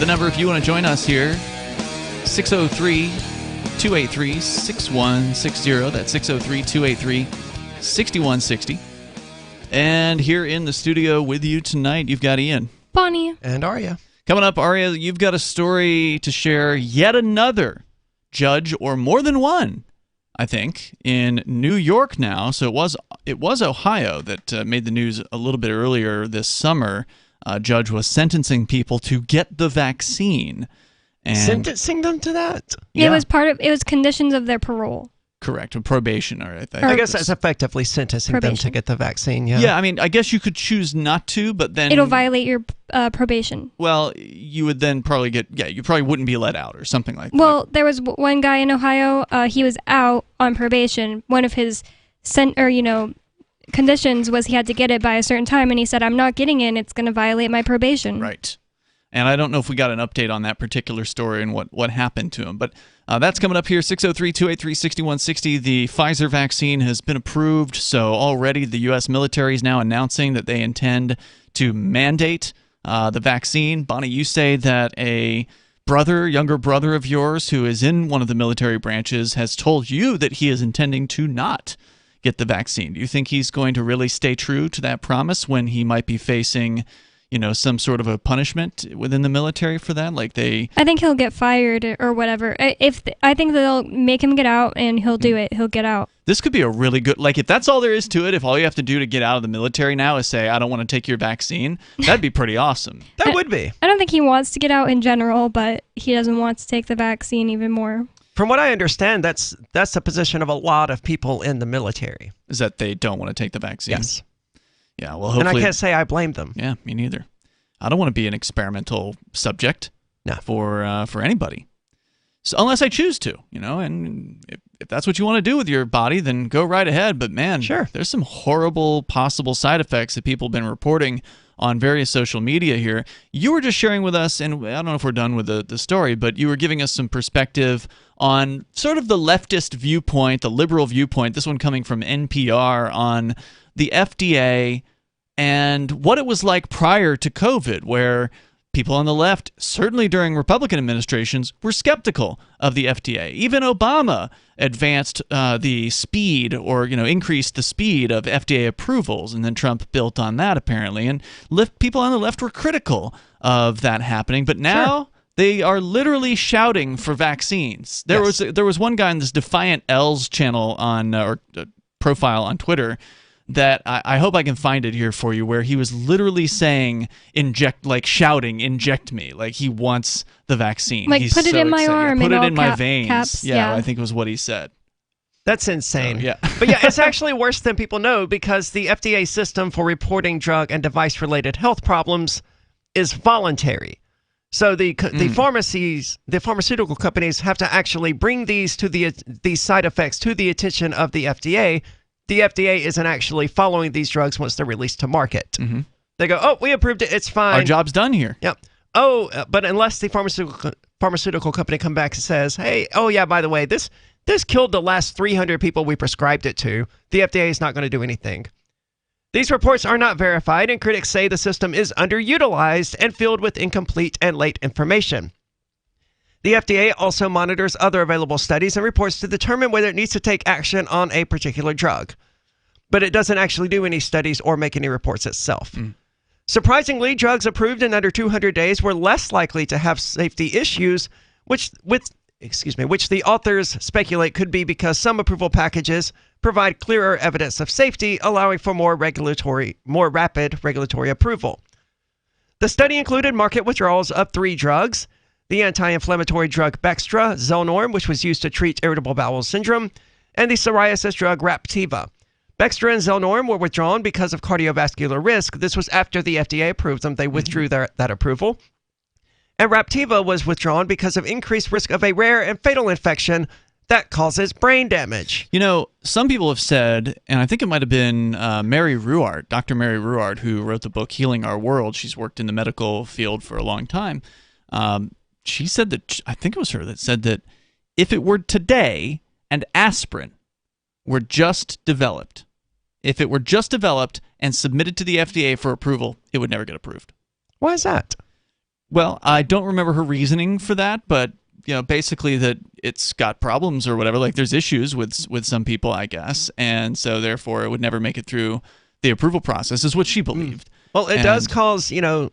The number, if you want to join us here, 603-283-6160. That's 603-283-6160. And here in the studio with you tonight, you've got Ian. Bonnie. And Arya. Coming up, Arya, you've got a story to share. Yet another judge, or more than one, I think, in New York now. So it was Ohio that made the news a little bit earlier this summer. A judge was sentencing people to get the vaccine. And sentencing them to that? Yeah. It was conditions of their parole. Correct, probation. All right. I guess that's effectively sentencing them to get the vaccine, yeah. Yeah, I mean, I guess you could choose not to, but then... It'll violate your probation. Well, you would then probably you probably wouldn't be let out or something like that. Well, there was one guy in Ohio, he was out on probation. One of his conditions was he had to get it by a certain time, and he said, I'm not getting it, and it's going to violate my probation. Right. And I don't know if we got an update on that particular story and what happened to him. But that's coming up here, 603-283-6160. The Pfizer vaccine has been approved. So already the U.S. military is now announcing that they intend to mandate the vaccine. Bonnie, you say that a younger brother of yours who is in one of the military branches has told you that he is intending to not get the vaccine. Do you think he's going to really stay true to that promise when he might be facing some sort of a punishment within the military for that? I think he'll get fired or whatever. I think they'll make him get out, and he'll do it. He'll get out. This could be a really good, if that's all there is to it, if all you have to do to get out of the military now is say, I don't want to take your vaccine, that'd be pretty awesome. That would be. I don't think he wants to get out in general, but he doesn't want to take the vaccine even more. From what I understand, that's the position of a lot of people in the military. Is that they don't want to take the vaccine? Yes. Yeah, well, hopefully... And I can't say I blame them. Yeah, me neither. I don't want to be an experimental subject for anybody. So, unless I choose to, and if that's what you want to do with your body, then go right ahead. But man, sure. There's some horrible possible side effects that people have been reporting on various social media here. You were just sharing with us, and I don't know if we're done with the story, but you were giving us some perspective on sort of the leftist viewpoint, the liberal viewpoint, this one coming from NPR, on the FDA and what it was like prior to COVID, where people on the left, certainly during Republican administrations, were skeptical of the FDA. Even Obama advanced the speed or, increased the speed of FDA approvals, and then Trump built on that apparently. And people on the left were critical of that happening, but now they are literally shouting for vaccines. There was one guy in this Defiant L's channel or profile on Twitter that I hope I can find it here for you, where he was literally saying, shouting, inject me. Like he wants the vaccine. He's put it in my arm. Put it in my veins. Caps, yeah, I think was what he said. That's insane. So, yeah. But yeah, it's actually worse than people know, because the FDA system for reporting drug and device-related health problems is voluntary. So the pharmaceutical companies have to actually bring these side effects to the attention of the FDA. The FDA isn't actually following these drugs once they're released to market. Mm-hmm. They go, oh, we approved it, it's fine. Our job's done here. Yep. Oh, but unless the pharmaceutical company come back and says, hey, oh yeah, by the way, this killed the last 300 people we prescribed it to, the FDA is not going to do anything. These reports are not verified, and critics say the system is underutilized and filled with incomplete and late information. The FDA also monitors other available studies and reports to determine whether it needs to take action on a particular drug. But it doesn't actually do any studies or make any reports itself. Surprisingly, drugs approved in under 200 days were less likely to have safety issues, which the authors speculate could be because some approval packages provide clearer evidence of safety, allowing for more rapid regulatory approval. The study included market withdrawals of 3 drugs: the anti-inflammatory drug Bextra, Zelnorm, which was used to treat irritable bowel syndrome, and the psoriasis drug Raptiva. Bextra and Zelnorm were withdrawn because of cardiovascular risk. This was after the FDA approved them. They withdrew that approval. And Raptiva was withdrawn because of increased risk of a rare and fatal infection that causes brain damage. Some people have said, and I think it might have been Mary Ruwart, Dr. Mary Ruwart, who wrote the book Healing Our World. She's worked in the medical field for a long time. She said that, I think it was her that said that if it were today and aspirin were just developed, and submitted to the FDA for approval, it would never get approved. Why is that? Well, I don't remember her reasoning for that, but basically that it's got problems or whatever. Like there's issues with some people, I guess, and so therefore it would never make it through the approval process, is what she believed. Well, it does cause,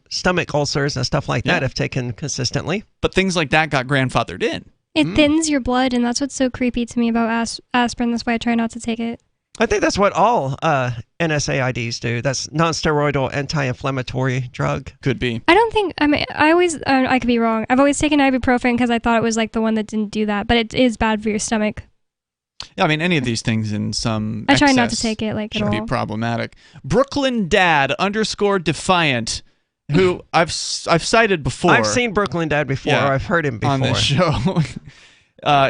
stomach ulcers and stuff like that if taken consistently. But things like that got grandfathered in. It thins your blood, and that's what's so creepy to me about aspirin. That's why I try not to take it. I think that's what all NSAIDs do. That's non-steroidal anti-inflammatory drug. Could be. I don't think, I could be wrong. I've always taken ibuprofen because I thought it was like the one that didn't do that, but it is bad for your stomach. Yeah, I mean, any of these things in some I try not to take it at all. Should be problematic. Brooklyn Dad _Defiant, who I've cited before. I've seen Brooklyn Dad before. Yeah, I've heard him before. on this show.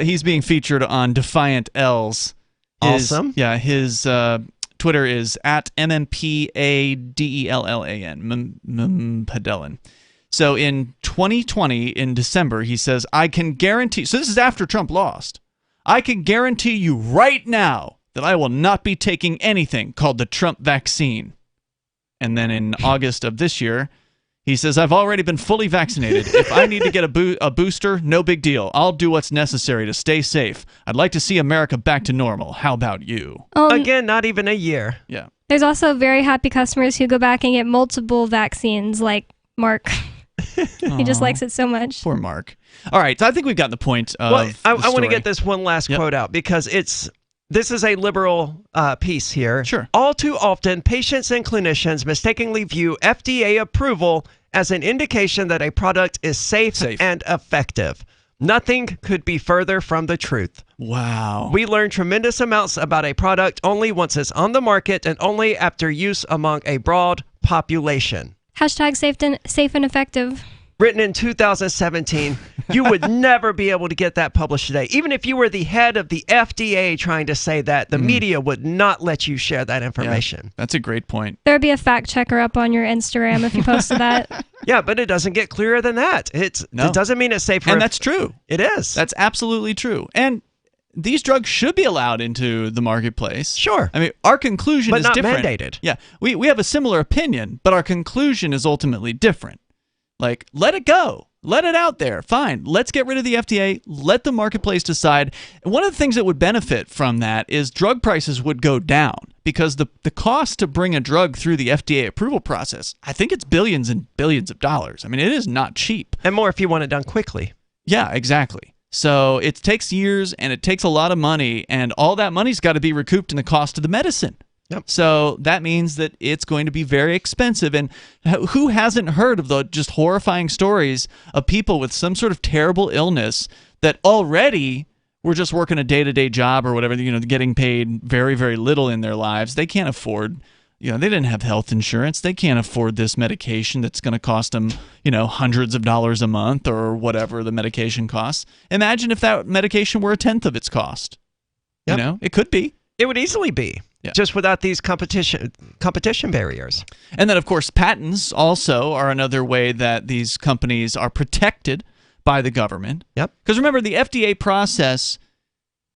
He's being featured on Defiant L's. Awesome. Yeah, his Twitter is at MMPADELLAN, Mmpadellan. So in 2020, in December, he says, I can guarantee, so this is after Trump lost, I can guarantee you right now that I will not be taking anything called the Trump vaccine. And then in August of this year, he says, I've already been fully vaccinated. If I need to get a booster, no big deal. I'll do what's necessary to stay safe. I'd like to see America back to normal. How about you? Again, not even a year. Yeah. There's also very happy customers who go back and get multiple vaccines, like Mark. He just likes it so much. Poor Mark. All right, so I think we've gotten the point of I want to story. get this one last quote out because this is a liberal piece here. Sure. All too often, patients and clinicians mistakenly view FDA approval as an indication that a product is safe and effective. Nothing could be further from the truth. Wow. We learn tremendous amounts about a product only once it's on the market and only after use among a broad population. Hashtag safe and effective. Written in 2017, you would never be able to get that published today. Even if you were the head of the FDA trying to say that, the media would not let you share that information. Yeah, that's a great point. There would be a fact checker up on your Instagram if you posted that. Yeah, but it doesn't get clearer than that. It doesn't mean it's safe. And that's true. It is. That's absolutely true. And these drugs should be allowed into the marketplace. Sure. I mean, our conclusion is different. But not mandated. Yeah, we have a similar opinion, but our conclusion is ultimately different. Like, let it go. Let it out there. Fine. Let's get rid of the FDA. Let the marketplace decide. And one of the things that would benefit from that is drug prices would go down because the cost to bring a drug through the FDA approval process, I think it's billions and billions of dollars. I mean, it is not cheap. And more if you want it done quickly. Yeah, exactly. So it takes years and it takes a lot of money, and all that money's got to be recouped in the cost of the medicine. Yep. So that means that it's going to be very expensive. And who hasn't heard of the just horrifying stories of people with some sort of terrible illness that already were just working a day-to-day job or whatever, getting paid very, very little in their lives. They can't afford, they didn't have health insurance. They can't afford this medication that's going to cost them, hundreds of dollars a month or whatever the medication costs. Imagine if that medication were a tenth of its cost. Yep. It could be. It would easily be. Yeah. Just without these competition barriers. And then, of course, patents also are another way that these companies are protected by the government. Yep. Because remember, the FDA process,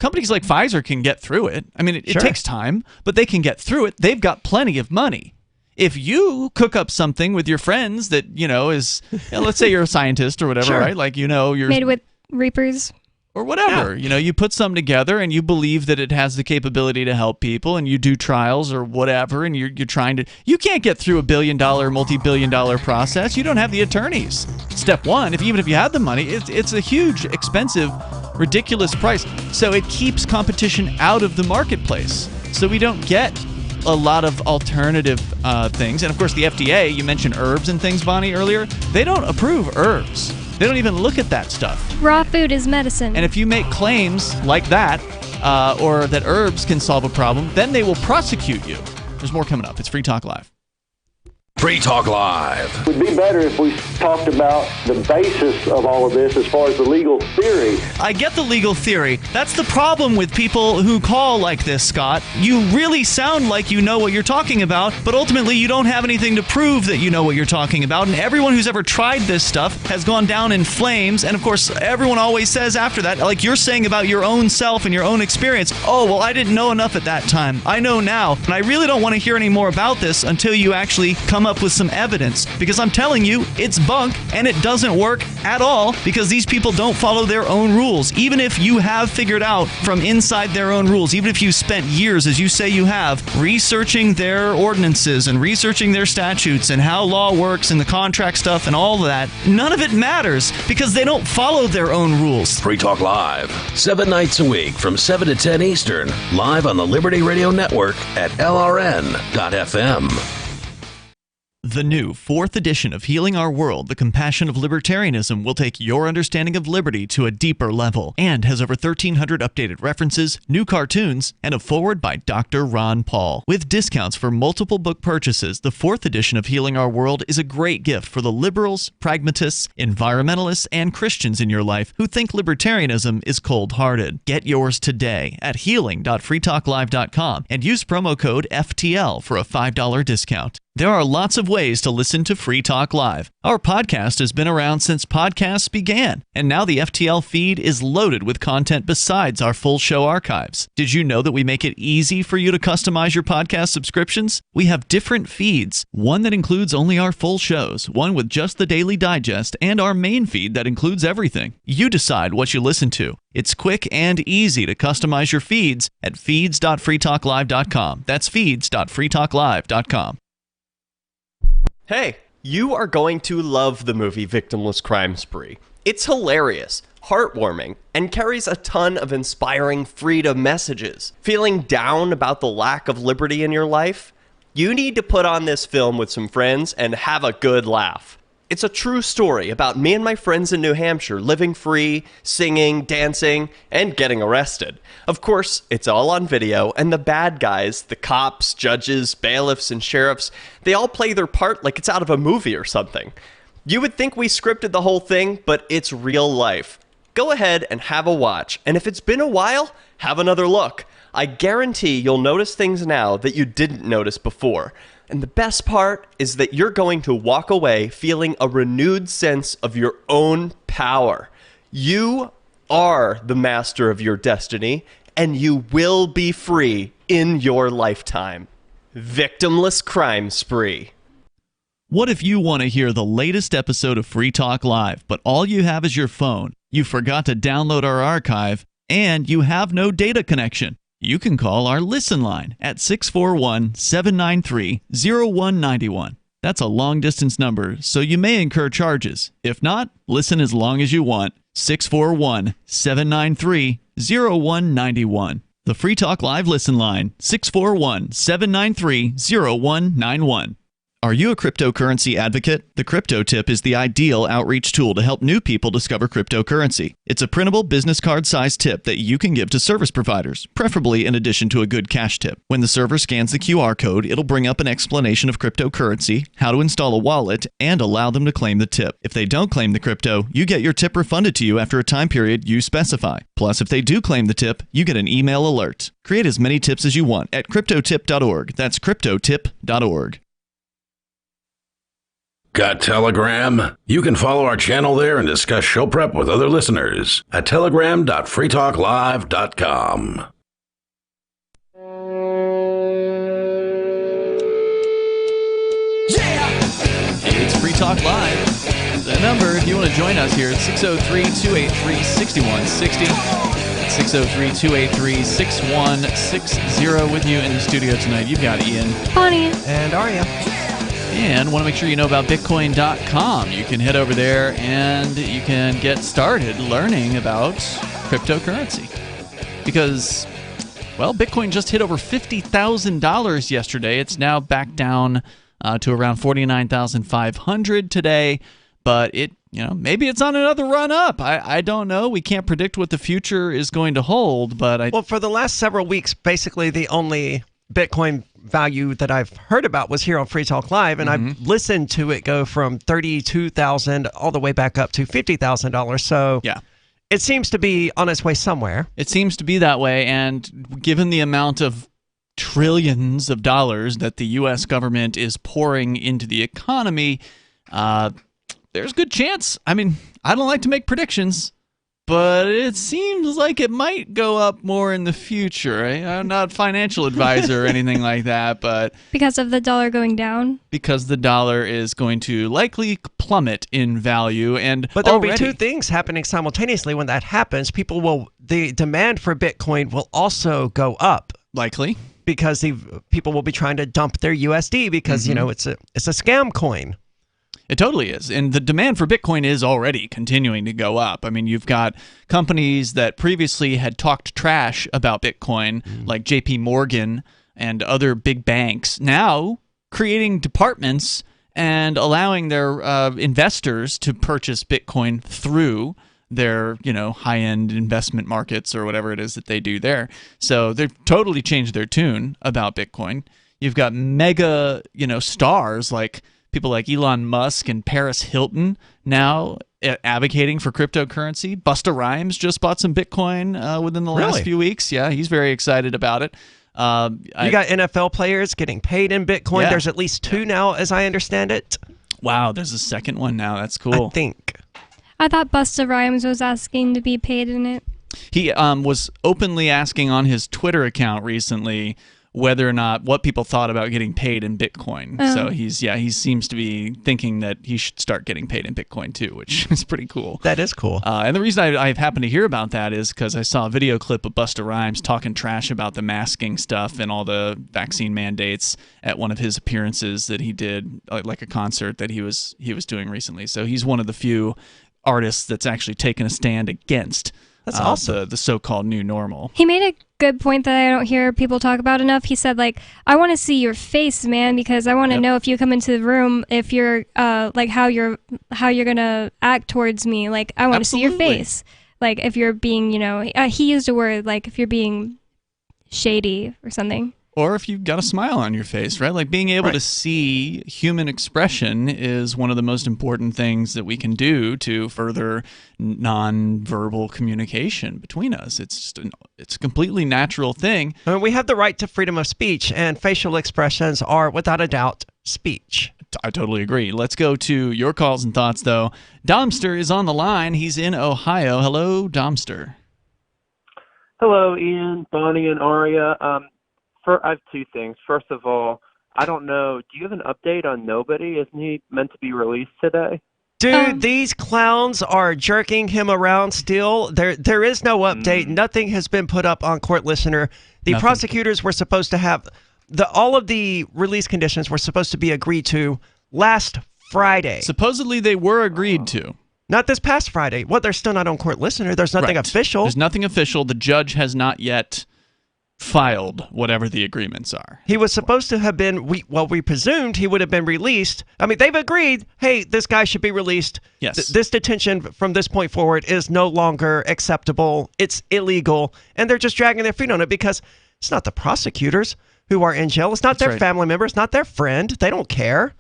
companies like Pfizer can get through it. I mean, it takes time, but they can get through it. They've got plenty of money. If you cook up something with your friends that, is, let's say you're a scientist or whatever, right? Like, you're made with Reapers. Or whatever. Yeah. You put something together and you believe that it has the capability to help people, and you do trials or whatever, and you're trying to... You can't get through a billion-dollar, multi-billion-dollar process. You don't have the attorneys. Step one, even if you had the money, it's a huge, expensive, ridiculous price. So it keeps competition out of the marketplace. So we don't get a lot of alternative things. And of course, the FDA, you mentioned herbs and things, Bonnie, earlier. They don't approve herbs. They don't even look at that stuff. Raw food is medicine. And if you make claims like that, or that herbs can solve a problem, then they will prosecute you. There's more coming up. It's Free Talk Live. Free Talk Live. It would be better if we talked about the basis of all of this as far as the legal theory. I get the legal theory. That's the problem with people who call like this, Scott. You really sound like you know what you're talking about, but ultimately you don't have anything to prove that you know what you're talking about. And everyone who's ever tried this stuff has gone down in flames. And of course, everyone always says after that, like you're saying about your own self and your own experience, oh, well, I didn't know enough at that time. I know now. And I really don't want to hear any more about this until you actually come up up with some evidence, because I'm telling you, it's bunk and it doesn't work at all, because these people don't follow their own rules. Even if you have figured out from inside their own rules, even if you spent years, as you say you have, researching their ordinances and researching their statutes and how law works and the contract stuff and all of that, none of it matters because they don't follow their own rules. Free Talk Live, 7 nights a week from 7 to 10 Eastern, live on the Liberty Radio Network at LRN.FM. The new 4th edition of Healing Our World, The Compassion of Libertarianism, will take your understanding of liberty to a deeper level and has over 1,300 updated references, new cartoons, and a foreword by Dr. Ron Paul. With discounts for multiple book purchases, the 4th edition of Healing Our World is a great gift for the liberals, pragmatists, environmentalists, and Christians in your life who think libertarianism is cold-hearted. Get yours today at healing.freetalklive.com and use promo code FTL for a $5 discount. There are lots of ways to listen to Free Talk Live. Our podcast has been around since podcasts began, and now the FTL feed is loaded with content besides our full show archives. Did you know that we make it easy for you to customize your podcast subscriptions? We have different feeds, one that includes only our full shows, one with just the Daily Digest, and our main feed that includes everything. You decide what you listen to. It's quick and easy to customize your feeds at feeds.freetalklive.com. That's feeds.freetalklive.com. Hey, you are going to love the movie Victimless Crime Spree. It's hilarious, heartwarming, and carries a ton of inspiring freedom messages. Feeling down about the lack of liberty in your life? You need to put on this film with some friends and have a good laugh. It's a true story about me and my friends in New Hampshire living free, singing, dancing, and getting arrested. Of course, it's all on video, and the bad guys, the cops, judges, bailiffs, and sheriffs, they all play their part like it's out of a movie or something. You would think we scripted the whole thing, but it's real life. Go ahead and have a watch, and if it's been a while, have another look. I guarantee you'll notice things now that you didn't notice before. And the best part is that you're going to walk away feeling a renewed sense of your own power. You are the master of your destiny, and you will be free in your lifetime. Victimless Crime Spree. What if you want to hear the latest episode of Free Talk Live, but all you have is your phone, you forgot to download our archive, and you have no data connection? You can call our Listen line at 641-793-0191. That's a long-distance number, so you may incur charges. If not, listen as long as you want. 641-793-0191. The Free Talk Live Listen line, 641-793-0191. Are you a cryptocurrency advocate? The Crypto Tip is the ideal outreach tool to help new people discover cryptocurrency. It's a printable business card-sized tip that you can give to service providers, preferably in addition to a good cash tip. When the server scans the QR code, it'll bring up an explanation of cryptocurrency, how to install a wallet, and allow them to claim the tip. If they don't claim the crypto, you get your tip refunded to you after a time period you specify. Plus, if they do claim the tip, you get an email alert. Create as many tips as you want at cryptotip.org. That's cryptotip.org. Got Telegram? You can follow our channel there and discuss show prep with other listeners at telegram.freetalklive.com. It's Free Talk Live. The number, if you want to join us here, is 603-283-6160. 603-283-6160. With you in the studio tonight, you've got Ian. Bonnie. And Aria. And want to make sure you know about Bitcoin.com. You can head over there and you can get started learning about cryptocurrency. Because, well, Bitcoin just hit over $50,000 yesterday. It's now back down to around $49,500 today. But maybe it's on another run up. I don't know. We can't predict what the future is going to hold. But well, for the last several weeks, basically the only Bitcoin value that I've heard about was here on Free Talk Live, and I've listened to it go from $32,000 all the way back up to $50,000. So yeah, it seems to be on its way somewhere. It seems to be that way, and given the amount of trillions of dollars that the U.S. government is pouring into the economy, there's a good chance. I mean, I don't like to make predictions, but it seems like it might go up more in the future. I'm not a financial advisor or anything like that, but Because of the dollar going down? because the dollar is going to likely plummet in value. But there will be two things happening simultaneously when that happens. The demand for Bitcoin will also go up. Likely. Because people will be trying to dump their USD because, it's a scam coin. It totally is. And the demand for Bitcoin is already continuing to go up. I mean, you've got companies that previously had talked trash about Bitcoin, like JP Morgan and other big banks, now creating departments and allowing their investors to purchase Bitcoin through their, high-end investment markets or whatever it is that they do there. So they've totally changed their tune about Bitcoin. You've got mega, stars like people like Elon Musk and Paris Hilton now advocating for cryptocurrency. Busta Rhymes just bought some Bitcoin within the last few weeks. Yeah, he's very excited about it. You got NFL players getting paid in Bitcoin. Yeah. There's at least two now, as I understand it. Wow, there's a second one now. That's cool. I think. I thought Busta Rhymes was asking to be paid in it. He was openly asking on his Twitter account recently whether or not what people thought about getting paid in Bitcoin. So he seems to be thinking that he should start getting paid in Bitcoin too, which is pretty cool. That is cool. And the reason I've happened to hear about that is because I saw a video clip of Busta Rhymes talking trash about the masking stuff and all the vaccine mandates at one of his appearances that he did, like a concert that he was doing recently. So he's one of the few artists that's actually taken a stand against That's awesome. The so-called new normal. He made a good point that I don't hear people talk about enough. He said, I want to see your face, man, because I want to know if you come into the room, if you're, how you're gonna act towards me. I want to see your face. If you're being, he used a word, if you're being shady or something. Or if you've got a smile on your face, right? Like being able to see human expression is one of the most important things that we can do to further non-verbal communication between us. It's a completely natural thing. I mean, we have the right to freedom of speech, and facial expressions are, without a doubt, speech. I totally agree. Let's go to your calls and thoughts, though. Domster is on the line. He's in Ohio. Hello, Domster. Hello, Ian, Bonnie, and Aria. I have two things. First of all, I don't know. Do you have an update on Nobody? Isn't he meant to be released today? Dude, these clowns are jerking him around still. There is no update. Nothing has been put up on Court Listener. The prosecutors were supposed to have all of the release conditions were supposed to be agreed to last Friday. Supposedly they were agreed to. Not this past Friday. Well, they're still not on Court Listener. There's nothing official. There's nothing official. The judge has not yet filed whatever the agreements are. He was supposed to have been, we presumed he would have been released. I mean, they've agreed, hey, this guy should be released. Yes. This detention from this point forward is no longer acceptable. It's illegal. And they're just dragging their feet on it because it's not the prosecutors who are in jail. It's not their family members, not their friend. They don't care.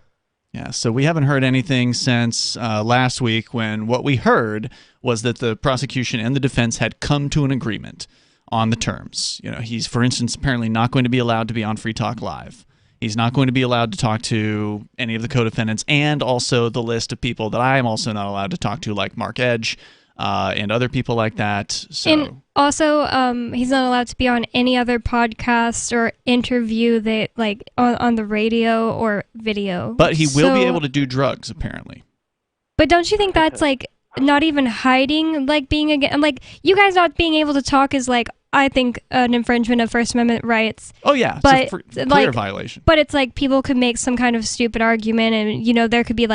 Yeah, so we haven't heard anything since last week when what we heard was that the prosecution and the defense had come to an agreement on the terms. He's, for instance, apparently not going to be allowed to be on Free Talk Live. He's not going to be allowed to talk to any of the co-defendants, and also the list of people that I am also not allowed to talk to, like Mark Edge and other people like that. So. And also, he's not allowed to be on any other podcast or interview that, on the radio or video. But he will be able to do drugs, apparently. But don't you think that's, not even hiding, being against, you guys not being able to talk is, I think, an infringement of First Amendment rights. Oh, yeah. But, it's a clear violation. But it's people could make some kind of stupid argument and, there could be,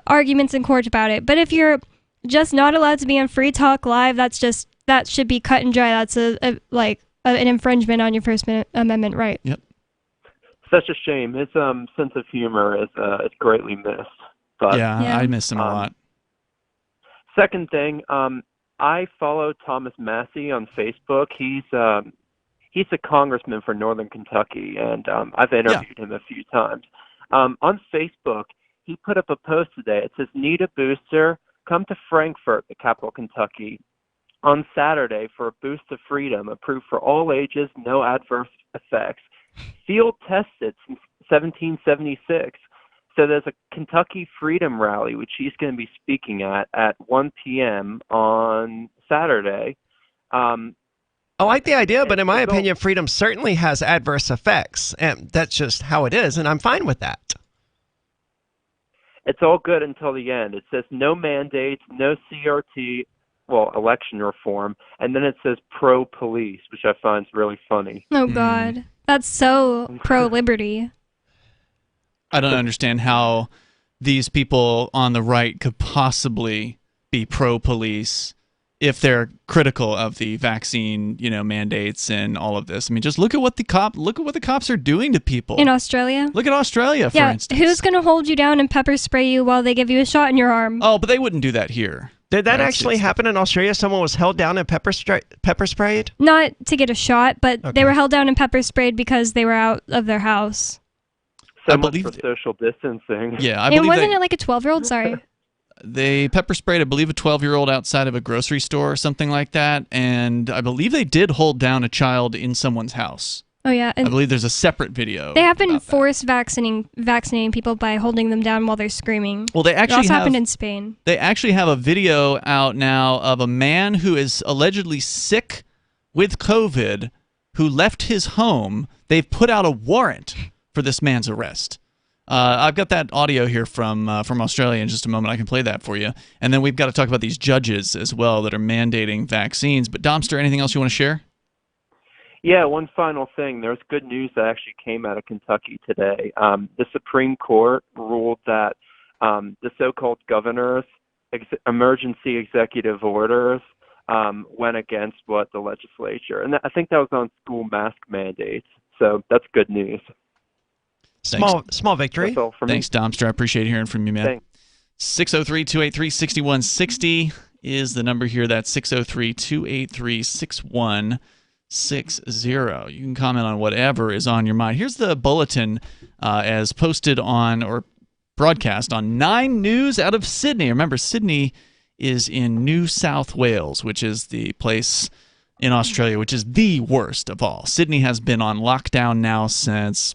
arguments in court about it. But if you're just not allowed to be on Free Talk Live, that should be cut and dry. That's an infringement on your First Amendment right. Yep. Such a shame. His sense of humor is greatly missed. But, yeah, I miss him a lot. Second thing, I follow Thomas Massey on Facebook. He's a congressman for Northern Kentucky, and I've interviewed him a few times. On Facebook, he put up a post today. It says, "Need a booster? Come to Frankfort, the capital Kentucky, on Saturday for a boost of freedom, approved for all ages, no adverse effects. Field tested since 1776. So there's a Kentucky Freedom Rally, which he's going to be speaking at 1 p.m. on Saturday. I like the idea, but in my opinion, freedom certainly has adverse effects, and that's just how it is, and I'm fine with that. It's all good until the end. It says no mandates, no CRT, well, election reform, and then it says pro-police, which I find really funny. Oh, God. That's so pro-liberty. I don't understand how these people on the right could possibly be pro-police if they're critical of the vaccine, mandates and all of this. I mean, just look at what the cops are doing to people in Australia. Look at Australia, for instance. Who's going to hold you down and pepper spray you while they give you a shot in your arm? Oh, but they wouldn't do that here. Did that actually happen in Australia? Someone was held down and pepper sprayed? Not to get a shot, but they were held down and pepper sprayed because they were out of their house. So much for social distancing. Yeah, wasn't it like a 12-year-old? Sorry. They pepper sprayed, I believe, a 12-year-old outside of a grocery store or something like that, and I believe they did hold down a child in someone's house. Oh, yeah. I believe there's a separate video. They have been forced vaccinating people by holding them down while they're screaming. Well, it also happened in Spain. They actually have a video out now of a man who is allegedly sick with COVID who left his home. They've put out a warrant for this man's arrest. I've got that audio here from Australia in just a moment. I can play that for you. And then we've got to talk about these judges as well that are mandating vaccines. But Domster, anything else you want to share? Yeah, one final thing. There's good news that actually came out of Kentucky today. The Supreme Court ruled that the so-called governor's emergency executive orders went against what the legislature. And I think that was on school mask mandates. So that's good news. Small victory. That's all for me. Thanks, Domster. I appreciate hearing from you, man. Thanks. 603-283-6160 is the number here. That's 603-283-6160. You can comment on whatever is on your mind. Here's the bulletin as posted on or broadcast on 9 News out of Sydney. Remember, Sydney is in New South Wales, which is the place in Australia which is the worst of all. Sydney has been on lockdown now since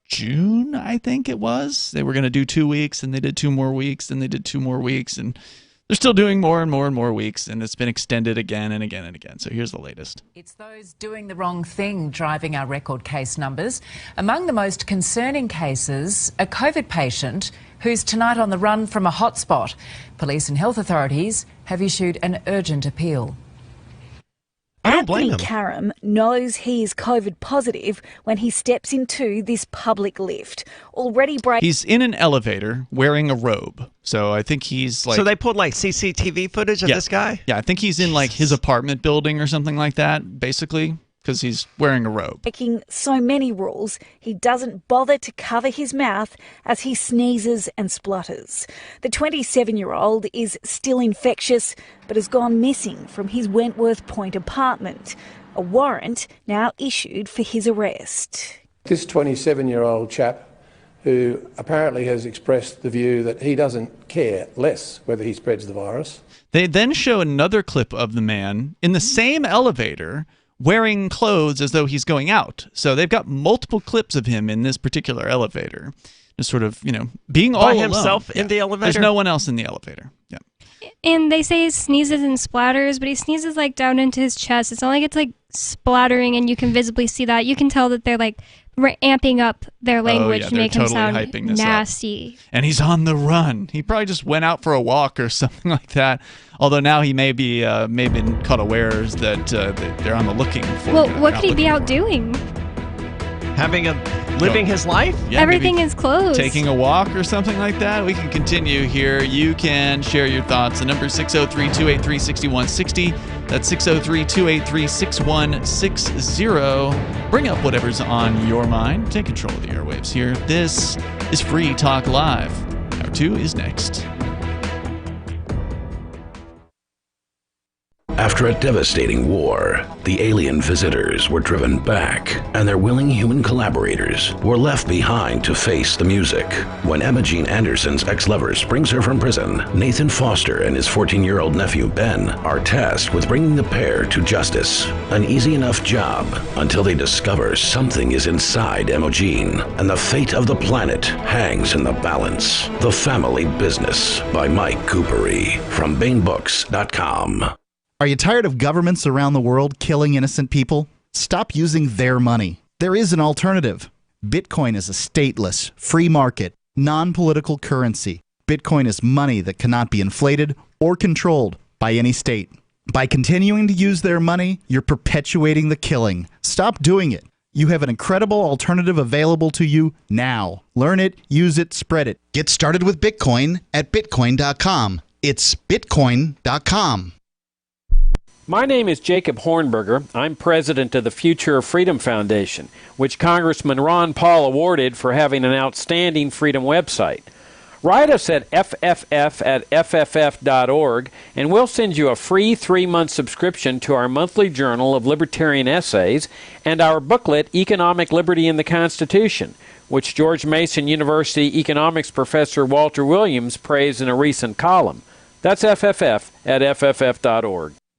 June, I think it was. They were going to do 2 weeks, and they did 2 more weeks, and they did 2 more weeks, and they're still doing more and more and more weeks, and it's been extended again and again and again. So here's the latest. It's those doing the wrong thing driving our record case numbers. Among the most concerning cases, a COVID patient who's tonight on the run from a hotspot. Police and health authorities have issued an urgent appeal. I don't blame him. Anthony Karam knows he is COVID positive when he steps into this public lift. He's in an elevator wearing a robe. So I think he's like... So they pulled like CCTV footage of this guy? Yeah, I think he's in like his apartment building or something like that, basically, because he's wearing a robe. Breaking so many rules, he doesn't bother to cover his mouth as he sneezes and splutters. The 27-year-old is still infectious but has gone missing from his Wentworth Point apartment. A warrant now issued for his arrest. This 27-year-old chap who apparently has expressed the view that he doesn't care less whether he spreads the virus. They then show another clip of the man in the same elevator wearing clothes as though he's going out. So they've got multiple clips of him in this particular elevator. Just sort of, being all by alone. himself in the elevator? There's no one else in the elevator. Yeah. And they say he sneezes and splatters, but he sneezes like down into his chest. It's not like it's like splattering and you can visibly see that. You can tell that they're like amping up their language to make him sound nasty. And he's on the run. He probably just went out for a walk or something like that. Although now he may been caught awares that they're on the looking for. Well, what could he be out doing? Living his life? Yeah, everything is closed. Taking a walk or something like that. We can continue here. You can share your thoughts. The number is 603-283-6160. That's 603-283-6160. Bring up whatever's on your mind. Take control of the airwaves here. This is Free Talk Live. Hour 2 is next. After a devastating war, the alien visitors were driven back, and their willing human collaborators were left behind to face the music. When Emma Jean Anderson's ex-lover brings her from prison, Nathan Foster and his 14-year-old nephew Ben are tasked with bringing the pair to justice. An easy enough job until they discover something is inside Emma Jean, and the fate of the planet hangs in the balance. The Family Business by Mike Coopery from BaneBooks.com. Are you tired of governments around the world killing innocent people? Stop using their money. There is an alternative. Bitcoin is a stateless, free market, non-political currency. Bitcoin is money that cannot be inflated or controlled by any state. By continuing to use their money, you're perpetuating the killing. Stop doing it. You have an incredible alternative available to you now. Learn it, use it, spread it. Get started with Bitcoin at Bitcoin.com. It's Bitcoin.com. My name is Jacob Hornberger. I'm president of the Future of Freedom Foundation, which Congressman Ron Paul awarded for having an outstanding freedom website. Write us at fff@fff.org, and we'll send you a free 3-month subscription to our monthly journal of libertarian essays and our booklet, Economic Liberty in the Constitution, which George Mason University economics professor Walter Williams praised in a recent column. That's fff@fff.org.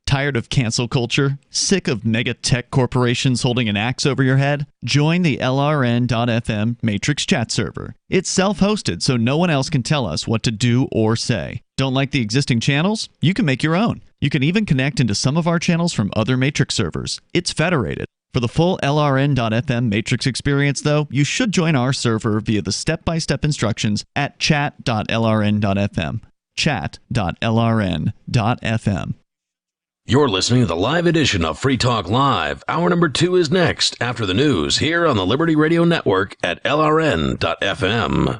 Tired of cancel culture? Sick of mega tech corporations holding an axe over your head? Join the LRN.FM Matrix chat server. It's self-hosted, so no one else can tell us what to do or say. Don't like the existing channels? You can make your own. You can even connect into some of our channels from other Matrix servers. It's federated. For the full LRN.FM Matrix experience, though, you should join our server via the step-by-step instructions at chat.lrn.fm. Chat.lrn.fm. You're listening to the live edition of Free Talk Live. Hour number 2 is next, after the news, here on the Liberty Radio Network at LRN.FM.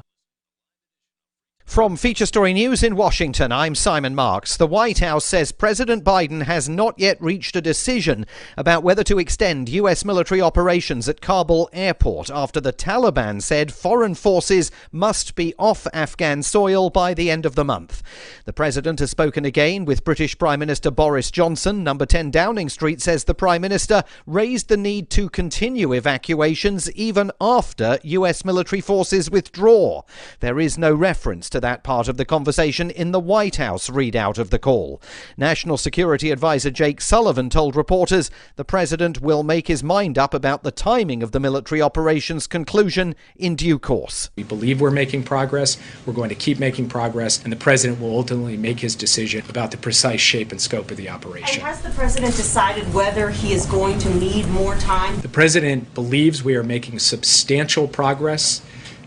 From Feature Story News in Washington, I'm Simon Marks. The White House says President Biden has not yet reached a decision about whether to extend U.S. military operations at Kabul airport after the Taliban said foreign forces must be off Afghan soil by the end of the month. The president has spoken again with British Prime Minister Boris Johnson. Number 10 Downing Street says the Prime Minister raised the need to continue evacuations even after U.S. military forces withdraw. There is no reference to that part of the conversation in the White House readout of the call. National Security Advisor Jake Sullivan told reporters the president will make his mind up about the timing of the military operations conclusion in due course. We believe we're making progress. We're going to keep making progress, and the president will ultimately make his decision about the precise shape and scope of the operation. And has the president decided whether he is going to need more time? The president believes we are making substantial progress.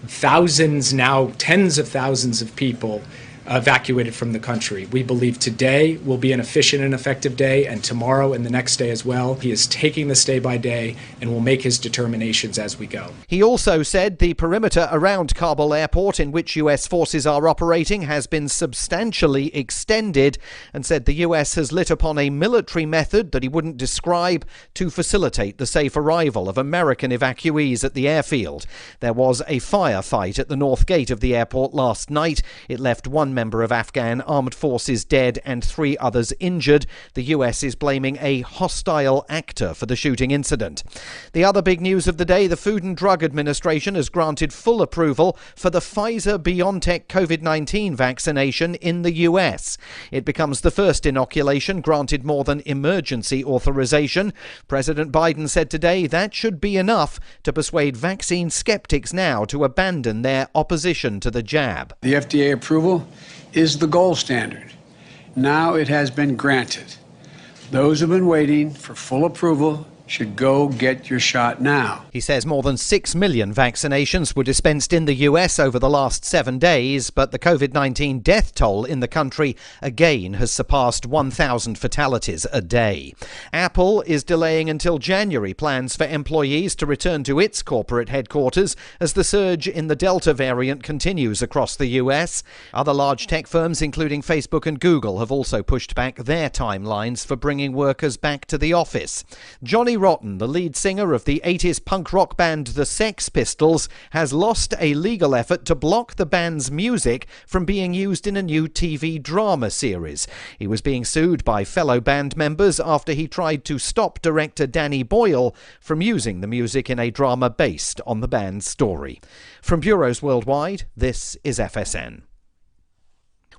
Thousands, now tens of thousands of people evacuated from the country. We believe today will be an efficient and effective day, and tomorrow and the next day as well. He is taking this day by day and will make his determinations as we go. He also said the perimeter around Kabul airport in which U.S. forces are operating has been substantially extended, and said the U.S. has lit upon a military method that he wouldn't describe to facilitate the safe arrival of American evacuees at the airfield. There was a firefight at the north gate of the airport last night. It left one member of Afghan armed forces dead and 3 others injured. The US is blaming a hostile actor for the shooting incident. The other big news of the day, the Food and Drug Administration has granted full approval for the Pfizer-BioNTech COVID-19 vaccination in the US. It becomes the first inoculation granted more than emergency authorization. President Biden said today that should be enough to persuade vaccine skeptics now to abandon their opposition to the jab. The FDA approval is the gold standard. Now it has been granted. Those who've been waiting for full approval should go get your shot now. He says more than 6 million vaccinations were dispensed in the US over the last 7 days, but the COVID-19 death toll in the country again has surpassed 1,000 fatalities a day. Apple is delaying until January plans for employees to return to its corporate headquarters as the surge in the Delta variant continues across the US. Other large tech firms, including Facebook and Google, have also pushed back their timelines for bringing workers back to the office. Johnny Johnny Rotten, the lead singer of the 80s punk rock band The Sex Pistols, has lost a legal effort to block the band's music from being used in a new TV drama series. He was being sued by fellow band members after he tried to stop director Danny Boyle from using the music in a drama based on the band's story. From bureaus worldwide, this is FSN.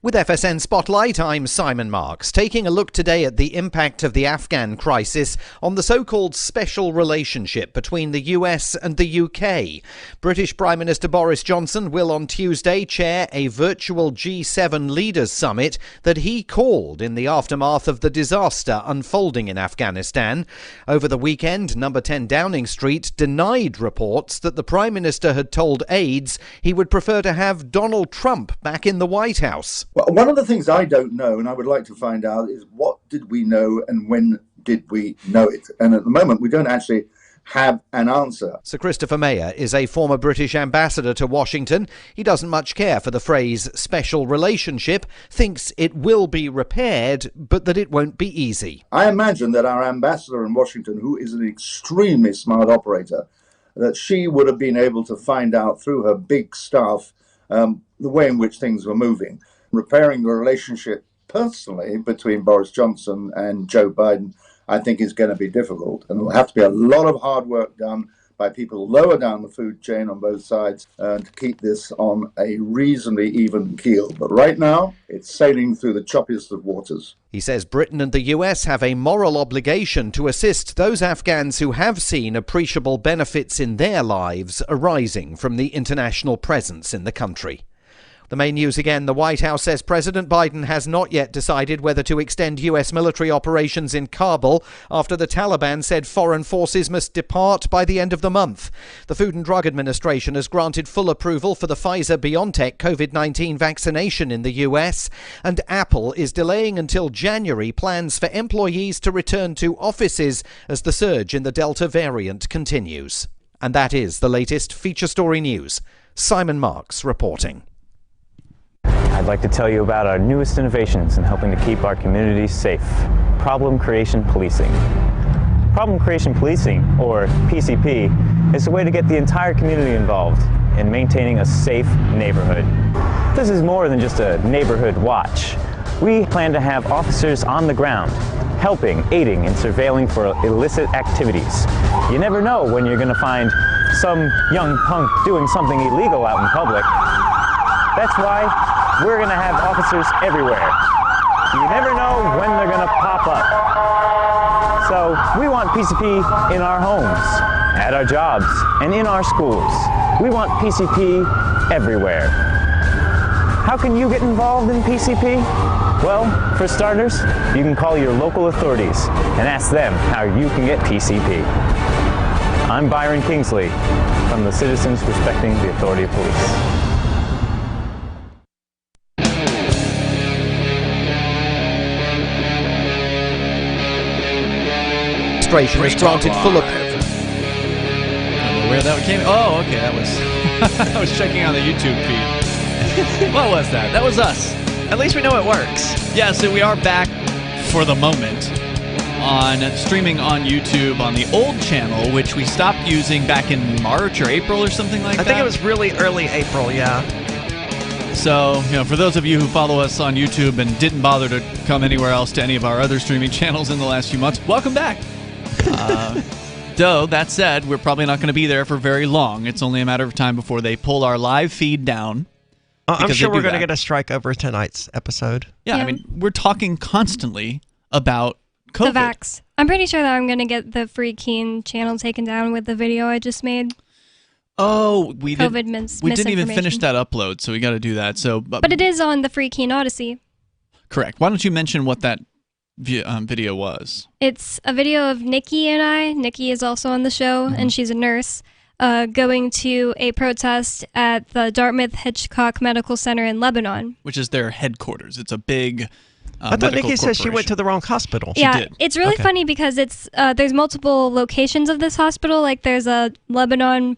With FSN Spotlight, I'm Simon Marks, taking a look today at the impact of the Afghan crisis on the so-called special relationship between the US and the UK. British Prime Minister Boris Johnson will on Tuesday chair a virtual G7 leaders summit that he called in the aftermath of the disaster unfolding in Afghanistan. Over the weekend, number 10 Downing Street denied reports that the Prime Minister had told aides he would prefer to have Donald Trump back in the White House. Well, one of the things I don't know, and I would like to find out, is what did we know and when did we know it? And at the moment, we don't actually have an answer. Sir Christopher Mayer is a former British ambassador to Washington. He doesn't much care for the phrase special relationship, thinks it will be repaired, but that it won't be easy. I imagine that our ambassador in Washington, who is an extremely smart operator, that she would have been able to find out through her big staff the way in which things were moving. Repairing the relationship personally between Boris Johnson and Joe Biden, I think, is going to be difficult. And there will have to be a lot of hard work done by people lower down the food chain on both sides to keep this on a reasonably even keel. But right now, it's sailing through the choppiest of waters. He says Britain and the US have a moral obligation to assist those Afghans who have seen appreciable benefits in their lives arising from the international presence in the country. The main news again, the White House says President Biden has not yet decided whether to extend US military operations in Kabul after the Taliban said foreign forces must depart by the end of the month. The Food and Drug Administration has granted full approval for the Pfizer-BioNTech COVID-19 vaccination in the US, and Apple is delaying until January plans for employees to return to offices as the surge in the Delta variant continues. And that is the latest feature story news. Simon Marks reporting. I'd like to tell you about our newest innovations in helping to keep our communities safe. Problem Creation Policing. Problem Creation Policing, or PCP, is a way to get the entire community involved in maintaining a safe neighborhood. This is more than just a neighborhood watch. We plan to have officers on the ground, helping, aiding, and surveilling for illicit activities. You never know when you're going to find some young punk doing something illegal out in public. That's why we're going to have officers everywhere. You never know when they're going to pop up. So we want PCP in our homes, at our jobs, and in our schools. We want PCP everywhere. How can you get involved in PCP? Well, for starters, you can call your local authorities and ask them how you can get PCP. I'm Byron Kingsley from the Citizens Respecting the Authority of Police. Is granted full approval. Where that came? Oh, okay, that was. I was checking on the YouTube feed. What was that? That was us. At least we know it works. Yeah, so we are back for the moment on streaming on YouTube on the old channel, which we stopped using back in March or April or something like that. I think it was really early April, yeah. So, for those of you who follow us on YouTube and didn't bother to come anywhere else to any of our other streaming channels in the last few months, welcome back. Though, that said, we're probably not going to be there for very long. It's only a matter of time before they pull our live feed down. I'm sure we're going to get a strike over tonight's episode. Yeah, I mean, we're talking constantly about COVID. The vax. I'm pretty sure that I'm going to get the Free Keen channel taken down with the video I just made. Oh, we didn't even finish that upload, so we got to do that. So, but it is on the Free Keen Odyssey. Correct. Why don't you mention what that video was? It's a video of Nikki and I. Nikki is also on the show, and she's a nurse, going to a protest at the Dartmouth-Hitchcock Medical Center in Lebanon. Which is their headquarters. It's a big I thought Nikki said she went to the wrong hospital. Yeah, it's really funny because it's there's multiple locations of this hospital. Like there's a Lebanon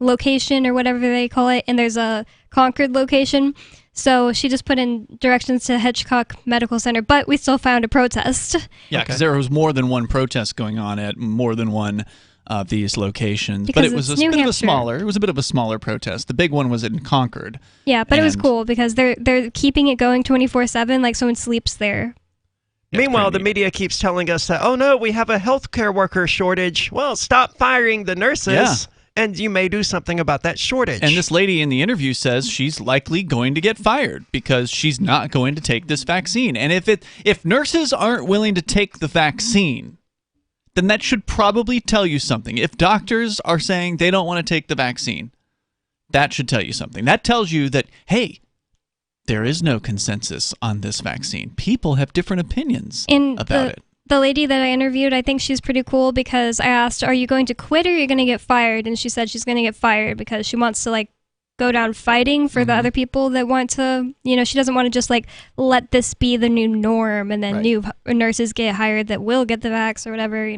location or whatever they call it, and there's a Concord location. So she just put in directions to Hitchcock Medical Center, but we still found a protest. Yeah, because there was more than one protest going on at more than one of these locations. Because but it was it's a New bit of a Hampshire. smaller. It was a bit of a smaller protest. The big one was in Concord. Yeah, but it was And- cool because they're keeping it going 24/7. Like someone sleeps there. Meanwhile, the media keeps telling us that, oh no, we have a healthcare worker shortage. Well, stop firing the nurses, Yeah. and you may do something about that shortage. And this lady in the interview says she's likely going to get fired because she's not going to take this vaccine. And if nurses aren't willing to take the vaccine, then that should probably tell you something. If doctors are saying they don't want to take the vaccine, that should tell you something. That tells you that, hey, there is no consensus on this vaccine. People have different opinions about it. The lady that I interviewed, I think she's pretty cool because I asked, are you going to quit or are you going to get fired? And she said she's going to get fired because she wants to like go down fighting for the other people that want to, she doesn't want to just like let this be the new norm and then new nurses get hired that will get the vax or whatever,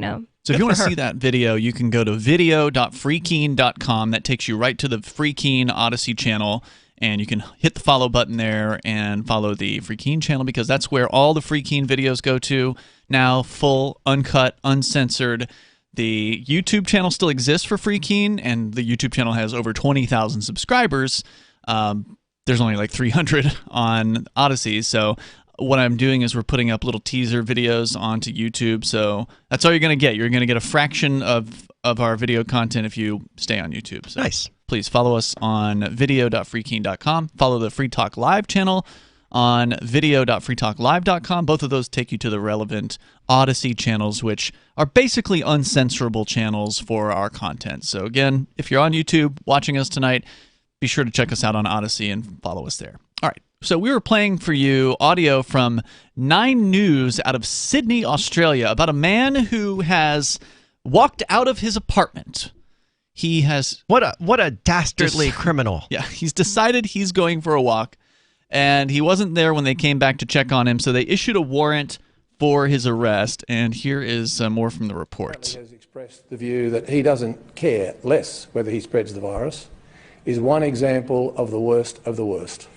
So if you want to see that video, you can go to video.freekeen.com. That takes you right to the Freekeen Odyssey channel. And you can hit the follow button there and follow the Freekeen channel because that's where all the Freekeen videos go to now, full, uncut, uncensored. The YouTube channel still exists for Freekeen, and the YouTube channel has over 20,000 subscribers. There's only like 300 on Odyssey, so what I'm doing is we're putting up little teaser videos onto YouTube, so that's all you're going to get. You're going to get a fraction of our video content if you stay on YouTube. So nice. Please follow us on video.freekeen.com. Follow the Free Talk Live channel on video.freetalklive.com. Both of those take you to the relevant Odyssey channels, which are basically uncensorable channels for our content. So again, if you're on YouTube watching us tonight, be sure to check us out on Odyssey and follow us there. All right. So we were playing for you audio from 9 News out of Sydney, Australia, about a man who has walked out of his apartment. He has... What a dastardly criminal. Yeah, he's decided he's going for a walk, and he wasn't there when they came back to check on him, so they issued a warrant for his arrest, and here is more from the report. He has expressed the view that he doesn't care less whether he spreads the virus, is one example of the worst of the worst.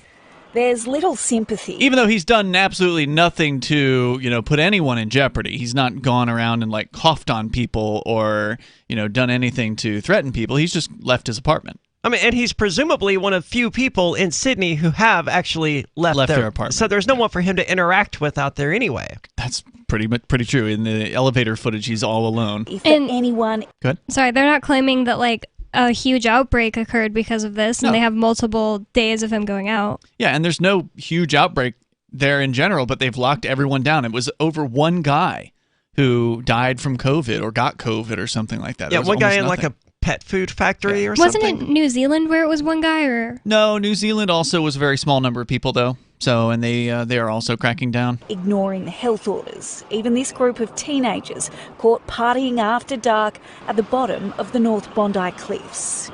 There's little sympathy. Even though he's done absolutely nothing to, put anyone in jeopardy. He's not gone around and like coughed on people or, done anything to threaten people. He's just left his apartment. I mean, and he's presumably one of few people in Sydney who have actually left their apartment. So there's no one for him to interact with out there anyway. That's pretty true. In the elevator footage, he's all alone. If anyone... Good. Sorry, they're not claiming that like a huge outbreak occurred because of this, and they have multiple days of him going out. Yeah, and there's no huge outbreak there in general, but they've locked everyone down. It was over one guy who died from COVID or got COVID or something like that. Yeah, one guy in like a pet food factory or Wasn't something. it New Zealand where it was one guy, or? No, New Zealand also was a very small number of people, though. So, and they are also cracking down. Ignoring the health orders. Even this group of teenagers caught partying after dark at the bottom of the North Bondi Cliffs.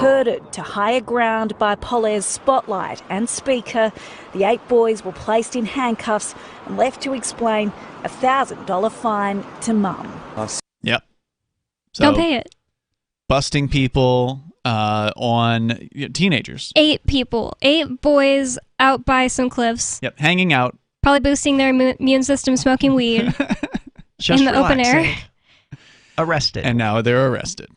Herded to higher ground by Polaire's spotlight and speaker, the 8 boys were placed in handcuffs and left to explain a $1,000 fine to mum. Yep. So, don't pay it. Busting people on teenagers. 8 people, 8 boys out by some cliffs. Yep, hanging out. Probably boosting their immune system, smoking weed Just in the open air. Arrested. And now they're arrested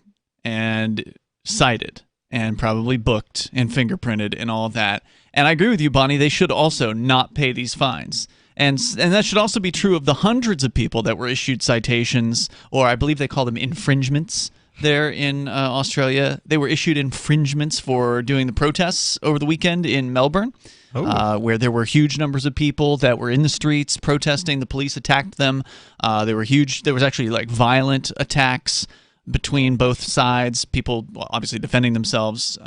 and cited and probably booked and fingerprinted and all of that. And I agree with you, Bonnie. They should also not pay these fines. And that should also be true of the hundreds of people that were issued citations, or I believe they call them infringements there in Australia. They were issued infringements for doing the protests over the weekend in Melbourne, where there were huge numbers of people that were in the streets protesting. The police attacked them. There was actually like violent attacks between both sides, people obviously defending themselves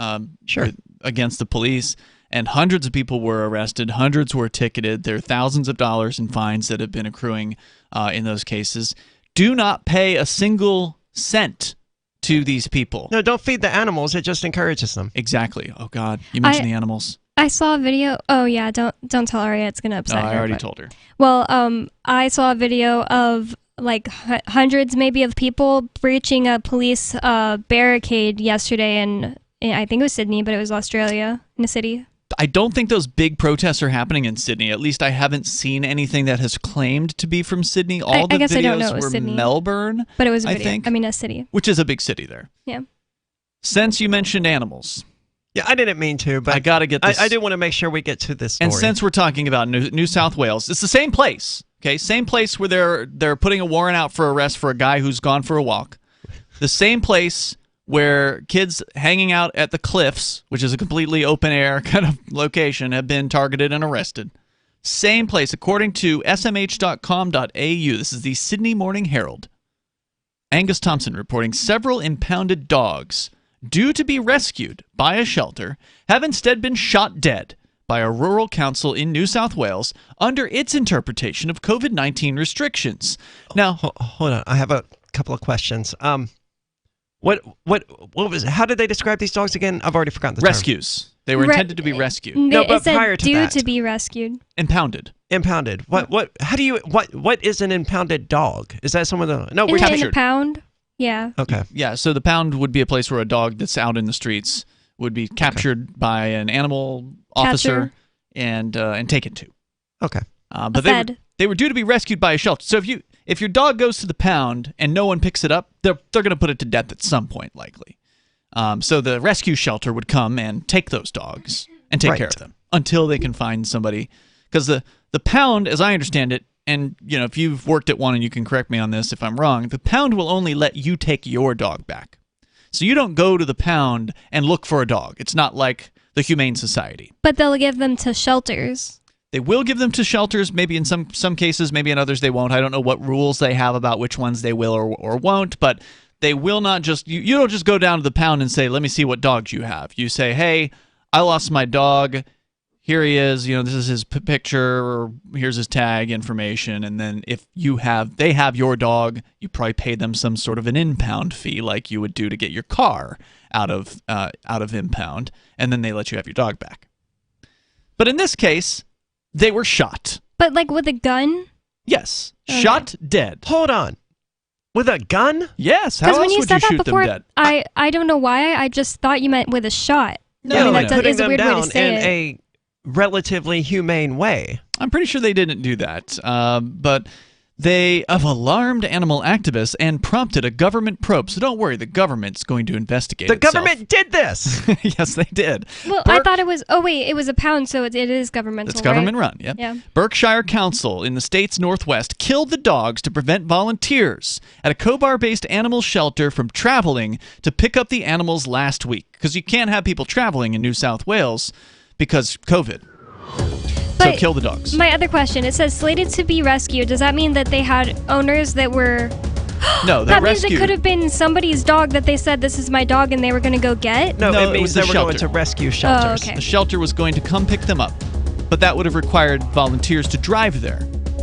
against the police. And hundreds of people were arrested. Hundreds were ticketed. There are thousands of dollars in fines that have been accruing in those cases. Do not pay a single cent to these people. No, don't feed the animals. It just encourages them. Exactly. Oh, God. You mentioned the animals. I saw a video. Oh, yeah. Don't tell Aria. It's going to upset her. I already told her. Well, I saw a video of like hundreds maybe of people breaching a police barricade yesterday in I think it was Sydney, but it was Australia, in a city. I don't think those big protests are happening in Sydney. At least I haven't seen anything that has claimed to be from Sydney. All the I guess I don't know videos it was were Sydney. Melbourne, But it was a I video. think. I mean, a city. Which is a big city there. Yeah. Since you mentioned animals. Yeah, I didn't mean to, but I got to get this. I do want to make sure we get to this story. And since we're talking about New South Wales, it's the same place. Okay, same place where they're putting a warrant out for arrest for a guy who's gone for a walk. The same place where kids hanging out at the cliffs, which is a completely open air kind of location, have been targeted and arrested. Same place, according to smh.com.au. This is the Sydney Morning Herald. Angus Thompson reporting several impounded dogs due to be rescued by a shelter have instead been shot dead by a rural council in New South Wales under its interpretation of COVID-19 restrictions. Now, hold on, I have a couple of questions. What was? How did they describe these dogs again? I've already forgotten the term. Rescues. They were intended to be rescued. No, but it said prior to due that, to be rescued. Impounded. Impounded. What? How do you? What is an impounded dog? Is that some of the? No, In we're the captured. pound. Yeah. Okay. Yeah, so the pound would be a place where a dog that's out in the streets would be captured by an animal officer and taken to. Okay. But they were due to be rescued by a shelter. So if your dog goes to the pound and no one picks it up, they're going to put it to death at some point, likely. So the rescue shelter would come and take those dogs and take care of them until they can find somebody. Because the pound, as I understand it, and if you've worked at one and you can correct me on this if I'm wrong, the pound will only let you take your dog back. So you don't go to the pound and look for a dog. It's not like the Humane Society. But they'll give them to shelters. They will give them to shelters, maybe in some cases, maybe in others they won't. I don't know what rules they have about which ones they will or won't, but they will not just... You don't just go down to the pound and say, let me see what dogs you have. You say, hey, I lost my dog. Here he is. This is his picture, or here's his tag information. And then if they have your dog, you probably pay them some sort of an impound fee, like you would do to get your car out of impound, and then they let you have your dog back. But in this case, they were shot. But like with a gun? Yes, shot dead. Hold on, with a gun? Yes. How else when you would said you that shoot before, them dead? I don't know why. I just thought you meant with a shot. No, that putting is a them weird way to down say in it. a relatively humane way. I'm pretty sure they didn't do that, but they have alarmed animal activists and prompted a government probe. So don't worry, the government's going to investigate The itself. government did this! Yes, they did. Well, I thought it was... Oh, wait, it was a pound, so it is governmental, It's government right? run, yep. Yeah. Berkshire Council in the state's northwest killed the dogs to prevent volunteers at a Cobar-based animal shelter from traveling to pick up the animals last week. Because you can't have people traveling in New South Wales because COVID. So kill the dogs. My other question, it says slated to be rescued. Does that mean that they had owners that were... No, they that rescued. means it could have been somebody's dog that they said, this is my dog, and they were going to go get? No, it was means the they were going shelter. to rescue shelters. Oh, okay. The shelter was going to come pick them up, but that would have required volunteers to drive there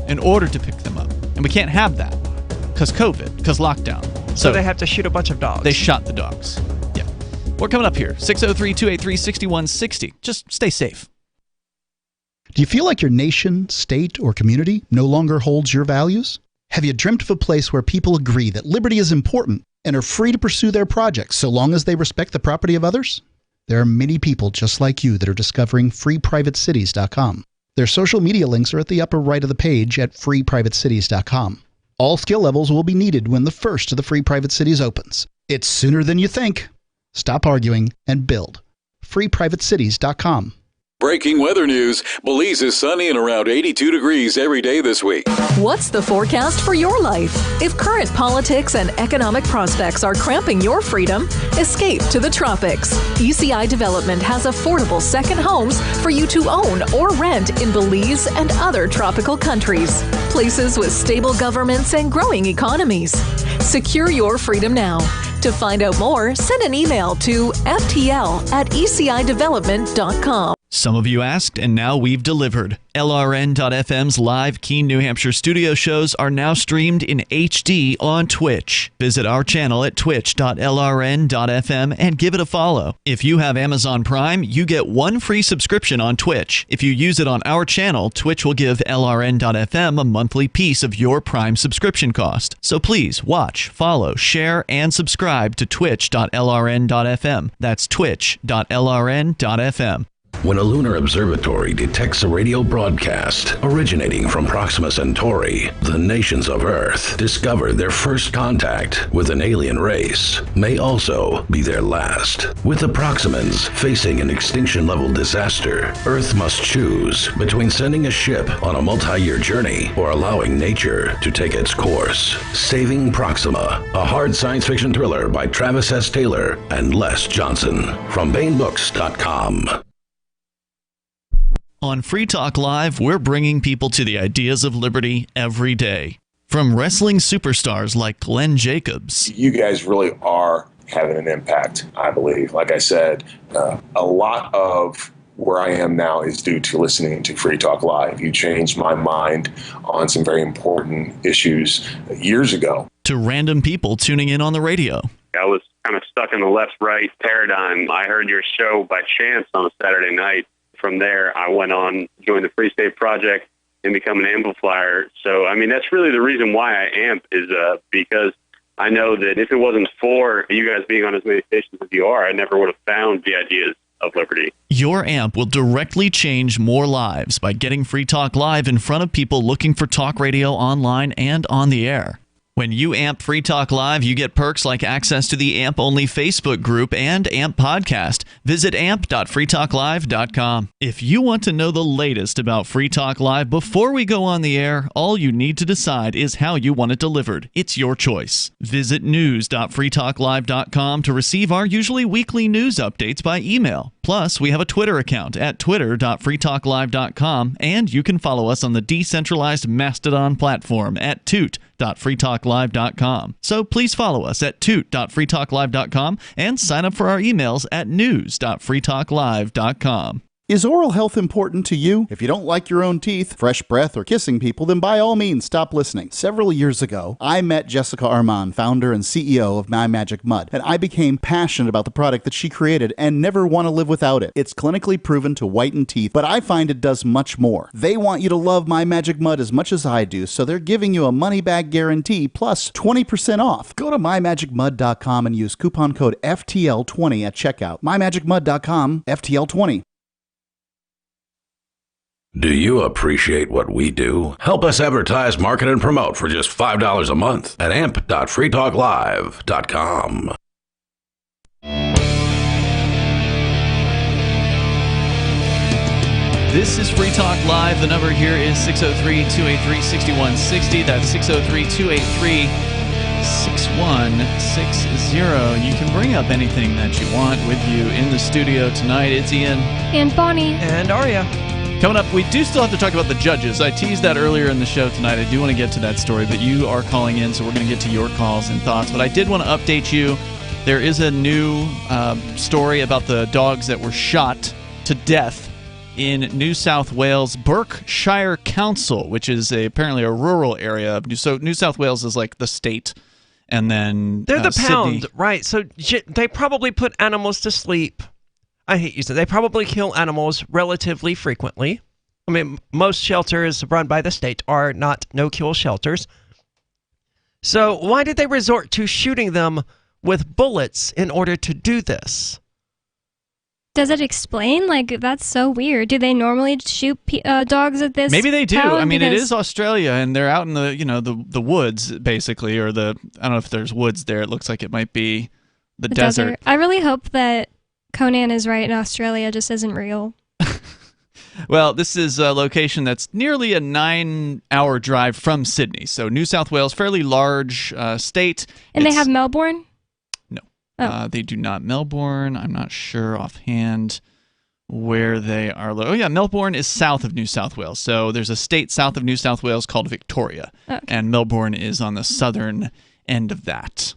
in order to pick them up. And we can't have that because COVID, because lockdown. So they have to shoot a bunch of dogs. They shot the dogs. Yeah. We're coming up here, 603-283-6160. Just stay safe. Do you feel like your nation, state, or community no longer holds your values? Have you dreamt of a place where people agree that liberty is important and are free to pursue their projects so long as they respect the property of others? There are many people just like you that are discovering freeprivatecities.com. Their social media links are at the upper right of the page at freeprivatecities.com. All skill levels will be needed when the first of the Free Private Cities opens. It's sooner than you think. Stop arguing and build. freeprivatecities.com. Breaking weather news. Belize is sunny and around 82 degrees every day this week. What's the forecast for your life? If current politics and economic prospects are cramping your freedom, escape to the tropics. ECI Development has affordable second homes for you to own or rent in Belize and other tropical countries. Places with stable governments and growing economies. Secure your freedom now. To find out more, send an email to ftl@ecidevelopment.com. Some of you asked, and now we've delivered. LRN.FM's live Keene, New Hampshire studio shows are now streamed in HD on Twitch. Visit our channel at twitch.lrn.fm and give it a follow. If you have Amazon Prime, you get one free subscription on Twitch. If you use it on our channel, Twitch will give LRN.FM a monthly piece of your Prime subscription cost. So please watch, follow, share, and subscribe to twitch.lrn.fm. That's twitch.lrn.fm. When a lunar observatory detects a radio broadcast originating from Proxima Centauri, the nations of Earth discover their first contact with an alien race may also be their last. With the Proximans facing an extinction-level disaster, Earth must choose between sending a ship on a multi-year journey or allowing nature to take its course. Saving Proxima, a hard science fiction thriller by Travis S. Taylor and Les Johnson from BaneBooks.com. On Free Talk Live, we're bringing people to the ideas of liberty every day. From wrestling superstars like Glenn Jacobs. You guys really are having an impact, I believe. Like I said, a lot of where I am now is due to listening to Free Talk Live. You changed my mind on some very important issues years ago. To random people tuning in on the radio. I was kind of stuck in the left-right paradigm. I heard your show by chance on a Saturday night. From there, I went on, joined the Free State Project, and become an amplifier. So, I mean, that's really the reason why I amp is because I know that if it wasn't for you guys being on as many stations as you are, I never would have found the ideas of liberty. Your amp will directly change more lives by getting Free Talk Live in front of people looking for talk radio online and on the air. When you amp Free Talk Live, you get perks like access to the AMP-only Facebook group and AMP podcast. Visit amp.freetalklive.com. If you want to know the latest about Free Talk Live before we go on the air, all you need to decide is how you want it delivered. It's your choice. Visit news.freetalklive.com to receive our usually weekly news updates by email. Plus, we have a Twitter account at twitter.freetalklive.com, and you can follow us on the decentralized Mastodon platform at toot.freetalklive.com. So please follow us at toot.freetalklive.com and sign up for our emails at news.freetalklive.com. Is oral health important to you? If you don't like your own teeth, fresh breath, or kissing people, then by all means stop listening. Several years ago, I met Jessica Armand, founder and CEO of My Magic Mud, and I became passionate about the product that she created and never want to live without it. It's clinically proven to whiten teeth, but I find it does much more. They want you to love My Magic Mud as much as I do, so they're giving you a money-back guarantee plus 20% off. Go to mymagicmud.com and use coupon code FTL20 at checkout. mymagicmud.com, FTL20. Do you appreciate what we do? Help us advertise, market, and promote for just $5 a month at amp.freetalklive.com. This is Free Talk Live. The number here is 603-283-6160. That's 603-283-6160. You can bring up anything that you want with you in the studio tonight. It's Ian. And Bonnie. And Aria. Coming up, we do still have to talk about the judges. I teased that earlier in the show tonight. I do want to get to that story, but you are calling in, so we're going to get to your calls and thoughts. But I did want to update you. There is a new story about the dogs that were shot to death in New South Wales, Shire Council, which is apparently a rural area. So New South Wales is like the state, and then they're the pound, Sydney. right? So they probably put animals to sleep. I hate using it. They probably kill animals relatively frequently. I mean, most shelters run by the state are not no-kill shelters. So why did they resort to shooting them with bullets in order to do this? Does it explain? Like, that's so weird. Do they normally shoot dogs at this? Maybe they do. pound? I mean, Because it is Australia, and they're out in the woods basically, or I don't know if there's woods there. It looks like it might be the desert. I really hope that Conan is right and Australia just isn't real. Well, this is a location that's nearly a 9-hour drive from Sydney. So New South Wales, fairly large state. And they have Melbourne? No. Oh. They do not. Melbourne, I'm not sure offhand where they are. Oh, yeah, Melbourne is south of New South Wales. So there's a state south of New South Wales called Victoria. Okay. And Melbourne is on the southern end of that.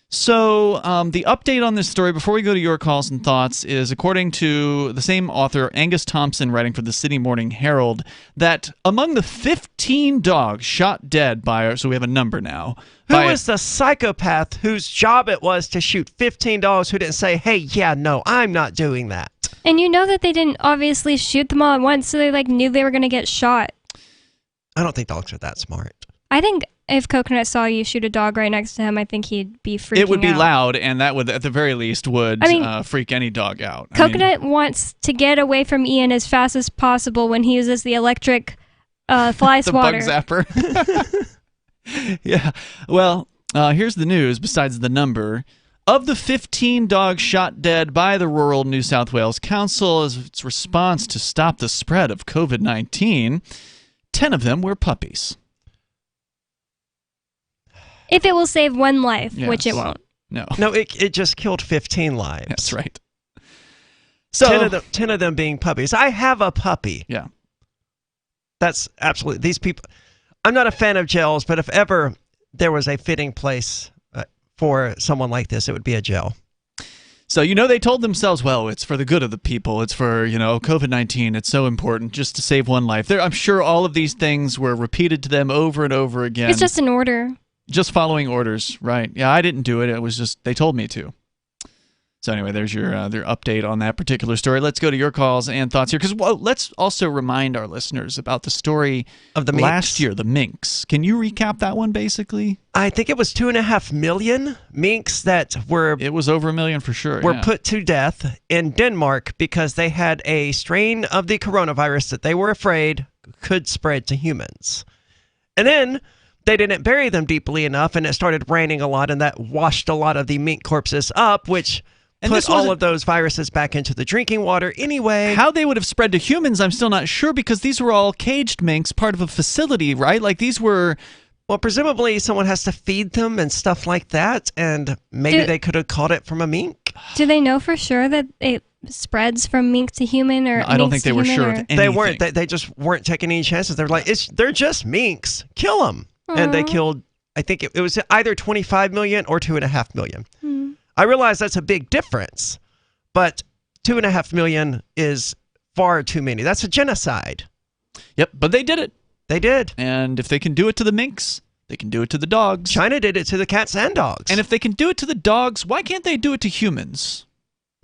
So the update on this story, before we go to your calls and thoughts, is according to the same author, Angus Thompson, writing for the Sydney Morning Herald, that among the 15 dogs shot dead by, so we have a number now. Who was the psychopath whose job it was to shoot 15 dogs who didn't say, hey, yeah, no, I'm not doing that? And you know that they didn't obviously shoot them all at once, so they knew they were going to get shot. I don't think dogs are that smart. I think if Coconut saw you shoot a dog right next to him, I think he'd be freaking out. It would be loud, and that would, at the very least, would freak any dog out. Coconut wants to get away from Ian as fast as possible when he uses the electric fly swatter. The bug zapper. Yeah. Well, here's the news besides the number. Of the 15 dogs shot dead by the rural New South Wales Council as its response to stop the spread of COVID-19, 10 of them were puppies. If it will save one life, Yes. which it won't. No, it just killed 15 lives. That's right. So 10 of them being puppies. I have a puppy. Yeah. That's absolutely, these people, I'm not a fan of jails, but if ever there was a fitting place for someone like this, it would be a jail. So, they told themselves, well, it's for the good of the people. It's for, COVID-19. It's so important just to save one life. I'm sure all of these things were repeated to them over and over again. It's just an order. Just following orders, right? Yeah, I didn't do it. It was just, they told me to. So anyway, there's your their update on that particular story. Let's go to your calls and thoughts here, because let's also remind our listeners about the story of the last year, the minks. Can you recap that one, basically? I think it was 2.5 million minks that were... It was over 1 million for sure. Were put to death in Denmark because they had a strain of the coronavirus that they were afraid could spread to humans. And then they didn't bury them deeply enough, and it started raining a lot, and that washed a lot of the mink corpses up, which... And put all of those viruses back into the drinking water anyway. How they would have spread to humans, I'm still not sure, because these were all caged minks, part of a facility, right? Like these were... Well, presumably someone has to feed them and stuff like that, and maybe they could have caught it from a mink. Do they know for sure that it spreads from mink to human, or I don't think they were sure of anything. They weren't. They just weren't taking any chances. They're like, they're just minks. Kill them. And they killed, I think it was either 25 million or 2.5 million. I realize that's a big difference, but 2.5 million is far too many. That's a genocide. Yep, but they did it. They did. And if they can do it to the minks, they can do it to the dogs. China did it to the cats and dogs. And if they can do it to the dogs, why can't they do it to humans?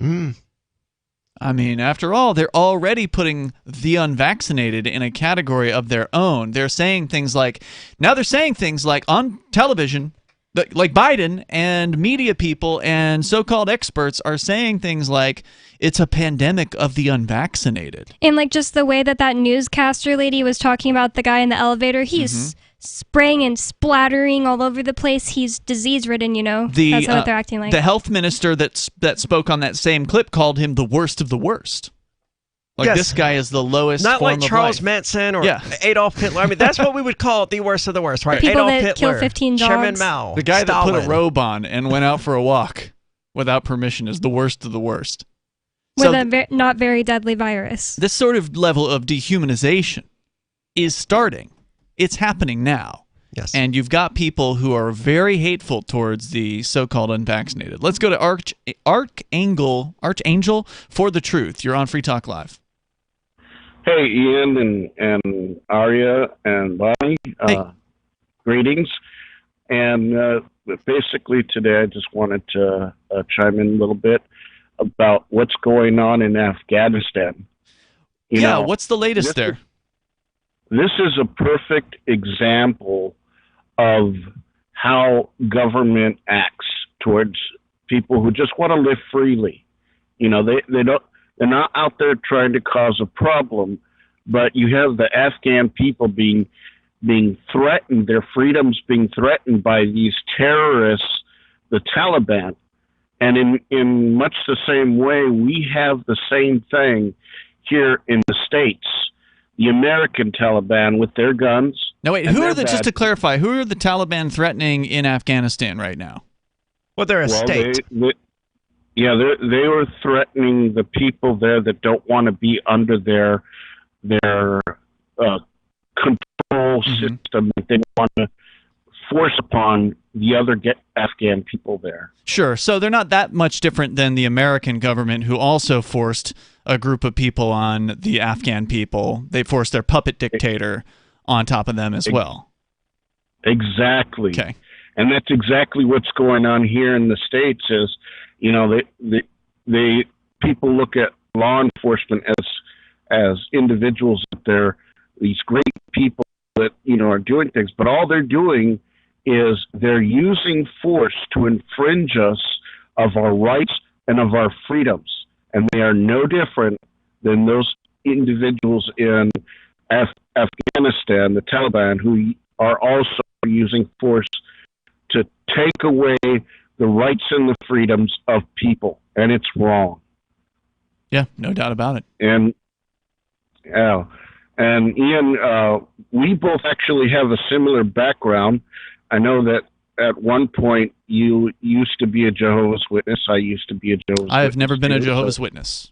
I mean, after all, they're already putting the unvaccinated in a category of their own. They're saying things like on television, like Biden and media people and so-called experts are saying things like it's a pandemic of the unvaccinated. And like just the way that newscaster lady was talking about the guy in the elevator, he's spraying and splattering all over the place. He's disease-ridden, That's what they're acting like. The health minister that spoke on that same clip called him the worst of the worst. Like, this guy is the lowest Not form like of Charles life. Manson or Adolf Hitler. I mean, that's what we would call the worst of the worst, right? People Adolf that Hitler, kill 15 dogs. Chairman Mao, The guy that put a Stalin. robe on and went out for a walk without permission is the worst of the worst. With a not very deadly virus. This sort of level of dehumanization is starting. It's happening now. Yes. And you've got people who are very hateful towards the so-called unvaccinated. Let's go to Archangel for the Truth. You're on Free Talk Live. Hey, Ian and Arya and Bonnie. Greetings. And basically today I just wanted to chime in a little bit about what's going on in Afghanistan. You know, what's the latest there? This is a perfect example of how government acts towards people who just want to live freely. They're not out there trying to cause a problem, but you have the Afghan people being threatened, their freedoms being threatened by these terrorists, the Taliban. And in much the same way, we have the same thing here in the States. The American Taliban with their guns. No, wait, just to clarify, who are the Taliban threatening in Afghanistan right now? Well, they're a state. They were threatening the people there that don't want to be under their control system. They want to force upon the other Afghan people there. Sure. So they're not that much different than the American government, who also forced a group of people on the Afghan people. They forced their puppet dictator on top of them as well. Exactly. Okay. And that's exactly what's going on here in the States is, they people look at law enforcement as individuals that they're these great people that, are doing things, but all they're doing is they're using force to infringe us of our rights and of our freedoms. And they are no different than those individuals in Afghanistan, the Taliban, who are also using force to take away the rights and the freedoms of people. And it's wrong. Yeah, no doubt about it. And Ian, we both actually have a similar background. I know that at one point you used to be a Jehovah's Witness. I used to be a Jehovah's Witness. I have never been a Jehovah's Witness.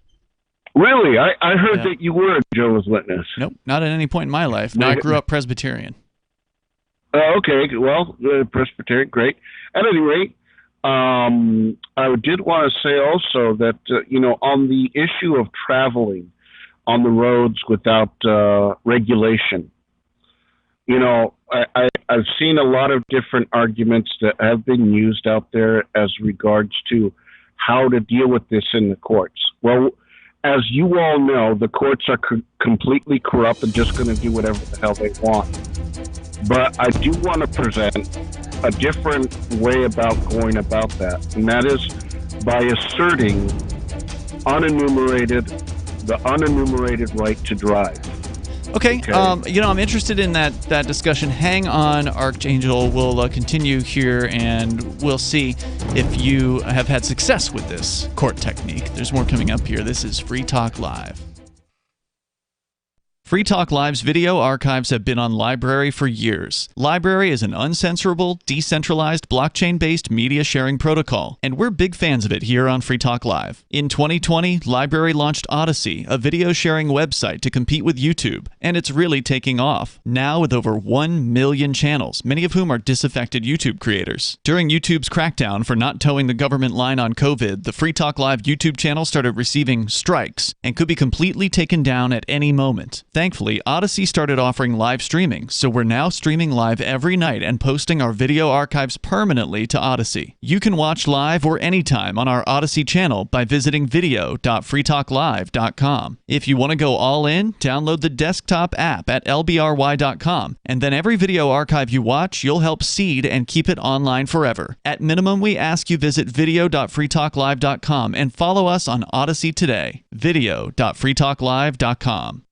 Really? I heard that you were a Jehovah's Witness. Nope, not at any point in my life. No, I grew up Presbyterian. Okay, well, Presbyterian, great. At any rate, I did want to say also that, on the issue of traveling on the roads without regulation, I've seen a lot of different arguments that have been used out there as regards to how to deal with this in the courts. Well, as you all know, the courts are completely corrupt and just going to do whatever the hell they want. But I do want to present a different way about going about that, and that is by asserting the unenumerated right to drive. Okay. I'm interested in that discussion. Hang on, Archangel. We'll continue here, and we'll see if you have had success with this court technique. There's more coming up here. This is Free Talk Live. Free Talk Live's video archives have been on Library for years. Library is an uncensorable, decentralized, blockchain-based media sharing protocol, and we're big fans of it here on Free Talk Live. In 2020, Library launched Odyssey, a video sharing website to compete with YouTube, and it's really taking off. Now with over 1 million channels, many of whom are disaffected YouTube creators. During YouTube's crackdown for not towing the government line on COVID, the Free Talk Live YouTube channel started receiving strikes and could be completely taken down at any moment. Thankfully, Odyssey started offering live streaming, so we're now streaming live every night and posting our video archives permanently to Odyssey. You can watch live or anytime on our Odyssey channel by visiting video.freetalklive.com. If you want to go all in, download the desktop app at lbry.com, and then every video archive you watch, you'll help seed and keep it online forever. At minimum, we ask you visit video.freetalklive.com and follow us on Odyssey today. video.freetalklive.com.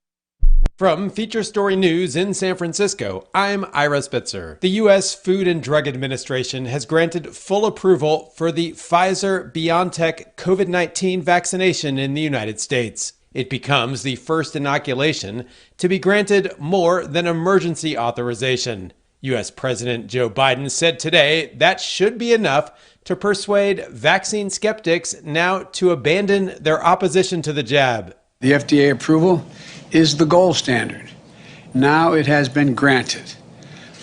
From Feature Story News in San Francisco, I'm Ira Spitzer. The U.S. Food and Drug Administration has granted full approval for the Pfizer-BioNTech COVID-19 vaccination in the United States. It becomes the first inoculation to be granted more than emergency authorization. U.S. President Joe Biden said today that should be enough to persuade vaccine skeptics now to abandon their opposition to the jab. The FDA approval is the gold standard. Now it has been granted.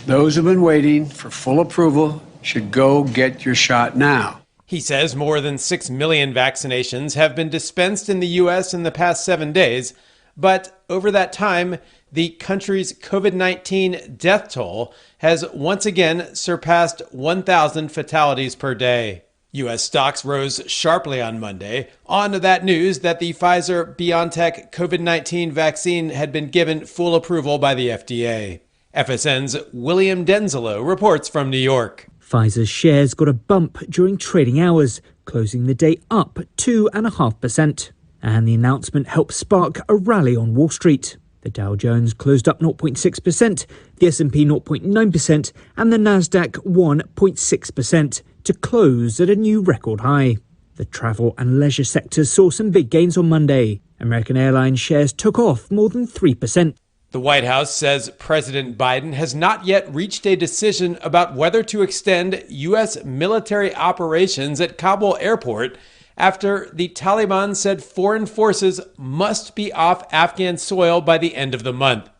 Those who've been waiting for full approval should go get your shot now. He says more than 6 million vaccinations have been dispensed in the U.S. in the past 7 days, but over that time, the country's COVID-19 death toll has once again surpassed 1,000 fatalities per day. U.S. stocks rose sharply on Monday on that news that the Pfizer-BioNTech COVID-19 vaccine had been given full approval by the FDA. FSN's William Denzelo reports from New York. Pfizer's shares got a bump during trading hours, closing the day up 2.5%. And the announcement helped spark a rally on Wall Street. The Dow Jones closed up 0.6%, the S&P 0.9%, and the Nasdaq 1.6%. to close at a new record high. The travel and leisure sectors saw some big gains on Monday. American Airlines shares took off more than 3%. The White House says President Biden has not yet reached a decision about whether to extend U.S. military operations at Kabul airport after the Taliban said foreign forces must be off Afghan soil by the end of the month.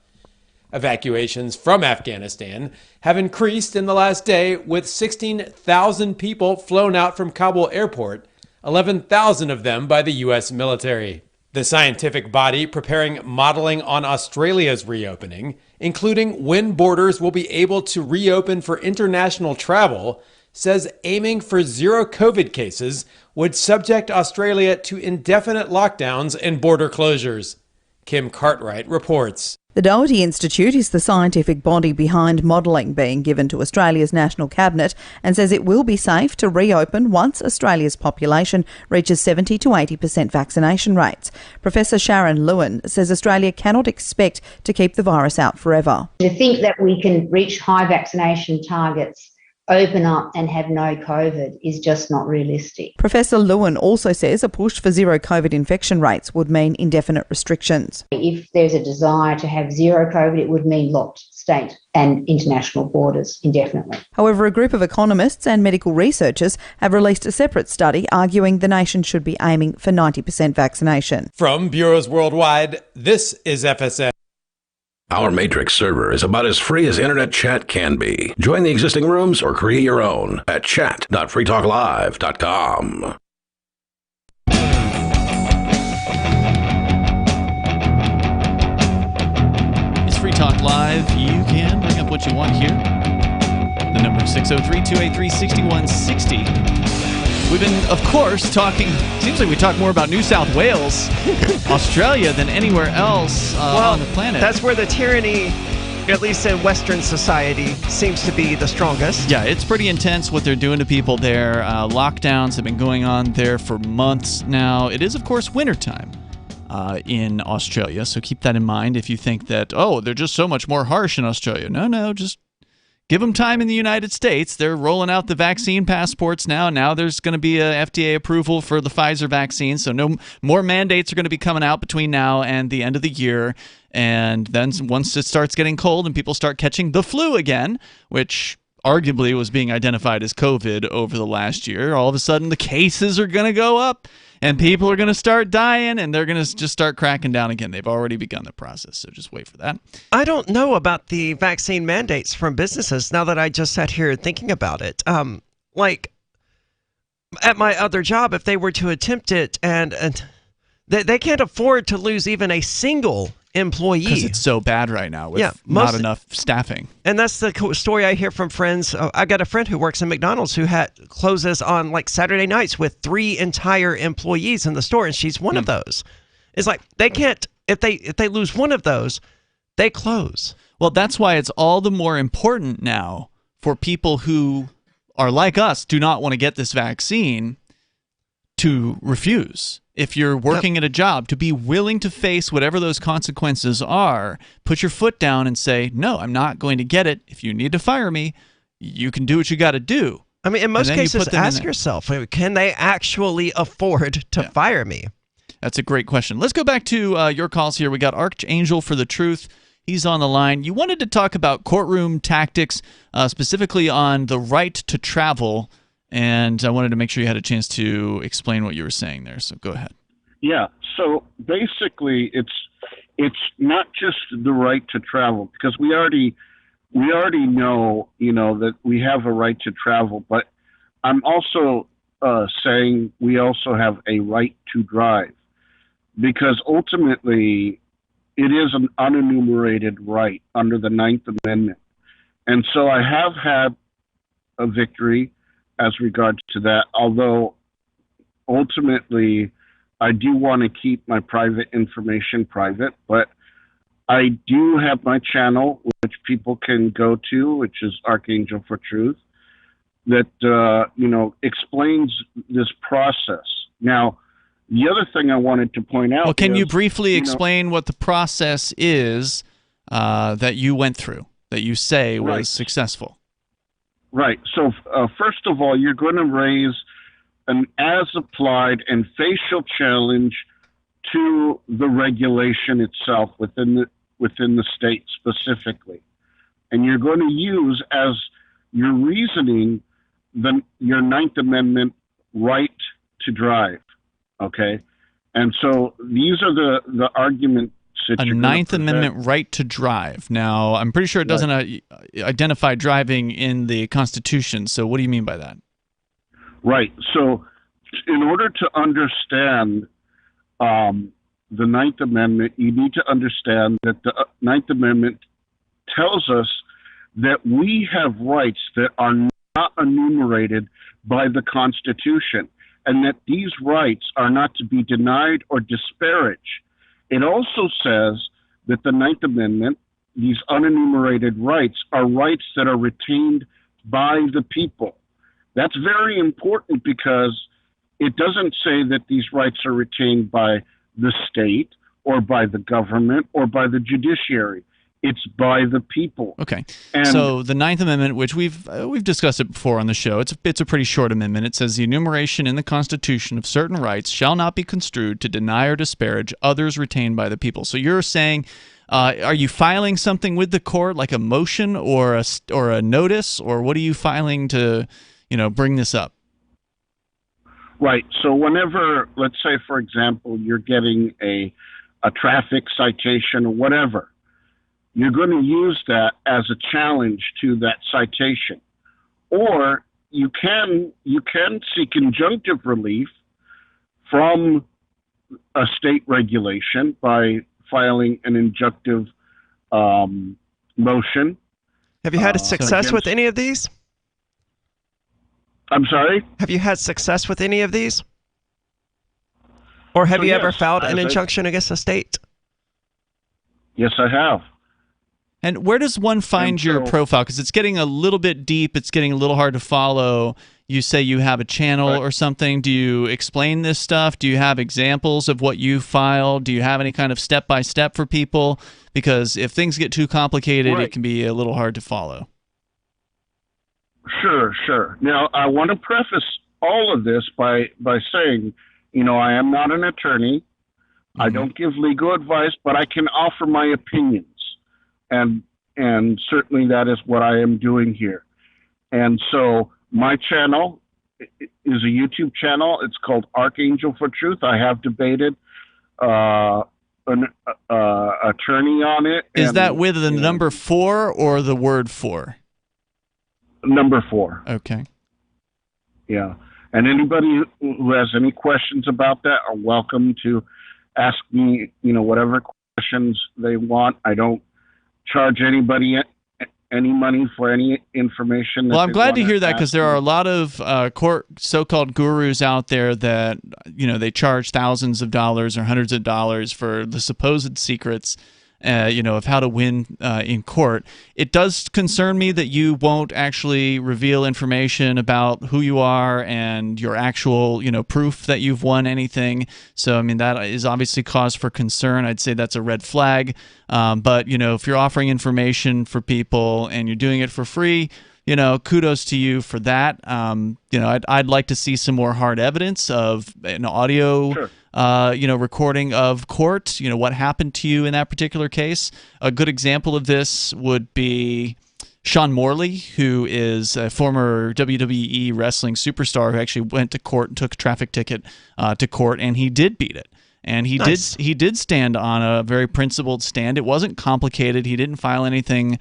Evacuations from Afghanistan have increased in the last day, with 16,000 people flown out from Kabul airport, 11,000 of them by the U.S. military. The scientific body preparing modeling on Australia's reopening, including when borders will be able to reopen for international travel, says aiming for zero COVID cases would subject Australia to indefinite lockdowns and border closures. Kim Cartwright reports. The Doherty Institute is the scientific body behind modelling being given to Australia's National Cabinet and says it will be safe to reopen once Australia's population reaches 70 to 80% vaccination rates. Professor Sharon Lewin says Australia cannot expect to keep the virus out forever. To think that we can reach high vaccination targets, open up and have no COVID is just not realistic. Professor Lewin also says a push for zero COVID infection rates would mean indefinite restrictions. If there's a desire to have zero COVID, it would mean locked state and international borders indefinitely. However, a group of economists and medical researchers have released a separate study arguing the nation should be aiming for 90% vaccination. From bureaus worldwide, this is FSN. Our Matrix server is about as free as internet chat can be. Join the existing rooms or create your own at chat.freetalklive.com. It's Free Talk Live. You can bring up what you want here. The number is 603-283-6160. We've been, of course, talking, seems like we talk more about New South Wales, Australia, than anywhere else on the planet. That's where the tyranny, at least in Western society, seems to be the strongest. Yeah, it's pretty intense what they're doing to people there. Lockdowns have been going on there for months now. It is, of course, wintertime in Australia, so keep that in mind if you think that, oh, they're just so much more harsh in Australia. No, just give them time in the United States. They're rolling out the vaccine passports now. Now there's going to be a FDA approval for the Pfizer vaccine, so no more mandates are going to be coming out between now and the end of the year. And then once it starts getting cold and people start catching the flu again, which arguably was being identified as COVID over the last year, all of a sudden the cases are going to go up and people are going to start dying and they're going to just start cracking down again. They've already begun the process, so just wait for that. I don't know about the vaccine mandates from businesses now that I just sat here thinking about it. Like at my other job, if they were to attempt it and they can't afford to lose even a single employee. Because it's so bad right now with not enough staffing. And that's the story I hear from friends. I got a friend who works in McDonald's who closes on like Saturday nights with 3 entire employees in the store, and she's one of those. It's like they can't, if they lose one of those, they close. Well, that's why it's all the more important now for people who are like us, do not want to get this vaccine, to refuse. If you're working at a job, to be willing to face whatever those consequences are, put your foot down and say, no, I'm not going to get it. If you need to fire me, you can do what you got to do. I mean, in most cases, ask yourself, can they actually afford to fire me? That's a great question. Let's go back to your calls here. We got Archangel for the Truth. He's on the line. You wanted to talk about courtroom tactics, specifically on the right to travel. And I wanted to make sure you had a chance to explain what you were saying there. So go ahead. Yeah. So basically, it's not just the right to travel, because we already know, that we have a right to travel. But I'm also saying we also have a right to drive, because ultimately it is an unenumerated right under the 9th Amendment. And so I have had a victory as regards to that, although ultimately I do want to keep my private information private, but I do have my channel, which people can go to, which is Archangel for Truth, that, explains this process. Now, the other thing I wanted to point out. Well, can you briefly explain what the process is that you went through, that you say was successful? Right. So first of all, you're going to raise an as-applied and facial challenge to the regulation itself within the state specifically, and you're going to use as your reasoning your 9th Amendment right to drive. Okay, and so these are the arguments. A 9th Amendment right to drive. Now, I'm pretty sure it doesn't identify driving in the Constitution, so what do you mean by that? Right. So in order to understand the 9th Amendment, you need to understand that the 9th Amendment tells us that we have rights that are not enumerated by the Constitution, and that these rights are not to be denied or disparaged. It also says that the Ninth Amendment, these unenumerated rights, are rights that are retained by the people. That's very important because it doesn't say that these rights are retained by the state or by the government or by the judiciary. It's by the people. Okay. And so the Ninth Amendment, which we've discussed it before on the show, it's a pretty short amendment. It says the enumeration in the Constitution of certain rights shall not be construed to deny or disparage others retained by the people. So you're saying, are you filing something with the court, like a motion or a notice, or what are you filing to, bring this up? Right. So whenever, let's say, for example, you're getting a traffic citation or whatever, you're going to use that as a challenge to that citation. Or you can seek injunctive relief from a state regulation by filing an injunctive motion. Have you had success with any of these? I'm sorry? Have you had success with any of these? Or have you ever filed an injunction against a state? Yes, I have. And where does one find your profile? Because it's getting a little bit deep. It's getting a little hard to follow. You say you have a channel or something. Do you explain this stuff? Do you have examples of what you filed? Do you have any kind of step-by-step for people? Because if things get too complicated, it can be a little hard to follow. Sure. Now, I want to preface all of this by saying, I am not an attorney. I don't give legal advice, but I can offer my opinions. And certainly that is what I am doing here. And so my channel is a YouTube channel. It's called Archangel for Truth. I have debated an attorney on it. Is that with the number 4 or the word 4? Number 4. Okay. Yeah. And anybody who has any questions about that are welcome to ask me, whatever questions they want. I don't charge anybody any money for any information. Well, I'm glad to hear that, because there are a lot of so-called gurus out there that, they charge thousands of dollars or hundreds of dollars for the supposed secrets, of how to win in court. It does concern me that you won't actually reveal information about who you are and your actual, proof that you've won anything. So, that is obviously cause for concern. I'd say that's a red flag. But, if you're offering information for people and you're doing it for free, kudos to you for that. I'd like to see some more hard evidence of an audio, recording of court, what happened to you in that particular case. A good example of this would be Sean Morley, who is a former WWE wrestling superstar who actually went to court and took a traffic ticket to court, and he did beat it. And he did stand on a very principled stand. It wasn't complicated. He didn't file anything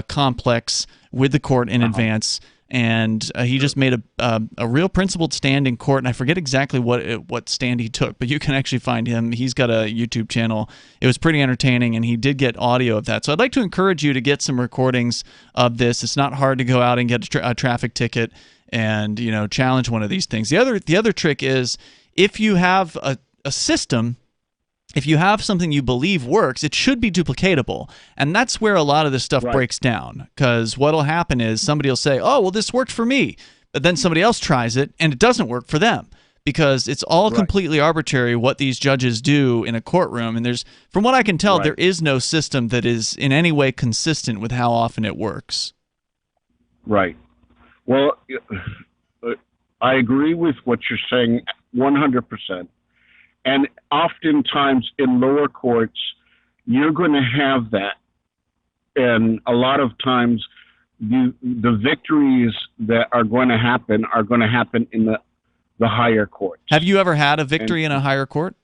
complex with the court in advance, and he just made a real principled stand in court. And I forget exactly what stand he took, but you can actually find him. He's got a YouTube channel. It was pretty entertaining, and he did get audio of that. So I'd like to encourage you to get some recordings of this. It's not hard to go out and get a traffic ticket and challenge one of these things. The other trick is, if you have a system, if you have something you believe works, it should be duplicatable. And that's where a lot of this stuff breaks down, because what will happen is somebody will say, oh, well, this worked for me. But then somebody else tries it and it doesn't work for them, because it's all completely arbitrary what these judges do in a courtroom. And from what I can tell, there is no system that is in any way consistent with how often it works. Right. Well, I agree with what you're saying 100%. And oftentimes in lower courts, you're going to have that. And a lot of times the victories that are going to happen in the higher courts. Have you ever had a victory in a higher court?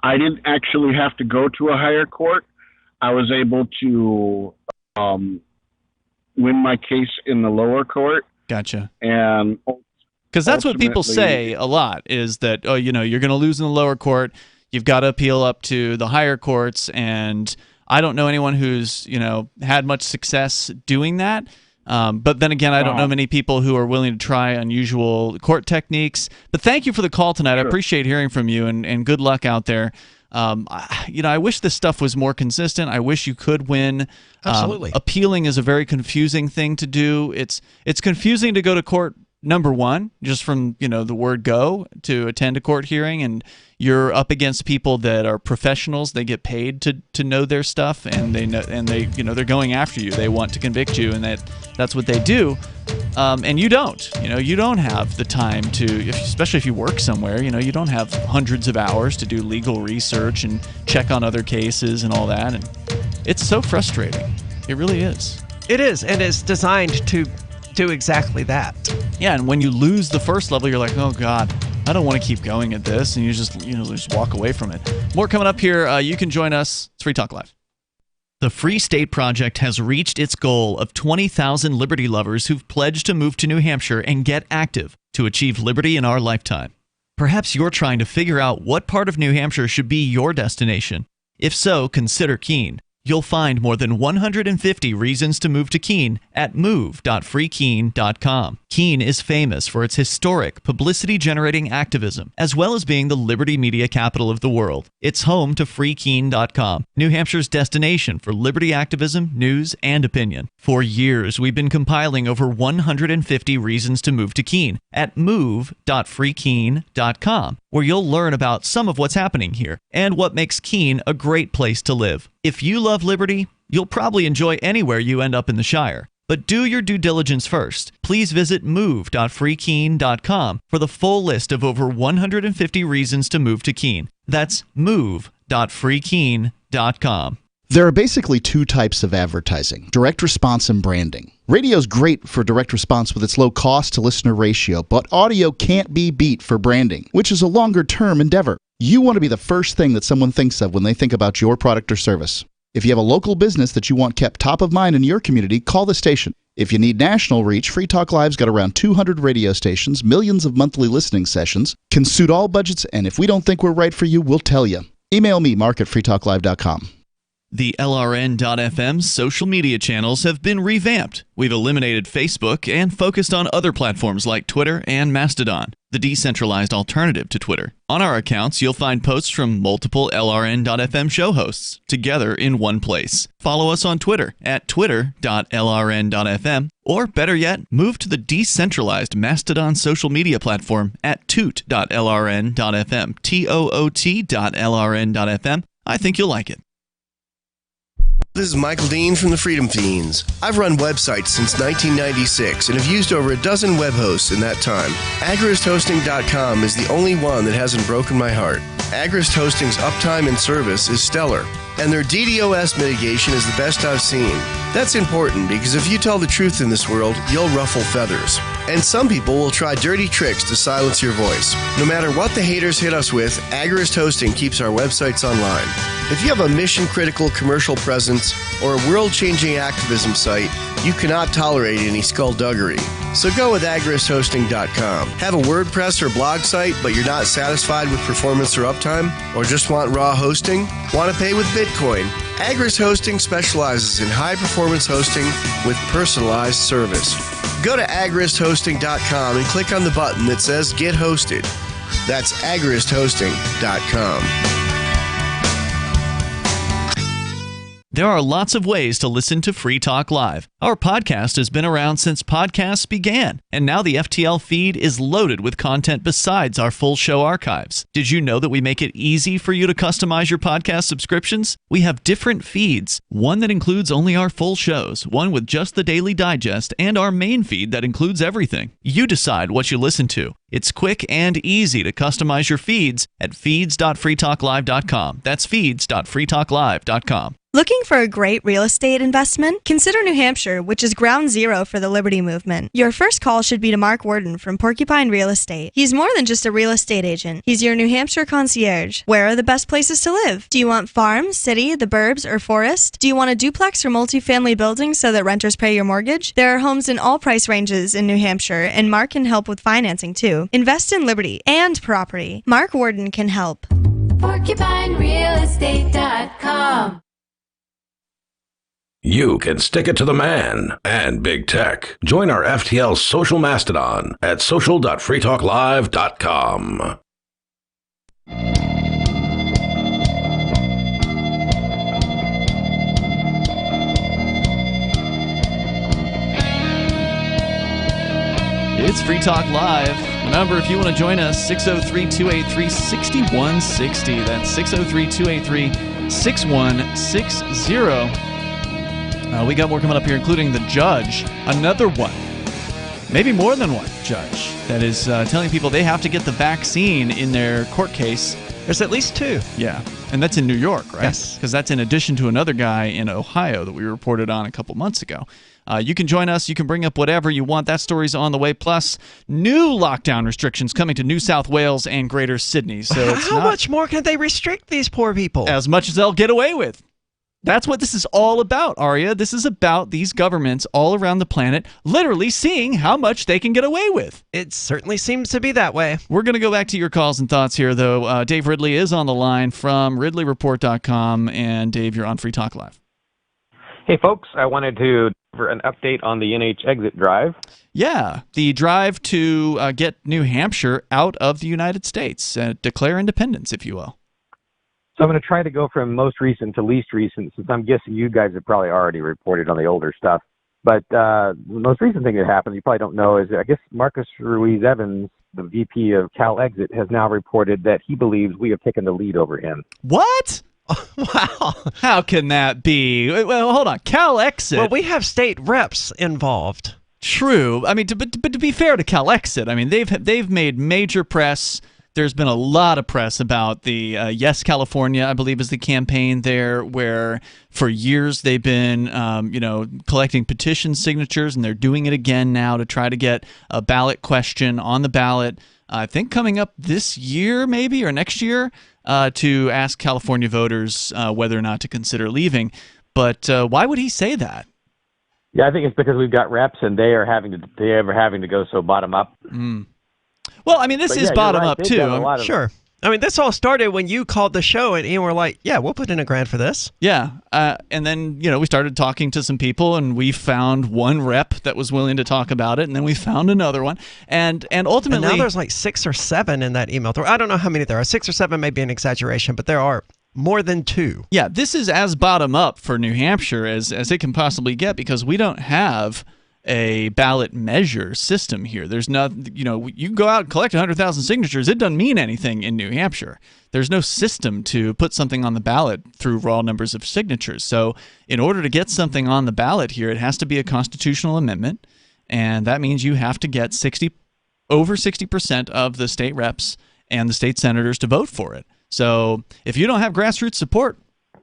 I didn't actually have to go to a higher court. I was able to win my case in the lower court. Gotcha. And because that's what people say a lot, is that, you're going to lose in the lower court. You've got to appeal up to the higher courts. And I don't know anyone who's, had much success doing that. But then again, I don't know many people who are willing to try unusual court techniques. But thank you for the call tonight. I appreciate hearing from you, and good luck out there. I wish this stuff was more consistent. I wish you could win. Absolutely. Appealing is a very confusing thing to do. It's confusing to go to court, number one, just from the word go, to attend a court hearing, and you're up against people that are professionals. They get paid to know their stuff, and they're going after you. They want to convict you, and that's what they do. And you don't. You don't have the time to, especially if you work somewhere. You don't have hundreds of hours to do legal research and check on other cases and all that. And it's so frustrating. It really is. It is, and it's designed to do exactly that. Yeah, and when you lose the first level, you're like, oh God, I don't want to keep going at this, and you just walk away from it. More coming up here. You can join us. It's Free Talk Live. The Free State Project has reached its goal of 20,000 liberty lovers who've pledged to move to New Hampshire and get active to achieve liberty in our lifetime. Perhaps you're trying to figure out what part of New Hampshire should be your destination. If so, consider Keene. You'll find more than 150 reasons to move to Keene at move.freekeene.com. Keene is famous for its historic, publicity-generating activism, as well as being the liberty media capital of the world. It's home to freekeene.com, New Hampshire's destination for liberty activism, news, and opinion. For years, we've been compiling over 150 reasons to move to Keene at move.freekeene.com, where you'll learn about some of what's happening here and what makes Keene a great place to live. If you love liberty, you'll probably enjoy anywhere you end up in the Shire. But do your due diligence first. Please visit move.freekeene.com for the full list of over 150 reasons to move to Keene. That's move.freekeene.com. There are basically two types of advertising: direct response and branding. Radio's great for direct response with its low cost to listener ratio, but audio can't be beat for branding, which is a longer term endeavor. You want to be the first thing that someone thinks of when they think about your product or service. If you have a local business that you want kept top of mind in your community, call the station. If you need national reach, Free Talk Live's got around 200 radio stations, millions of monthly listening sessions, can suit all budgets, and if we don't think we're right for you, we'll tell you. Email me, mark@freetalklive.com. The LRN.FM social media channels have been revamped. We've eliminated Facebook and focused on other platforms like Twitter and Mastodon, the decentralized alternative to Twitter. On our accounts, you'll find posts from multiple LRN.FM show hosts together in one place. Follow us on Twitter at twitter.lrn.fm, or better yet, move to the decentralized Mastodon social media platform at toot.lrn.fm, toot.lrn.fm. I think you'll like it. This is Michael Dean from the Freedom Fiends. I've run websites since 1996 and have used over a dozen web hosts in that time. AgristHosting.com is the only one that hasn't broken my heart. Agrist Hosting's uptime and service is stellar, and their DDoS mitigation is the best I've seen. That's important because if you tell the truth in this world, you'll ruffle feathers. And some people will try dirty tricks to silence your voice. No matter what the haters hit us with, Agrist Hosting keeps our websites online. If you have a mission-critical commercial presence or a world-changing activism site, you cannot tolerate any skullduggery. So go with agristhosting.com. Have a WordPress or blog site, but you're not satisfied with performance or uptime? Or just want raw hosting? Want to pay with Bitcoin? Agrist Hosting specializes in high-performance hosting with personalized service. Go to agristhosting.com and click on the button that says Get Hosted. That's agristhosting.com. There are lots of ways to listen to Free Talk Live. Our podcast has been around since podcasts began, and now the FTL feed is loaded with content besides our full show archives. Did you know that we make it easy for you to customize your podcast subscriptions? We have different feeds, one that includes only our full shows, one with just the Daily Digest, and our main feed that includes everything. You decide what you listen to. It's quick and easy to customize your feeds at feeds.freetalklive.com. That's feeds.freetalklive.com. Looking for a great real estate investment? Consider New Hampshire, which is ground zero for the Liberty Movement. Your first call should be to Mark Worden from Porcupine Real Estate. He's more than just a real estate agent. He's your New Hampshire concierge. Where are the best places to live? Do you want farm, city, the burbs, or forest? Do you want a duplex or multifamily building so that renters pay your mortgage? There are homes in all price ranges in New Hampshire, and Mark can help with financing too. Invest in liberty and property. Mark Worden can help. PorcupineRealEstate.com. You can stick it to the man and big tech. Join our FTL social mastodon at social.freetalklive.com. It's Free Talk Live. The number, if you want to join us, 603-283-6160. That's 603-283-6160. We got more coming up here, including the judge. Another one, maybe more than one judge, that is telling people they have to get the vaccine in their court case. There's at least two. Yeah, and that's in New York, right? Yes. Because that's in addition to another guy in Ohio that we reported on a couple months ago. You can join us. You can bring up whatever you want. That story's on the way. Plus, new lockdown restrictions coming to New South Wales and Greater Sydney. So how much more can they restrict these poor people? As much as they'll get away with. That's what this is all about, Arya. This is about these governments all around the planet literally seeing how much they can get away with. It certainly seems to be that way. We're going to go back to your calls and thoughts here, though. Dave Ridley is on the line from RidleyReport.com. And, Dave, you're on Free Talk Live. Hey, folks. I wanted to for an update on the NH exit drive. Yeah, the drive to get New Hampshire out of the United States, declare independence, if you will. So I'm going to try to go from most recent to least recent, since I'm guessing you guys have probably already reported on the older stuff. But the most recent thing that happened, you probably don't know, is I guess Marcus Ruiz Evans, the VP of Cal Exit, has now reported that he believes we have taken the lead over him. What? Wow. How can that be? Well, hold on. Cal Exit. Well, we have state reps involved. True. I mean, but to be fair to Cal Exit, I mean, they've made major press. There's been a lot of press about the Yes California, I believe, is the campaign there, where for years they've been, collecting petition signatures, and they're doing it again now to try to get a ballot question on the ballot. I think coming up this year, maybe, or next year, to ask California voters whether or not to consider leaving. But why would he say that? Yeah, I think it's because we've got reps, and they are having to go so bottom up. Mm. Well, I mean, this is bottom up, too. Sure. I mean, this all started when you called the show and you were like, yeah, we'll put in $1,000 for this. Yeah. And then, we started talking to some people, and we found one rep that was willing to talk about it, and then we found another one. And ultimately... And now there's like 6 or 7 in that email. I don't know how many there are. 6 or 7 may be an exaggeration, but there are more than 2. Yeah, this is as bottom up for New Hampshire as it can possibly get, because we don't have a ballot measure system here. There's not, you can go out and collect 100,000 signatures. It doesn't mean anything in New Hampshire. There's no system to put something on the ballot through raw numbers of signatures. So in order to get something on the ballot here, it has to be a constitutional amendment, and that means you have to get over 60% of the state reps and the state senators to vote for it. So if you don't have grassroots support,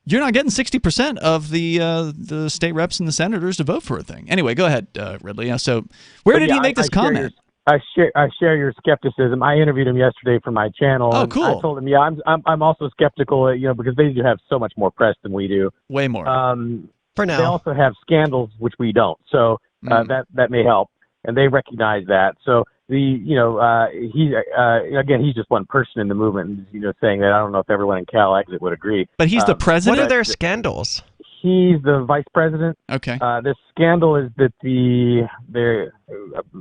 you're not getting 60% of the state reps and the senators to vote for a thing. Anyway, go ahead, Ridley. So where did he make this comment? I share your skepticism. I interviewed him yesterday for my channel. Oh, cool. I told him, I'm also skeptical, because they do have so much more press than we do. Way more. For now. They also have scandals, which we don't. So that may help, and they recognize that. So he's just one person in the movement, saying that. I don't know if everyone in Cal Exit would agree. But he's the president? What are their scandals? He's the vice president. Okay. The scandal is that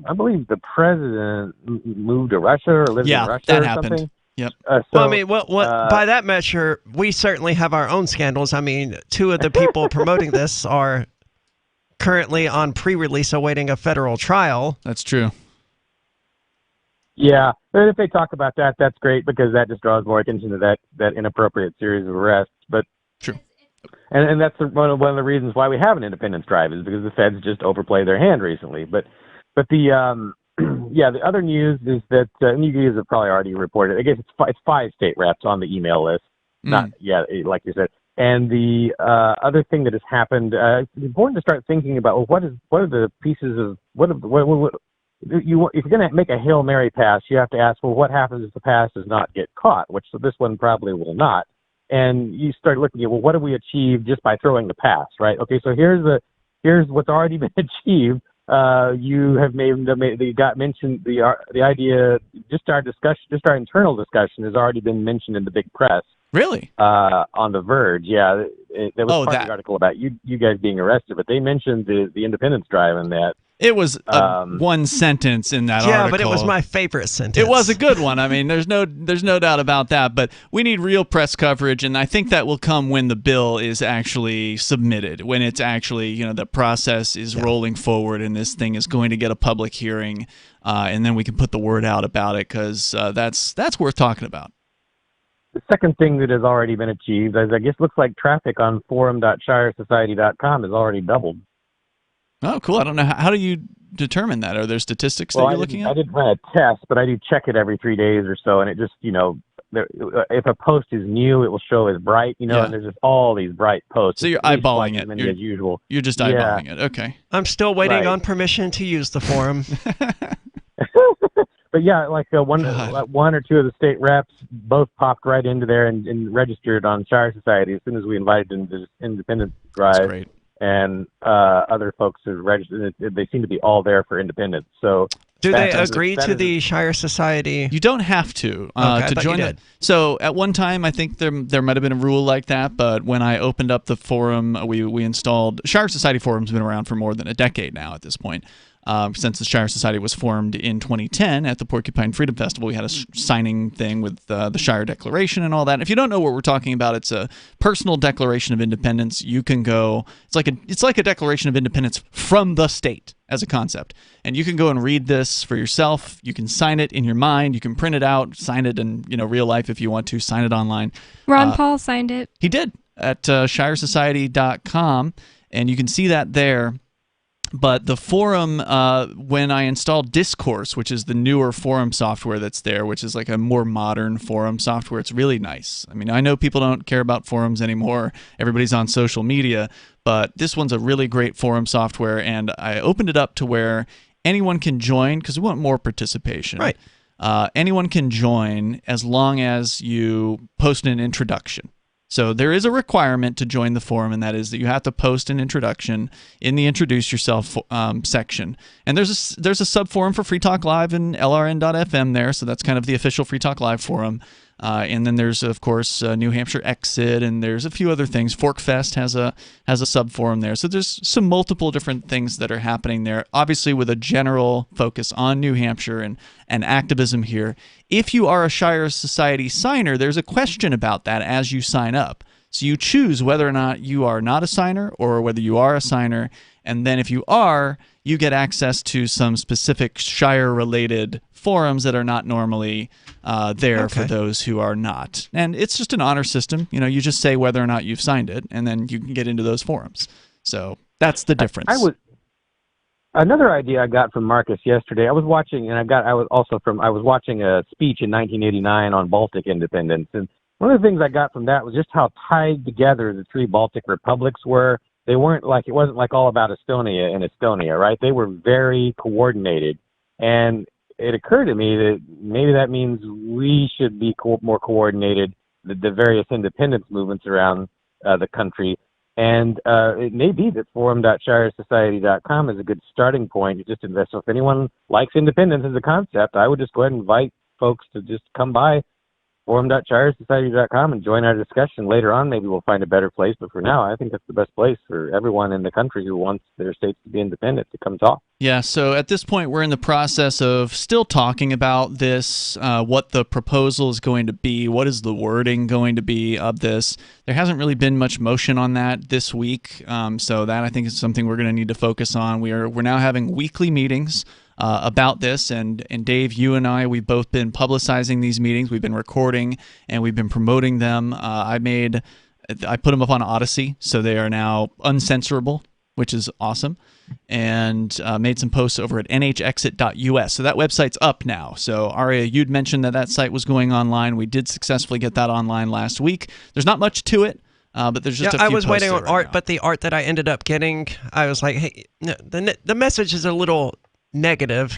I believe the president moved to Russia or lived in Russia that or happened. Something. Yep. By that measure, we certainly have our own scandals. I mean, 2 of the people promoting this are currently on pre-release awaiting a federal trial. That's true. Yeah, but if they talk about that, that's great, because that just draws more attention to that inappropriate series of arrests. But true, and that's one of the reasons why we have an independence drive, is because the feds just overplayed their hand recently. But the the other news is that and you guys have probably already reported. I guess it's 5 state reps on the email list. Like you said. And the other thing that has happened, it's important to start thinking about what are the pieces of if you're going to make a Hail Mary pass, you have to ask, well, what happens if the pass does not get caught, which this one probably will not. And you start looking at, well, what have we achieved just by throwing the pass, right? Okay, so here's what's already been achieved. You have got mentioned the idea. Just our internal discussion has already been mentioned in the big press. Really? On The Verge, yeah. There was part of the article about you guys being arrested, but they mentioned the independence drive in that. It was one sentence in that article. Yeah, but it was my favorite sentence. It was a good one. I mean, there's no doubt about that. But we need real press coverage, and I think that will come when the bill is actually submitted, when it's actually, the process is rolling forward, and this thing is going to get a public hearing, and then we can put the word out about it, because that's worth talking about. The second thing that has already been achieved is, I guess, looks like traffic on forum.shiresociety.com has already doubled. Oh, cool. I don't know. How do you determine that? Are there statistics that you're looking at? I didn't run a test, but I do check it every 3 days or so, and it just, if a post is new, it will show as bright, and there's just all these bright posts. So you're eyeballing it. As usual. You're just eyeballing it. Okay. I'm still waiting on permission to use the forum. But yeah, like one or two of the state reps both popped right into there and registered on Shire Society as soon as we invited them to this Independence Drive. That's great. And other folks have registered. They seem to be all there for independence. So, do they agree to the Shire Society? You don't have to to join it. So at one time, I think there might have been a rule like that. But when I opened up the forum, we installed Shire Society forum's been around for more than a decade now at this point. Since the Shire Society was formed in 2010 at the Porcupine Freedom Festival, we had a signing thing with the Shire Declaration and all that. If you don't know what we're talking about, it's a personal declaration of independence. You can go. It's like a Declaration of Independence from the state as a concept, and you can go and read this for yourself. You can sign it in your mind. You can print it out, sign it in real life if you want to. Sign it online. Ron Paul signed it. He did at shiresociety.com, and you can see that there. But the forum, when I installed Discourse, which is the newer forum software that's there, which is like a more modern forum software, it's really nice. I mean, I know people don't care about forums anymore. Everybody's on social media. But this one's a really great forum software, and I opened it up to where anyone can join, because we want more participation. Right. Anyone can join as long as you post an introduction. So there is a requirement to join the forum, and that is that you have to post an introduction in the Introduce Yourself section. And there's a sub-forum for Free Talk Live and LRN.FM there, so that's kind of the official Free Talk Live forum. And then there's, of course, New Hampshire Exit, and there's a few other things. Forkfest has a sub-forum there. So there's some multiple different things that are happening there, obviously with a general focus on New Hampshire and activism here. If you are a Shire Society signer, there's a question about that as you sign up. So you choose whether or not you are not a signer or whether you are a signer. And then if you are, you get access to some specific Shire-related forums that are not normally there for those who are not. And it's just an honor system. You just say whether or not you've signed it, and then you can get into those forums. So that's the difference. Another idea I got from Marcus yesterday. I was watching a speech in 1989 on Baltic independence, and one of the things I got from that was just how tied together the three Baltic republics were. It wasn't like all about Estonia, right? They were very coordinated, and it occurred to me that maybe that means we should be more coordinated, the various independence movements around the country. And it may be that forum.shiresociety.com is a good starting point to just invest. So if anyone likes independence as a concept, I would just go ahead and invite folks to just come by forum.shiresociety.com and join our discussion. Later on, maybe we'll find a better place. But for now, I think that's the best place for everyone in the country who wants their states to be independent to come talk. Yeah, so at this point, we're in the process of still talking about this, what the proposal is going to be, what is the wording going to be of this. There hasn't really been much motion on that this week, so that I think is something we're going to need to focus on. We're now having weekly meetings about this, and Dave, you and I, we've both been publicizing these meetings. We've been recording, and we've been promoting them. I put them up on Odyssey, so they are now uncensorable, which is awesome, and made some posts over at nhexit.us. So that website's up now. So Aria, you'd mentioned that site was going online. We did successfully get that online last week. There's not much to it. But there's just a few I was posts waiting on right art, now. but the art that I ended up getting, I was like, hey, the message is a little negative.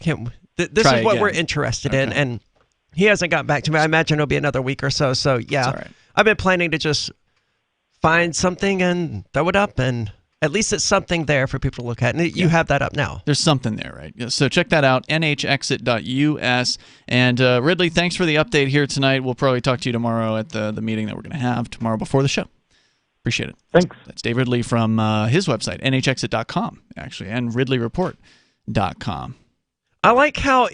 This is what we're interested in, and he hasn't gotten back to me. I imagine it'll be another week or so. So yeah, all right. I've been planning to just find something and throw it up, and at least it's something there for people to look at. And you have that up now. There's something there, right? Yeah, so check that out, nhexit.us. And Ridley, thanks for the update here tonight. We'll probably talk to you tomorrow at the meeting that we're going to have tomorrow before the show. Appreciate it. Thanks. That's Dave Ridley from his website, nhexit.com, actually, and Ridley Report. .com. I like how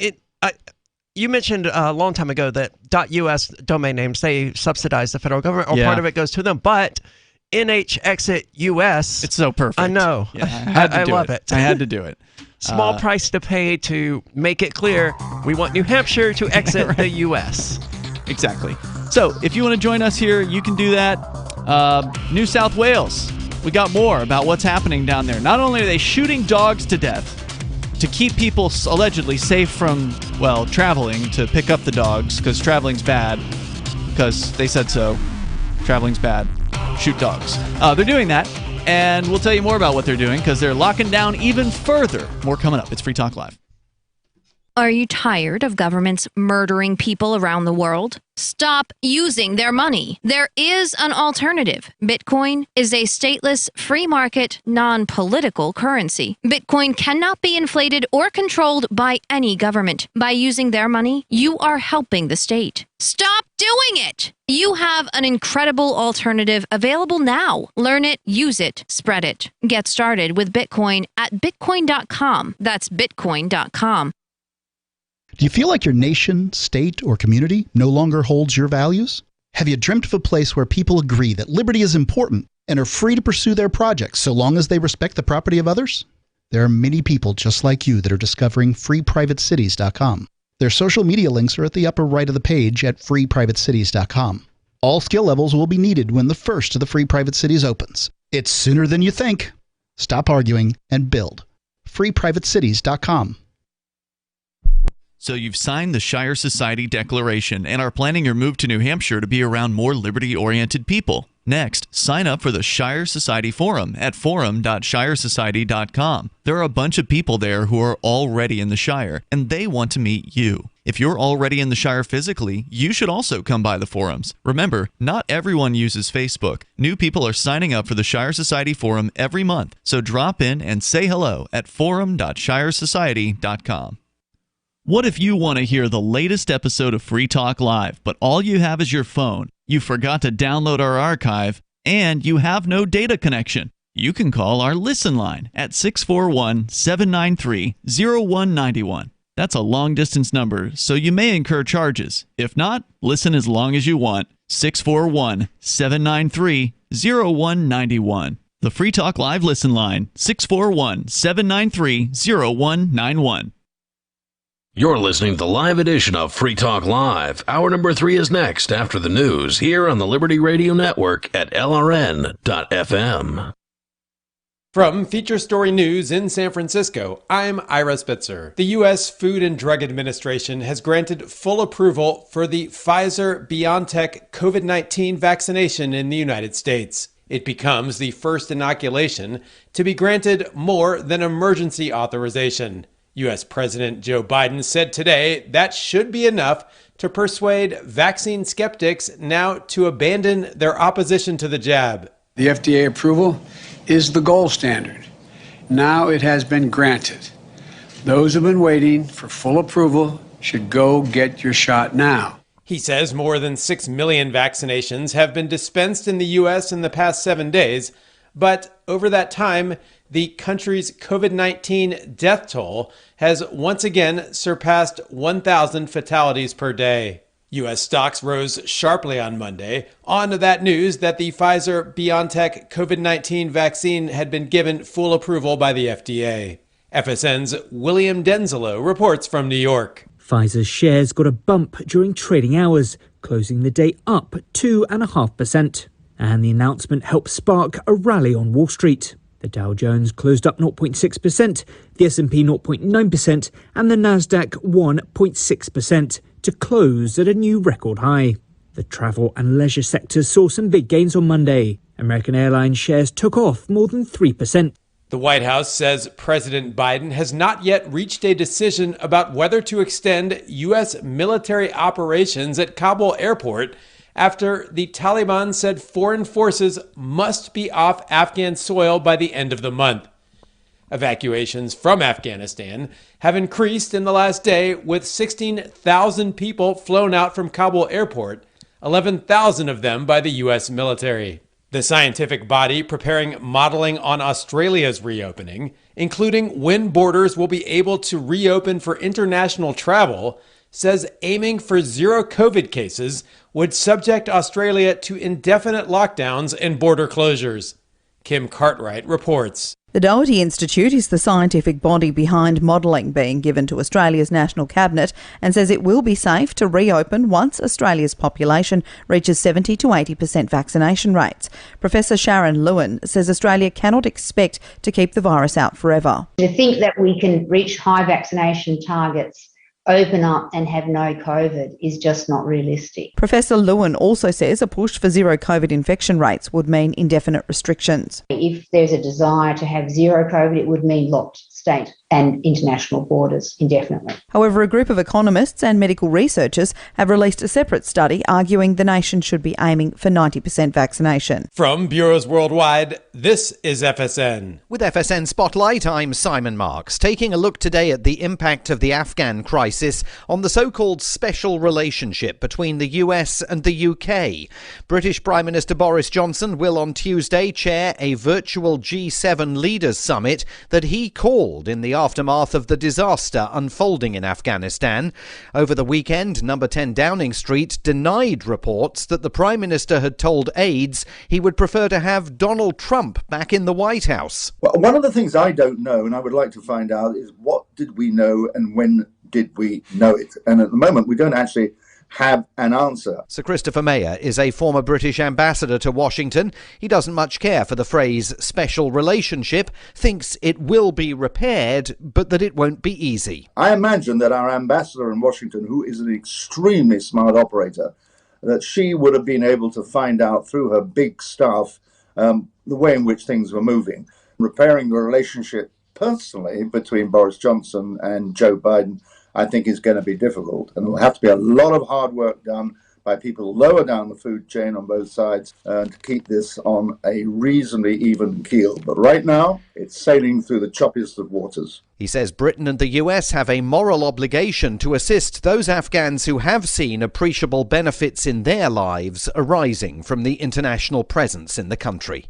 you mentioned a long time ago that .us domain names, they subsidize the federal government, or part of it goes to them, but NHExit US. It's so perfect. I know. Yeah, I love it. I had to do it. Small price to pay to make it clear we want New Hampshire to exit Right. the U.S. Exactly. So if you want to join us here, you can do that. New South Wales, we got more about what's happening down there. Not only are they shooting dogs to death to keep people allegedly safe from, well, traveling to pick up the dogs, because traveling's bad, because they said so. Traveling's bad. Shoot dogs. They're doing that, and we'll tell you more about what they're doing, because they're locking down even further. More coming up. It's Free Talk Live. Are you tired of governments murdering people around the world? Stop using their money. There is an alternative. Bitcoin is a stateless, free market, non-political currency. Bitcoin cannot be inflated or controlled by any government. By using their money, you are helping the state. Stop doing it! You have an incredible alternative available now. Learn it, use it, spread it. Get started with Bitcoin at bitcoin.com. That's bitcoin.com. Do you feel like your nation, state, or community no longer holds your values? Have you dreamt of a place where people agree that liberty is important and are free to pursue their projects so long as they respect the property of others? There are many people just like you that are discovering freeprivatecities.com. Their social media links are at the upper right of the page at freeprivatecities.com. All skill levels will be needed when the first of the Free Private Cities opens. It's sooner than you think. Stop arguing and build. freeprivatecities.com. So you've signed the Shire Society Declaration and are planning your move to New Hampshire to be around more liberty-oriented people. Next, sign up for the Shire Society Forum at forum.shiresociety.com. There are a bunch of people there who are already in the Shire, and they want to meet you. If you're already in the Shire physically, you should also come by the forums. Remember, not everyone uses Facebook. New people are signing up for the Shire Society Forum every month, so drop in and say hello at forum.shiresociety.com. What if you want to hear the latest episode of Free Talk Live, but all you have is your phone, you forgot to download our archive, and you have no data connection? You can call our Listen line at 641-793-0191. That's a long-distance number, so you may incur charges. If not, listen as long as you want. 641-793-0191. The Free Talk Live Listen line, 641-793-0191. You're listening to the live edition of Free Talk Live. Hour number 3 is next after the news here on the Liberty Radio Network at LRN.FM. From Feature Story News in San Francisco, I'm Ira Spitzer. The U.S. Food and Drug Administration has granted full approval for the Pfizer-BioNTech COVID-19 vaccination in the United States. It becomes the first inoculation to be granted more than emergency authorization. U.S. President Joe Biden said today that should be enough to persuade vaccine skeptics now to abandon their opposition to the jab. The FDA approval is the gold standard. Now it has been granted. Those who've been waiting for full approval should go get your shot now. He says more than 6 million vaccinations have been dispensed in the U.S. in the past 7 days, but over that time, the country's COVID-19 death toll has once again surpassed 1,000 fatalities per day. U.S. stocks rose sharply on Monday on that news that the Pfizer-BioNTech COVID-19 vaccine had been given full approval by the FDA. FSN's William Denzelo reports from New York. Pfizer's shares got a bump during trading hours, closing the day up 2.5%. And the announcement helped spark a rally on Wall Street. The Dow Jones closed up 0.6%, the S&P 0.9%, and the Nasdaq 1.6% to close at a new record high. The travel and leisure sectors saw some big gains on Monday. American Airlines shares took off more than 3%. The White House says President Biden has not yet reached a decision about whether to extend U.S. military operations at Kabul airport after the Taliban said foreign forces must be off Afghan soil by the end of the month. Evacuations from Afghanistan have increased in the last day, with 16,000 people flown out from Kabul airport, 11,000 of them by the U.S. military. The scientific body preparing modeling on Australia's reopening, including when borders will be able to reopen for international travel, says aiming for zero COVID cases would subject Australia to indefinite lockdowns and border closures. Kim Cartwright reports. The Doherty Institute is the scientific body behind modelling being given to Australia's National Cabinet and says it will be safe to reopen once Australia's population reaches 70 to 80% vaccination rates. Professor Sharon Lewin says Australia cannot expect to keep the virus out forever. To think that we can reach high vaccination targets, open up and have no COVID is just not realistic. Professor Lewin also says a push for zero COVID infection rates would mean indefinite restrictions. If there's a desire to have zero COVID, it would mean locked state and international borders indefinitely. However, a group of economists and medical researchers have released a separate study arguing the nation should be aiming for 90% vaccination. From bureaus worldwide, this is FSN. With FSN Spotlight, I'm Simon Marks, taking a look today at the impact of the Afghan crisis on the so-called special relationship between the US and the UK. British Prime Minister Boris Johnson will on Tuesday chair a virtual G7 leaders summit that he called in the aftermath of the disaster unfolding in Afghanistan. Over the weekend, number 10 Downing Street denied reports that the Prime Minister had told aides he would prefer to have Donald Trump back in the White House. Well, one of the things I don't know, and I would like to find out, is what did we know and when did we know it? And at the moment, we don't actually have an answer. Sir Christopher Mayer is a former British ambassador to Washington. He doesn't much care for the phrase special relationship, thinks it will be repaired, but that it won't be easy. I imagine that our ambassador in Washington, who is an extremely smart operator, that she would have been able to find out through her big staff the way in which things were moving. Repairing the relationship personally between Boris Johnson and Joe Biden, I think, is going to be difficult. And there will have to be a lot of hard work done by people lower down the food chain on both sides to keep this on a reasonably even keel. But right now, it's sailing through the choppiest of waters. He says Britain and the US have a moral obligation to assist those Afghans who have seen appreciable benefits in their lives arising from the international presence in the country.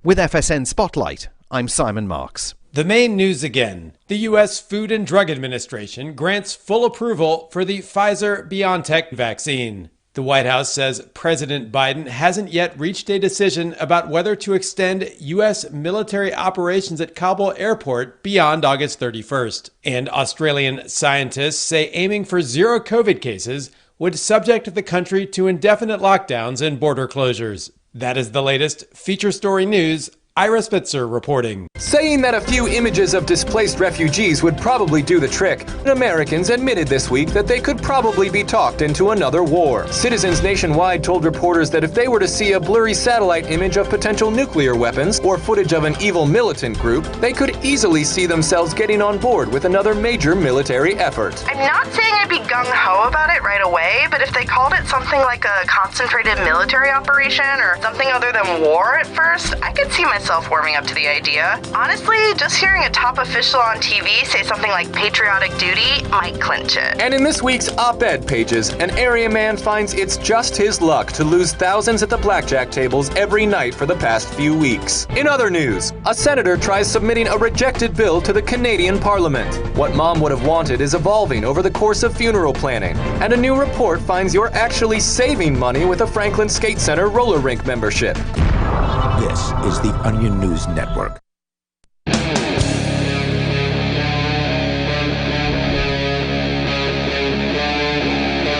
With FSN Spotlight, I'm Simon Marks. The main news again. The U.S. Food and Drug Administration grants full approval for the Pfizer-BioNTech vaccine. The White House says President Biden hasn't yet reached a decision about whether to extend U.S. military operations at Kabul airport beyond August 31st. And Australian scientists say aiming for zero COVID cases would subject the country to indefinite lockdowns and border closures. That is the latest feature story news. Ira Spitzer reporting. Saying that a few images of displaced refugees would probably do the trick, Americans admitted this week that they could probably be talked into another war. Citizens nationwide told reporters that if they were to see a blurry satellite image of potential nuclear weapons or footage of an evil militant group, they could easily see themselves getting on board with another major military effort. I'm not saying I'd be gung-ho about it right away, but if they called it something like a concentrated military operation or something other than war at first, I could see myself warming up to the idea. Honestly, just hearing a top official on TV say something like patriotic duty might clinch it. And in this week's op-ed pages, an area man finds it's just his luck to lose thousands at the blackjack tables every night for the past few weeks. In other news, a senator tries submitting a rejected bill to the Canadian Parliament. What mom would have wanted is evolving over the course of funeral planning, and a new report finds you're actually saving money with a Franklin Skate Center roller rink membership. This is the Onion News Network.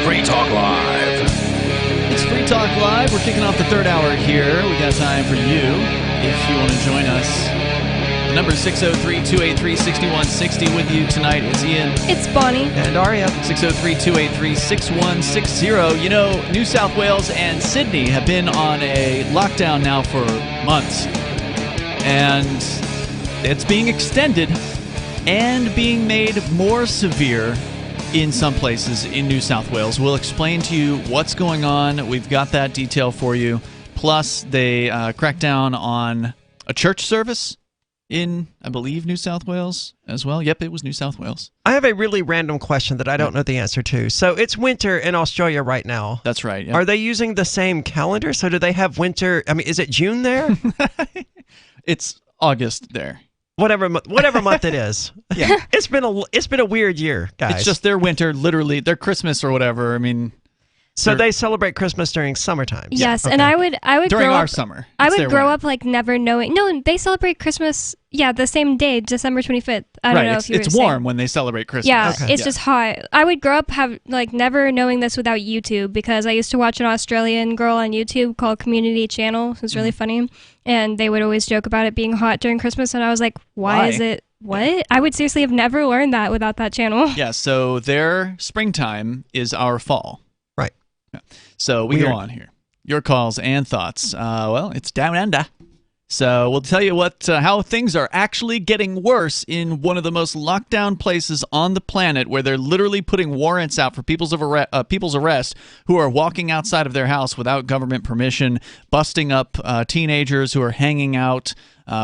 Free Talk Live. It's Free Talk Live. We're kicking off the third hour here. We got time for you if you want to join us. The number is 603-283-6160. With you tonight is Ian. It's Bonnie. And Aria. 603-283-6160. You know, New South Wales and Sydney have been on a lockdown now for months. And it's being extended and being made more severe in some places in New South Wales. We'll explain to you what's going on. We've got that detail for you. Plus, they cracked down on a church service in, I believe, New South Wales as well. Yep, it was New South Wales. I have a really random question that I don't know the answer to. So it's winter in Australia right now. That's right. Yep. Are they using the same calendar? So do they have winter? I mean, is it June there? It's August there. Whatever month it is. Yeah. It's been a weird year, guys. It's just their winter, literally, their Christmas or whatever. I mean, so they celebrate Christmas during summertime. Yes, Okay. and I would during grow our up, summer. I It's would their grow winter. up like never knowing. No, they celebrate Christmas. Yeah, the same day, December 25th. I don't know if you were it's saying. warm when they celebrate Christmas. Yeah, it's just hot. I would grow up never knowing this without YouTube, because I used to watch an Australian girl on YouTube called Community Channel, who's really funny, and they would always joke about it being hot during Christmas, and I was like, why? Is it what? I would seriously have never learned that without that channel. Yeah, so their springtime is our fall. Right. Yeah. So we Weird. go on here. Your calls and thoughts. Well, it's down under. So we'll tell you how things are actually getting worse in one of the most locked down places on the planet, where they're literally putting warrants out for people's arrest who are walking outside of their house without government permission, busting up teenagers who are hanging out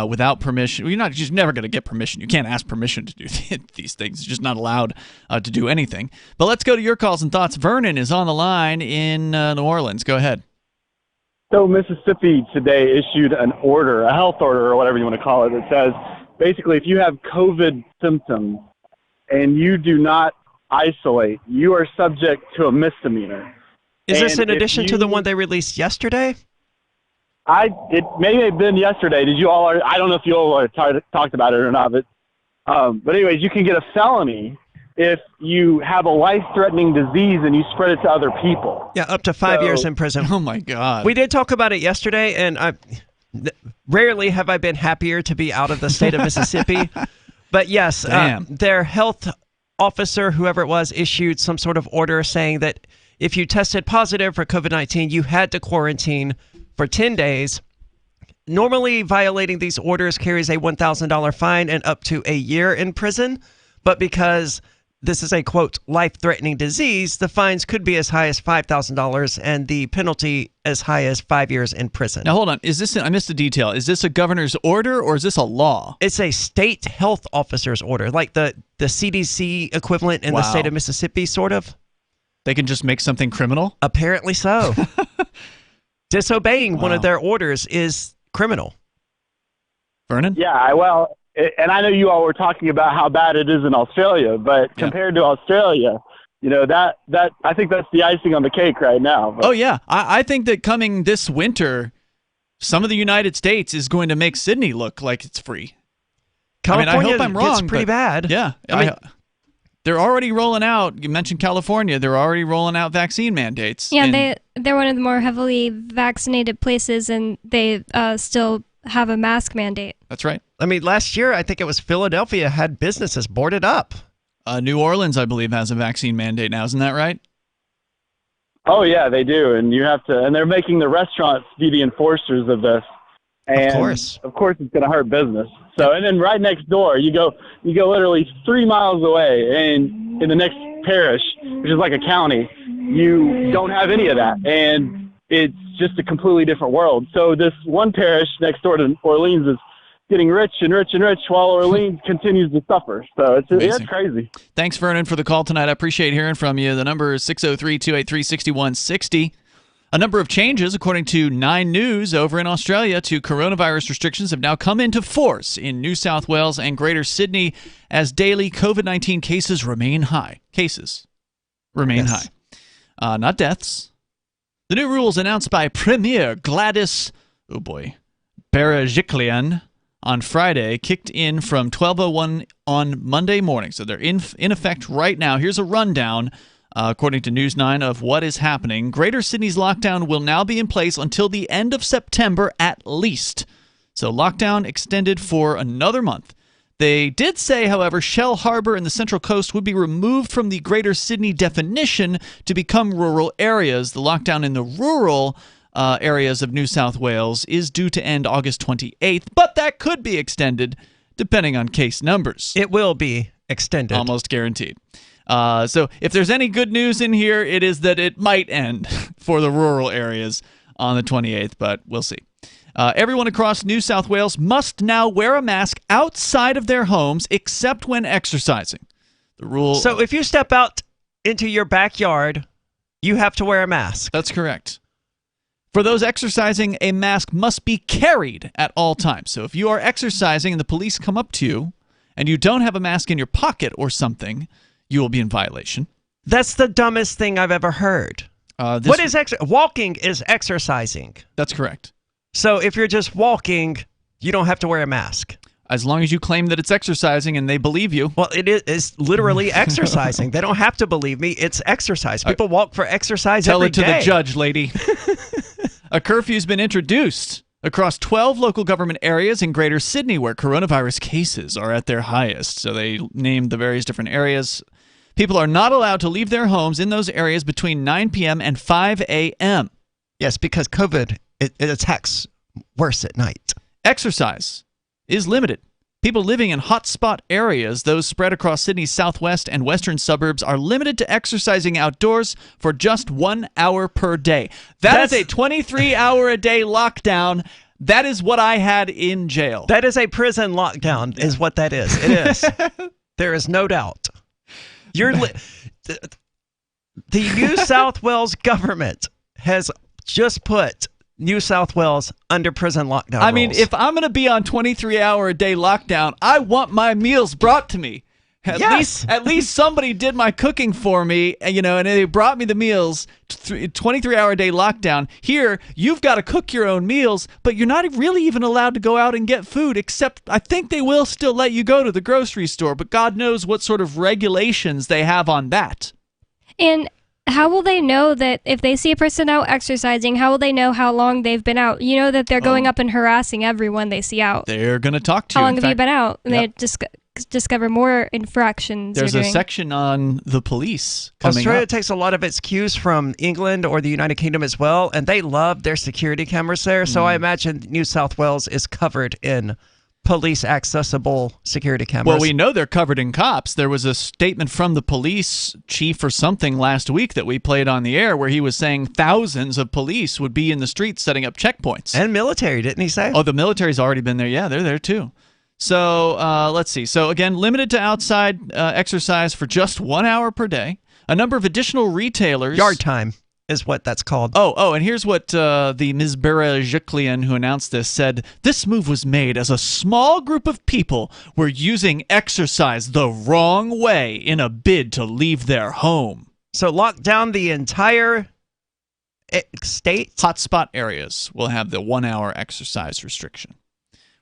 without permission. You're never going to get permission. You can't ask permission to do these things. It's just not allowed to do anything. But let's go to your calls and thoughts. Vernon is on the line in New Orleans. Go ahead. So Mississippi today issued an order, a health order or whatever you want to call it, that says basically if you have COVID symptoms and you do not isolate, you are subject to a misdemeanor. Is this in And if addition to the one they released yesterday? It may have been yesterday. Did you all? I don't know if you all talked about it or not, but anyways, you can get a felony if you have a life-threatening disease and you spread it to other people. Yeah, up to 5 years in prison. Oh my God. We did talk about it yesterday, and rarely have I been happier to be out of the state of Mississippi. But yes, their health officer, whoever it was, issued some sort of order saying that if you tested positive for COVID-19, you had to quarantine for 10 days. Normally, violating these orders carries a $1,000 fine and up to a year in prison. But because this is a, quote, life-threatening disease, the fines could be as high as $5,000 and the penalty as high as 5 years in prison. Now, hold on. I missed a detail. Is this a governor's order or is this a law? It's a state health officer's order, like the CDC equivalent in the state of Mississippi, sort of. They can just make something criminal? Apparently so. Disobeying one of their orders is criminal. Vernon? Yeah, well, and I know you all were talking about how bad it is in Australia, but compared to Australia, you know, that I think that's the icing on the cake right now. But. Oh, yeah. I think that coming this winter, some of the United States is going to make Sydney look like it's free. California I hope I'm wrong. gets pretty bad. Yeah. They're already rolling out, you mentioned California, they're already rolling out vaccine mandates. Yeah, they're one of the more heavily vaccinated places, and they still have a mask mandate. That's right. I mean, last year, I think it was Philadelphia had businesses boarded up. New Orleans, I believe, has a vaccine mandate now. Isn't that right? Oh, yeah, they do. And and they're making the restaurants be the enforcers of this. And of course it's going to hurt business. So, and then right next door, you go literally 3 miles away, and in the next parish, which is like a county, you don't have any of that. And it's just a completely different world. So this one parish next door to Orleans is getting rich and rich and rich while Orleans continues to suffer. So it's crazy. Thanks, Vernon, for the call tonight. I appreciate hearing from you. The number is 603-283-6160. A number of changes, according to 9 News over in Australia, to coronavirus restrictions have now come into force in New South Wales and Greater Sydney as daily COVID-19 cases remain high. High. Not deaths. The new rules announced by Premier Gladys, Berejiklian on Friday kicked in from 12:01 on Monday morning. So they're in effect right now. Here's a rundown, according to News 9, of what is happening. Greater Sydney's lockdown will now be in place until the end of September at least. So lockdown extended for another month. They did say, however, Shell Harbour and the Central Coast would be removed from the Greater Sydney definition to become rural areas. The lockdown in the rural areas of New South Wales is due to end August 28th, but that could be extended depending on case numbers. It will be extended. Almost guaranteed. So if there's any good news in here, it is that it might end for the rural areas on the 28th, but we'll see. Everyone across New South Wales must now wear a mask outside of their homes except when exercising. The rule. So if you step out into your backyard, you have to wear a mask. That's correct. For those exercising, a mask must be carried at all times. So if you are exercising and the police come up to you and you don't have a mask in your pocket or something, you will be in violation. That's the dumbest thing I've ever heard. What is walking is exercising. That's correct. So if you're just walking, you don't have to wear a mask. As long as you claim that it's exercising and they believe you. Well, it's literally exercising. They don't have to believe me. It's exercise. People walk for exercise every day. Tell it to the judge, lady. A curfew's been introduced across 12 local government areas in Greater Sydney where coronavirus cases are at their highest. So they named the various different areas. People are not allowed to leave their homes in those areas between 9 p.m. and 5 a.m. Yes, because COVID, it attacks worse at night. Exercise is limited. People living in hotspot areas, those spread across Sydney's southwest and western suburbs, are limited to exercising outdoors for just 1 hour per day. That's a 23-hour-a-day lockdown. That is what I had in jail. That is a prison lockdown, is what that is. It is. There is no doubt. The New South Wales government has just put New South Wales under prison lockdown I mean, rules. if I'm going to be on 23-hour-a-day lockdown, I want my meals brought to me. At least somebody did my cooking for me, and they brought me the meals. 23-hour-a-day lockdown. Here, you've got to cook your own meals, but you're not really even allowed to go out and get food, except I think they will still let you go to the grocery store, but God knows what sort of regulations they have on that. And how will they know that if they see a person out exercising, how will they know how long they've been out? You know that they're going up and harassing everyone they see out. They're going to talk to you. How long have you been out? And they discover more infractions. There's a section on the police coming Australia up. takes a lot of its cues from England or the United Kingdom as well, and they love their security cameras there. So I imagine New South Wales is covered in police-accessible security cameras. Well, we know they're covered in cops. There was a statement from the police chief or something last week that we played on the air where he was saying thousands of police would be in the streets setting up checkpoints. And military, didn't he say? Oh, the military's already been there. Yeah, they're there too. So let's see. So again, limited to outside exercise for just 1 hour per day. A number of additional retailers... Yard time is what that's called. Oh, and here's what the Ms. Berejiklian, who announced this, said. This move was made as a small group of people were using exercise the wrong way in a bid to leave their home. So lock down the entire state? Hotspot areas will have the 1 hour exercise restriction,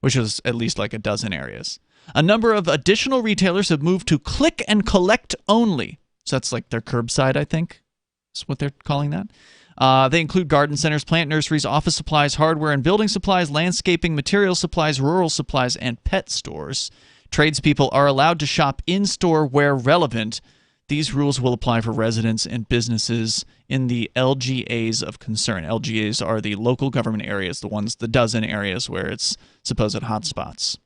which is at least like a dozen areas. A number of additional retailers have moved to click and collect only. So that's like their curbside, I think. That's what they're calling that. They include garden centers, plant nurseries, office supplies, hardware and building supplies, landscaping, material supplies, rural supplies, and pet stores. Tradespeople are allowed to shop in-store where relevant. These rules will apply for residents and businesses in the LGAs of concern. LGAs are the local government areas, the dozen areas where it's supposed hotspots.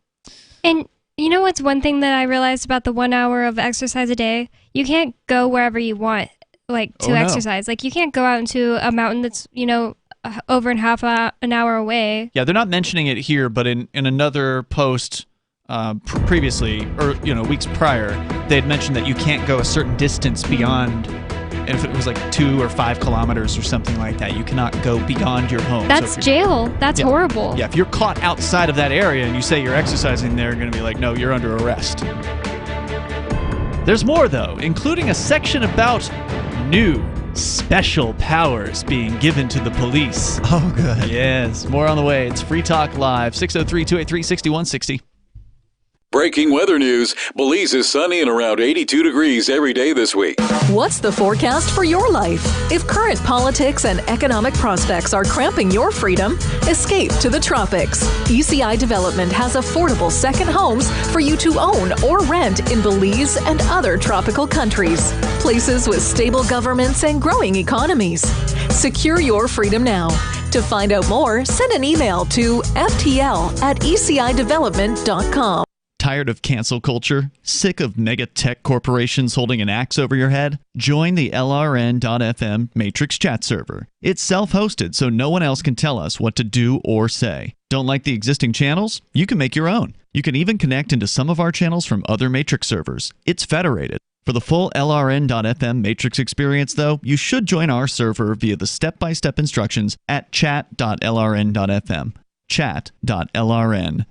And you know what's one thing that I realized about the 1 hour of exercise a day? You can't go wherever you want. Exercise. Like, you can't go out into a mountain that's, over and half an hour away. Yeah, they're not mentioning it here, but in another post previously, or, weeks prior, they had mentioned that you can't go a certain distance beyond, and if it was like 2 or 5 kilometers or something like that, you cannot go beyond your home. That's jail. That's horrible. Yeah, if you're caught outside of that area and you say you're exercising, they're going to be like, no, you're under arrest. There's more, though, including a section about new special powers being given to the police. Oh, good. Yes, more on the way. It's Free Talk Live, 603-283-6160. Breaking weather news. Belize is sunny and around 82 degrees every day this week. What's the forecast for your life? If current politics and economic prospects are cramping your freedom, escape to the tropics. ECI Development has affordable second homes for you to own or rent in Belize and other tropical countries. Places with stable governments and growing economies. Secure your freedom now. To find out more, send an email to ftl@ecidevelopment.com. Tired of cancel culture? Sick of mega tech corporations holding an axe over your head? Join the LRN.FM Matrix chat server. It's self-hosted, so no one else can tell us what to do or say. Don't like the existing channels? You can make your own. You can even connect into some of our channels from other Matrix servers. It's federated. For the full LRN.FM Matrix experience, though, you should join our server via the step-by-step instructions at chat.lrn.fm. chat.lrn.fm.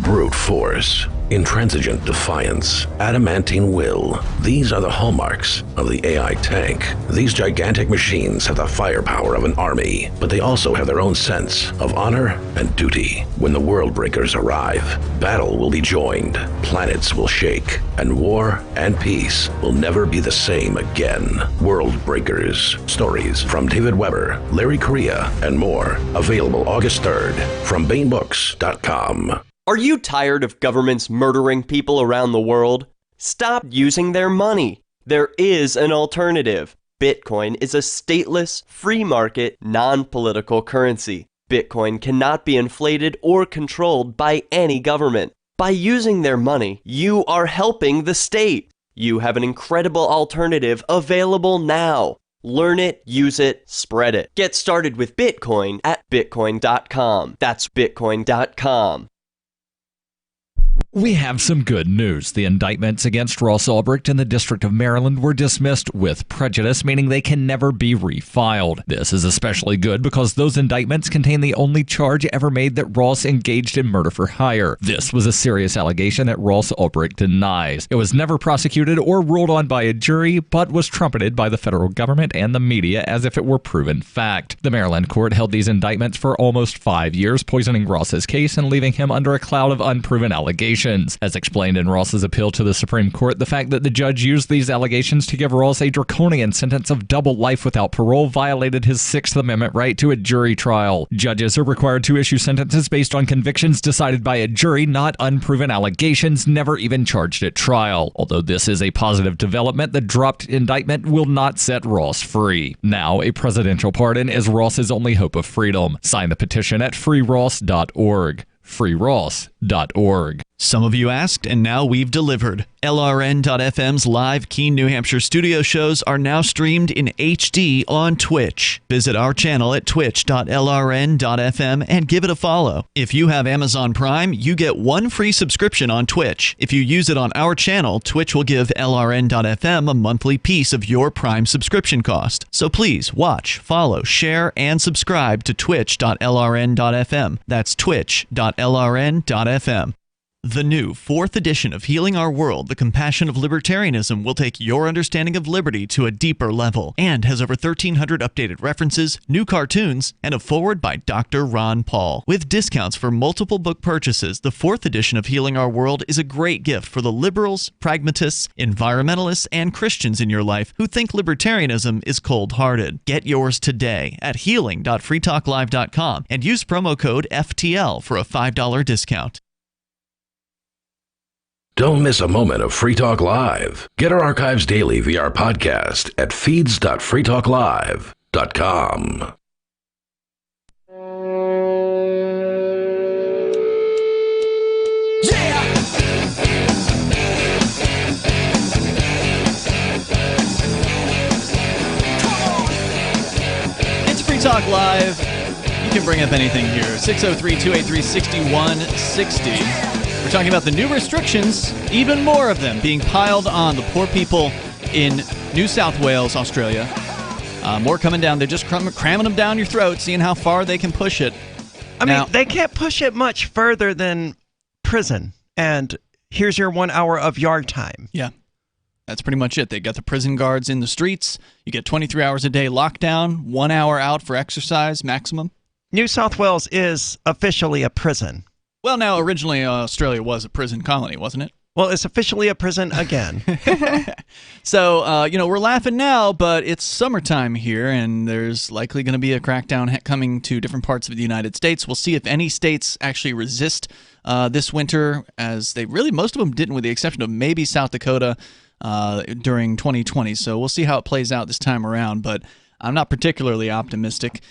Brute force, intransigent defiance, adamantine will. These are the hallmarks of the AI tank. These gigantic machines have the firepower of an army, but they also have their own sense of honor and duty. When the world breakers arrive, battle will be joined, planets will shake, and war and peace will never be the same again. World Breakers. Stories from David Weber, Larry Correa, and more. Available August 3rd from BaneBooks.com. Are you tired of governments murdering people around the world? Stop using their money. There is an alternative. Bitcoin is a stateless, free market, non-political currency. Bitcoin cannot be inflated or controlled by any government. By using their money, you are helping the state. You have an incredible alternative available now. Learn it, use it, spread it. Get started with Bitcoin at Bitcoin.com. That's Bitcoin.com. We have some good news. The indictments against Ross Ulbricht in the District of Maryland were dismissed with prejudice, meaning they can never be refiled. This is especially good because those indictments contain the only charge ever made that Ross engaged in murder for hire. This was a serious allegation that Ross Ulbricht denies. It was never prosecuted or ruled on by a jury, but was trumpeted by the federal government and the media as if it were proven fact. The Maryland court held these indictments for almost 5 years, poisoning Ross's case and leaving him under a cloud of unproven allegations. As explained in Ross's appeal to the Supreme Court, the fact that the judge used these allegations to give Ross a draconian sentence of double life without parole violated his Sixth Amendment right to a jury trial. Judges are required to issue sentences based on convictions decided by a jury, not unproven allegations never even charged at trial. Although this is a positive development, the dropped indictment will not set Ross free. Now, a presidential pardon is Ross's only hope of freedom. Sign the petition at freeross.org. freeross.org. Some of you asked, and now we've delivered. LRN.FM's live Keene, New Hampshire studio shows are now streamed in HD on Twitch. Visit our channel at twitch.lrn.fm and give it a follow. If you have Amazon Prime, you get one free subscription on Twitch. If you use it on our channel, Twitch will give LRN.FM a monthly piece of your Prime subscription cost. So please watch, follow, share, and subscribe to twitch.lrn.fm. That's twitch.lrn.fm. The new 4th edition of Healing Our World, The Compassion of Libertarianism, will take your understanding of liberty to a deeper level and has over 1,300 updated references, new cartoons, and a foreword by Dr. Ron Paul. With discounts for multiple book purchases, the 4th edition of Healing Our World is a great gift for the liberals, pragmatists, environmentalists, and Christians in your life who think libertarianism is cold-hearted. Get yours today at healing.freetalklive.com and use promo code FTL for a $5 discount. Don't miss a moment of Free Talk Live. Get our archives daily via our podcast at feeds.freetalklive.com. It's Free Talk Live. You can bring up anything here. 603-283-6160. We're talking about the new restrictions, even more of them being piled on the poor people in New South Wales, Australia. More coming down. They're just cramming them down your throat, seeing how far they can push it. I mean, they can't push it much further than prison. And here's your 1 hour of yard time. Yeah. That's pretty much it. They got the prison guards in the streets. You get 23 hours a day lockdown, 1 hour out for exercise maximum. New South Wales is officially a prison. Well, now, originally Australia was a prison colony, wasn't it? Well, it's officially a prison again. So, we're laughing now, but it's summertime here, and there's likely going to be a crackdown coming to different parts of the United States. We'll see if any states actually resist this winter, as they really, most of them didn't, with the exception of maybe South Dakota during 2020. So we'll see how it plays out this time around, but I'm not particularly optimistic.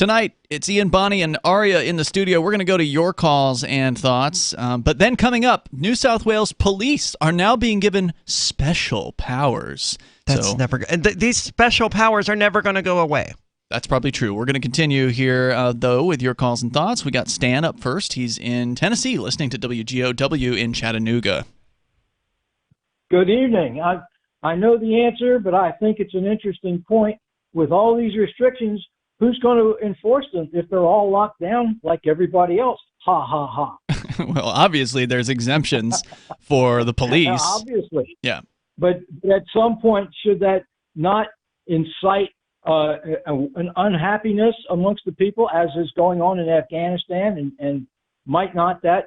Tonight, it's Ian, Bonnie, and Aria in the studio. We're going to go to your calls and thoughts. But then coming up, New South Wales police are now being given special powers. That's never good. These special powers are never going to go away. That's probably true. We're going to continue here, though, with your calls and thoughts. We got Stan up first. He's in Tennessee, listening to WGOW in Chattanooga. Good evening. I know the answer, but I think it's an interesting point. With all these restrictions, who's going to enforce them if they're all locked down like everybody else? Ha, ha, ha. Well, obviously, there's exemptions for the police. Obviously. Yeah. But at some point, should that not incite an unhappiness amongst the people, as is going on in Afghanistan, and might not that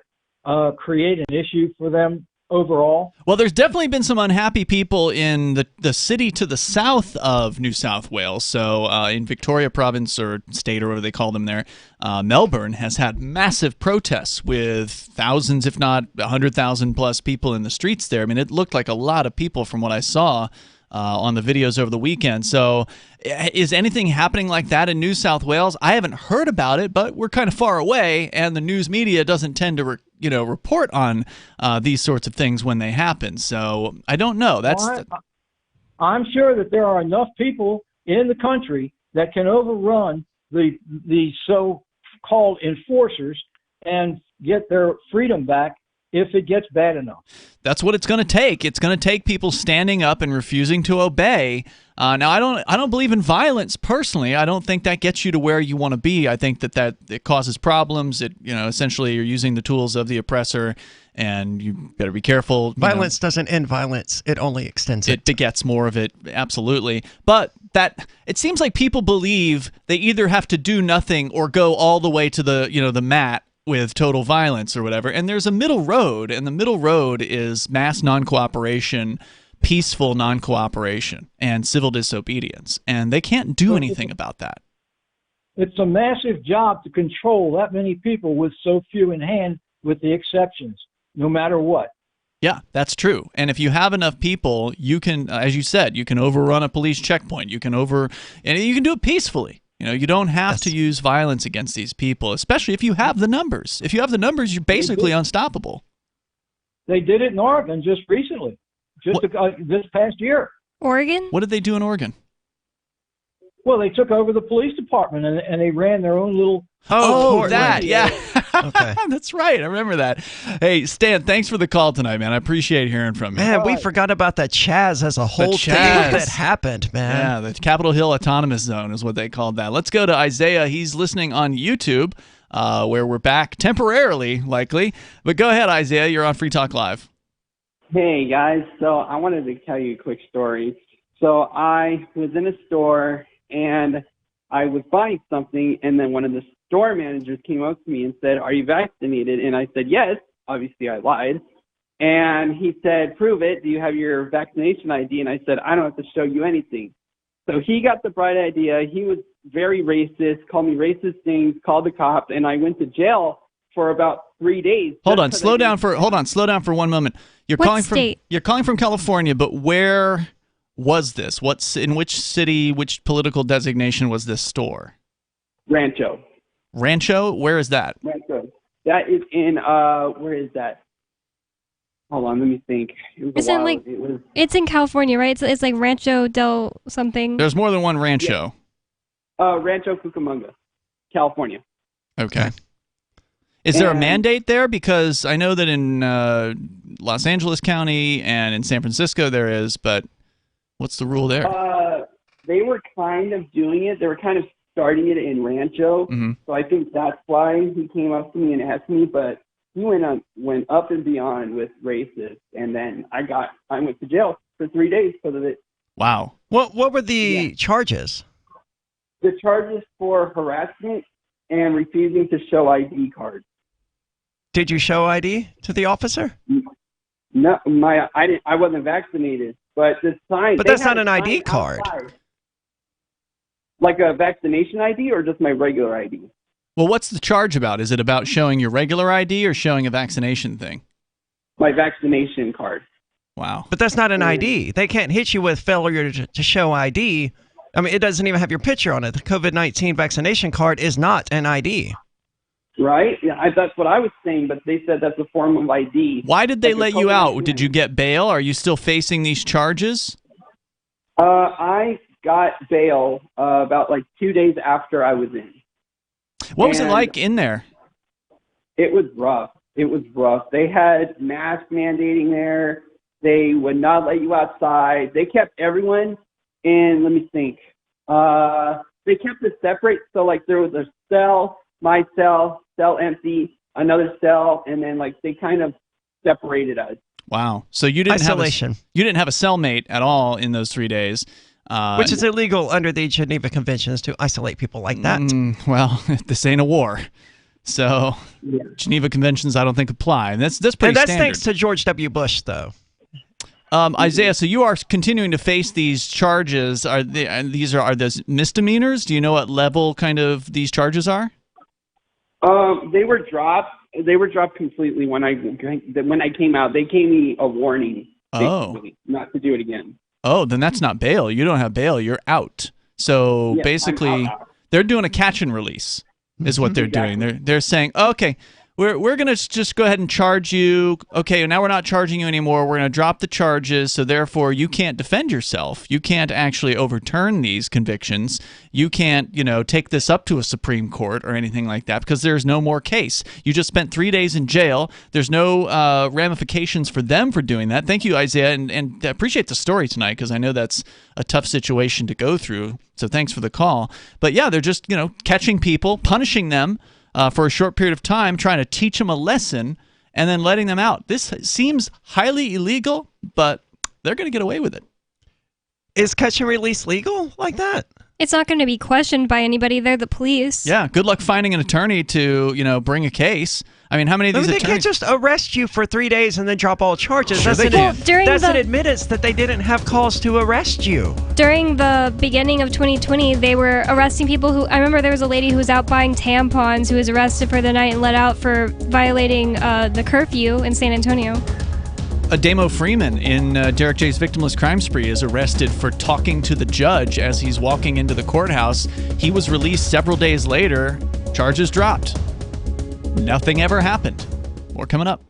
create an issue for them overall? Well, there's definitely been some unhappy people in the city to the south of New South Wales. So in Victoria Province, or state, or whatever they call them there, Melbourne has had massive protests with thousands, if not 100,000 plus people in the streets there. I mean, it looked like a lot of people from what I saw on the videos over the weekend. So is anything happening like that in New South Wales? I haven't heard about it, but we're kind of far away, and the news media doesn't tend to report on these sorts of things when they happen. So I don't know. I'm sure that there are enough people in the country that can overrun the so-called enforcers and get their freedom back if it gets bad enough. That's what it's going to take. It's going to take people standing up and refusing to obey. Now, I don't believe in violence personally. I don't think that gets you to where you want to be. I think that it causes problems. It essentially you're using the tools of the oppressor, and you better be careful. Violence doesn't end violence. It only extends it. It begets more of it. Absolutely. But that it seems like people believe they either have to do nothing or go all the way to the mat with total violence or whatever. And there's a middle road, and the middle road is mass non-cooperation, peaceful non-cooperation, and civil disobedience. And they can't do anything about that. It's a massive job to control that many people with so few in hand, with the exceptions, no matter what. Yeah, that's true. And if you have enough people, you can, as you said, you can overrun a police checkpoint. And you can do it peacefully. You don't have to use violence against these people, especially if you have the numbers. If you have the numbers, you're basically unstoppable. They did it in Oregon just recently, this past year. Oregon? What did they do in Oregon? Well, they took over the police department, and they ran their own little... Yeah. Okay. That's right. I remember that. Hey, Stan, thanks for the call tonight, man. I appreciate hearing from you. Man, we forgot about that Chaz as a whole thing that happened, man. Yeah, the Capitol Hill Autonomous Zone is what they called that. Let's go to Isaiah. He's listening on YouTube, where we're back temporarily, likely. But go ahead, Isaiah. You're on Free Talk Live. Hey, guys. So I wanted to tell you a quick story. So I was in a store, and I was buying something, and then one of the store managers came up to me and said, "Are you vaccinated?" And I said, "Yes." Obviously, I lied. And he said, "Prove it. Do you have your vaccination ID?" And I said, "I don't have to show you anything." So he got the bright idea. He was very racist, called me racist things, called the cops, and I went to jail for about 3 days. Hold on, slow down for 1 moment. You're calling from California, but where was this? In which city, which political designation was this store? Rancho? Where is that? Rancho. That is in, where is that? Hold on, let me think. It's in California, right? It's like Rancho del something. There's more than one Rancho. Yeah. Rancho Cucamonga, California. Okay. Is there a mandate there? Because I know that in Los Angeles County and in San Francisco there is, but what's the rule there? They were kind of doing it. They were kind of starting it in Rancho. Mm-hmm. So I think that's why he came up to me and asked me, but he went up and beyond with racist, and then I went to jail for 3 days because of it. Wow. What were the charges? The charges for harassment and refusing to show ID cards. Did you show ID to the officer? No, I wasn't vaccinated, but the sign. But that's not an ID card. Outside. Like a vaccination ID or just my regular ID? Well, what's the charge about? Is it about showing your regular ID or showing a vaccination thing? My vaccination card. Wow. But that's not an ID. They can't hit you with failure to show ID I mean, it doesn't even have your picture on it. The COVID-19 vaccination card is not an ID. Right? Yeah, that's what I was saying, but they said that's a form of ID. Why did they let you out? Did you get bail? Are you still facing these charges? I got bail about 2 days after I was in. What was it like in there? It was rough. They had mask mandating there. They would not let you outside. They kept everyone in, let me think. They kept it separate. So there was a cell, my cell empty, another cell, and then they kind of separated us. Wow. So you didn't have a cellmate at all in those 3 days. Which is illegal under the Geneva Conventions to isolate people like that. Well, this ain't a war. So Geneva Conventions I don't think apply. And that's pretty standard. standard. Thanks to George W. Bush, though. Isaiah, so you are continuing to face these charges. Are those misdemeanors? Do you know what level kind of these charges are? They were dropped. They were dropped completely when I came out. They gave me a warning, basically, not to do it again. Oh, then that's not bail. You don't have bail. You're out. So basically, they're doing a catch and release, is what they're doing. They're saying, okay, we're going to just go ahead and charge you. Okay, now we're not charging you anymore. We're going to drop the charges, so therefore you can't defend yourself. You can't actually overturn these convictions. You can't, take this up to a Supreme Court or anything like that because there's no more case. You just spent 3 days in jail. There's no ramifications for them for doing that. Thank you, Isaiah, and I appreciate the story tonight because I know that's a tough situation to go through. So thanks for the call. But yeah, they're just, catching people, punishing them for a short period of time, trying to teach them a lesson, and then letting them out. This seems highly illegal, but they're going to get away with it. Is catch and release legal like that? It's not going to be questioned by anybody. They're the police. Yeah, good luck finding an attorney to, bring a case. I mean, how many of these They attorneys... can't just arrest you for 3 days and then drop all charges. Sure they can. That's an admittance that they didn't have cause to arrest you. During the beginning of 2020, they were arresting people who... I remember there was a lady who was out buying tampons who was arrested for the night and let out for violating the curfew in San Antonio. Ademo Freeman in Derek J's Victimless Crime Spree is arrested for talking to the judge as he's walking into the courthouse. He was released several days later. Charges dropped. Nothing ever happened. More coming up.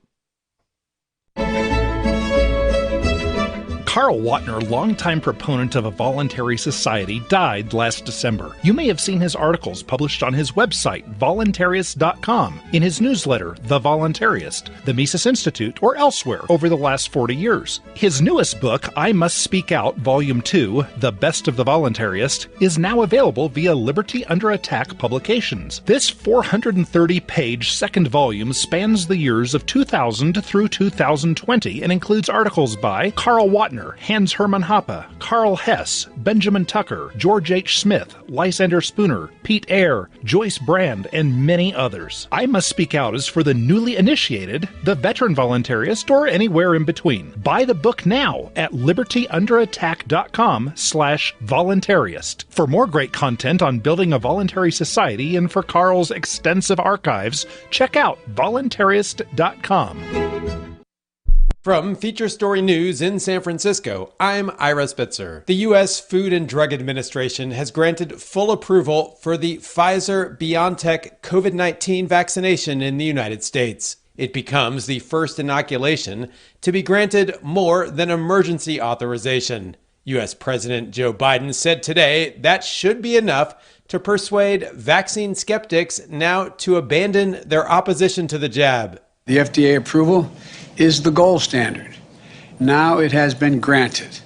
Carl Watner, longtime proponent of a voluntary society, died last December. You may have seen his articles published on his website, voluntarist.com, in his newsletter, The Voluntarist, the Mises Institute, or elsewhere over the last 40 years. His newest book, I Must Speak Out, Volume 2, The Best of the Voluntarist, is now available via Liberty Under Attack Publications. This 430-page second volume spans the years of 2000 through 2020 and includes articles by Carl Watner, Hans Hermann Hoppe, Carl Hess, Benjamin Tucker, George H. Smith, Lysander Spooner, Pete Eyre, Joyce Brand, and many others. I Must Speak Out is for the newly initiated, the veteran voluntarist, or anywhere in between. Buy the book now at libertyunderattack.com/voluntarist. For more great content on building a voluntary society and for Carl's extensive archives, check out voluntarist.com. From Feature Story News in San Francisco, I'm Ira Spitzer. The U.S. Food and Drug Administration has granted full approval for the Pfizer-BioNTech COVID-19 vaccination in the United States. It becomes the first inoculation to be granted more than emergency authorization. U.S. President Joe Biden said today that should be enough to persuade vaccine skeptics now to abandon their opposition to the jab. The FDA approval is the gold standard. Now it has been granted.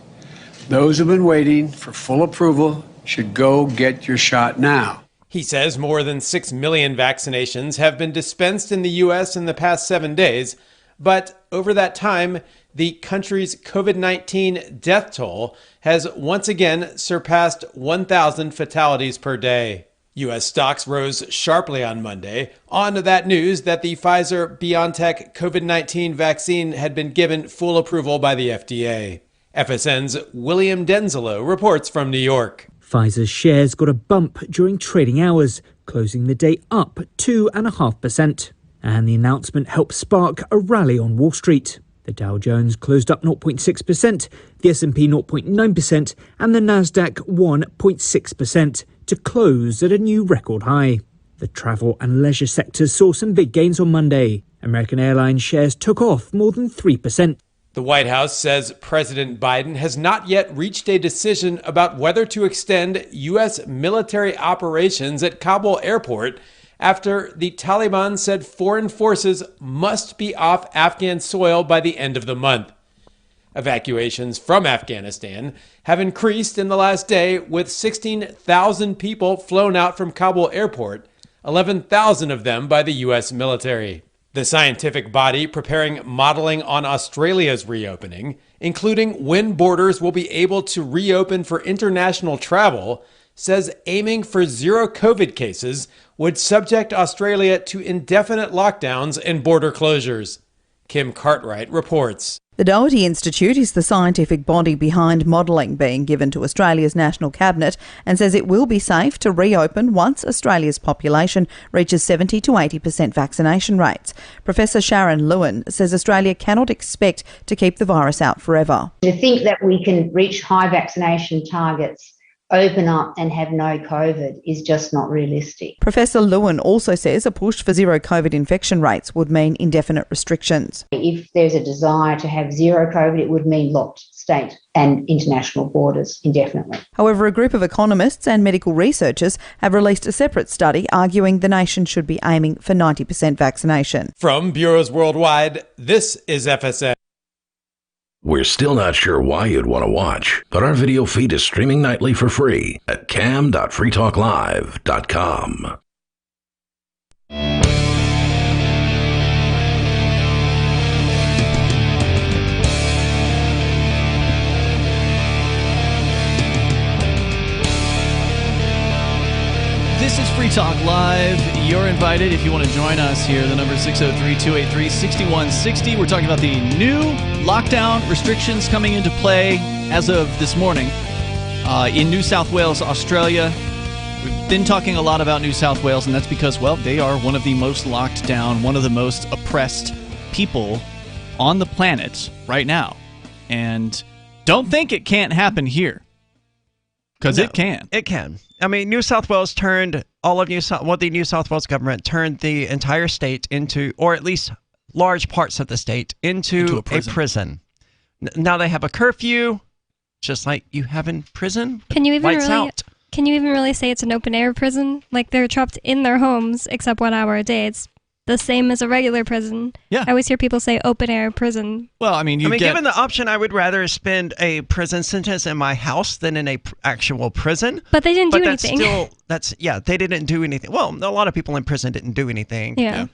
Those who've been waiting for full approval should go get your shot now. He says more than 6 million vaccinations have been dispensed in the U.S. in the past 7 days, but over that time, the country's COVID-19 death toll has once again surpassed 1,000 fatalities per day. U.S. stocks rose sharply on Monday on that news that the Pfizer-BioNTech COVID-19 vaccine had been given full approval by the FDA. FSN's William Denzelo reports from New York. Pfizer's shares got a bump during trading hours, closing the day up 2.5%. And the announcement helped spark a rally on Wall Street. The Dow Jones closed up 0.6%, the S&P 0.9%, and the Nasdaq 1.6% to close at a new record high. The travel and leisure sectors saw some big gains on Monday. American Airlines shares took off more than 3%. The White House says President Biden has not yet reached a decision about whether to extend U.S. military operations at Kabul airport after the Taliban said foreign forces must be off Afghan soil by the end of the month. Evacuations from Afghanistan have increased in the last day, with 16,000 people flown out from Kabul airport, 11,000 of them by the U.S. military. The scientific body preparing modeling on Australia's reopening, including when borders will be able to reopen for international travel, says aiming for zero COVID cases would subject Australia to indefinite lockdowns and border closures. Kim Cartwright reports. The Doherty Institute is the scientific body behind modelling being given to Australia's National Cabinet and says it will be safe to reopen once Australia's population reaches 70 to 80% vaccination rates. Professor Sharon Lewin says Australia cannot expect to keep the virus out forever. To think that we can reach high vaccination targets, open up and have no COVID is just not realistic. Professor Lewin also says a push for zero COVID infection rates would mean indefinite restrictions. If there's a desire to have zero COVID, it would mean locked state and international borders indefinitely. However, a group of economists and medical researchers have released a separate study arguing the nation should be aiming for 90% vaccination. From bureaus worldwide, this is FSN. We're still not sure why you'd want to watch, but our video feed is streaming nightly for free at cam.freetalklive.com. This is Free Talk Live. You're invited if you want to join us here. The number is 603-283-6160. We're talking about the new lockdown restrictions coming into play as of this morning in New South Wales, Australia. We've been talking a lot about New South Wales, and that's because, well, they are one of the most locked down, one of the most oppressed people on the planet right now. And don't think it can't happen here. Because it can. It can. I mean, New South Wales turned all of the New South Wales government turned the entire state into, or at least large parts of the state, into a prison. Now they have a curfew, just like you have in prison. Can you even Lights out. Can you even really say it's an open air prison? Like, they're trapped in their homes except 1 hour a day. It's the same as a regular prison. Yeah. I always hear people say open air prison. Well, I mean, given the option, I would rather spend a prison sentence in my house than in a actual prison. But they didn't do anything. They didn't do anything. Well, a lot of people in prison didn't do anything. Yeah.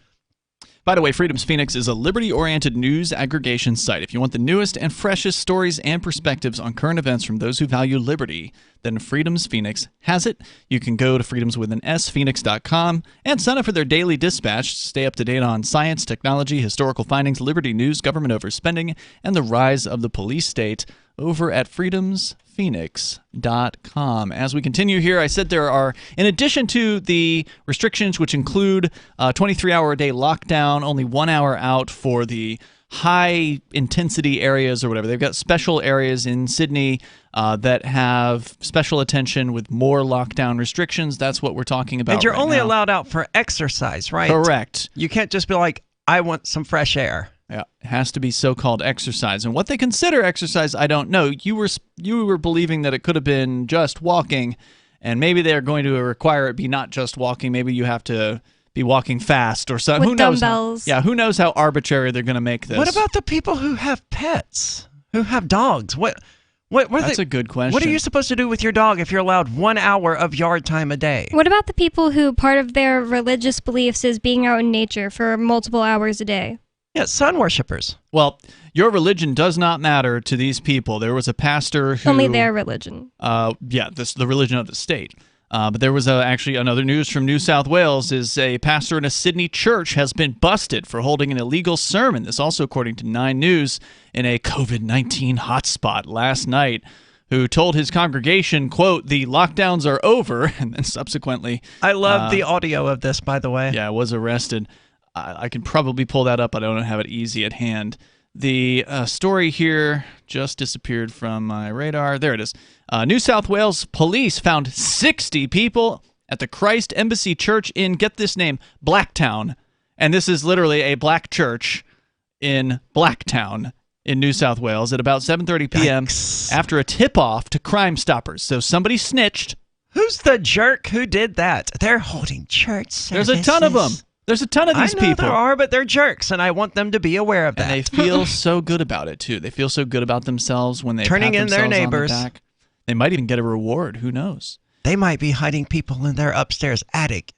By the way, Freedom's Phoenix is a liberty-oriented news aggregation site. If you want the newest and freshest stories and perspectives on current events from those who value liberty, then Freedom's Phoenix has it. You can go to freedomswithansphoenix.com and sign up for their daily dispatch to stay up to date on science, technology, historical findings, liberty news, government overspending, and the rise of the police state over at freedomsphoenix.com. As we continue here, I said there are, in addition to the restrictions, which include 23-hour-a-day lockdown, only 1 hour out for the high-intensity areas or whatever. They've got special areas in Sydney that have special attention with more lockdown restrictions. That's what we're talking about. And you're right only now. allowed out for exercise, right? Correct. You can't just be like, I want some fresh air. Yeah, it has to be so-called exercise. And what they consider exercise, I don't know. You were believing that it could have been just walking, and maybe they're going to require it be not just walking. Maybe you have to be walking fast or something. With dumbbells. Who knows how arbitrary they're going to make this. What about the people who have pets, who have dogs? That's a good question. What are you supposed to do with your dog if you're allowed 1 hour of yard time a day? What about the people who part of their religious beliefs is being out in nature for multiple hours a day? Yeah, sun worshippers. Well, your religion does not matter to these people. There was a pastor who... Only their religion. The religion of the state. But there was actually another news from New South Wales is a pastor in a Sydney church has been busted for holding an illegal sermon. This also according to 9 News in a COVID-19 hotspot last night, who told his congregation, quote, the lockdowns are over, and then subsequently... I love the audio of this, by the way. Yeah, was arrested. I can probably pull that up, but I don't have it easy at hand. The story here just disappeared from my radar. There it is. New South Wales police found 60 people at the Christ Embassy Church in, get this name, Blacktown. And this is literally a black church in Blacktown in New South Wales at about 7:30 p.m. after a tip-off to Crime Stoppers. So somebody snitched. Who's the jerk who did that? They're holding church services. There's a ton of them. There's a ton of these people. There are, but they're jerks, and I want them to be aware of that. And they feel so good about it, too. They feel so good about themselves when they turning pat in their themselves neighbors. On the back. They might even get a reward. Who knows? They might be hiding people in their upstairs attic.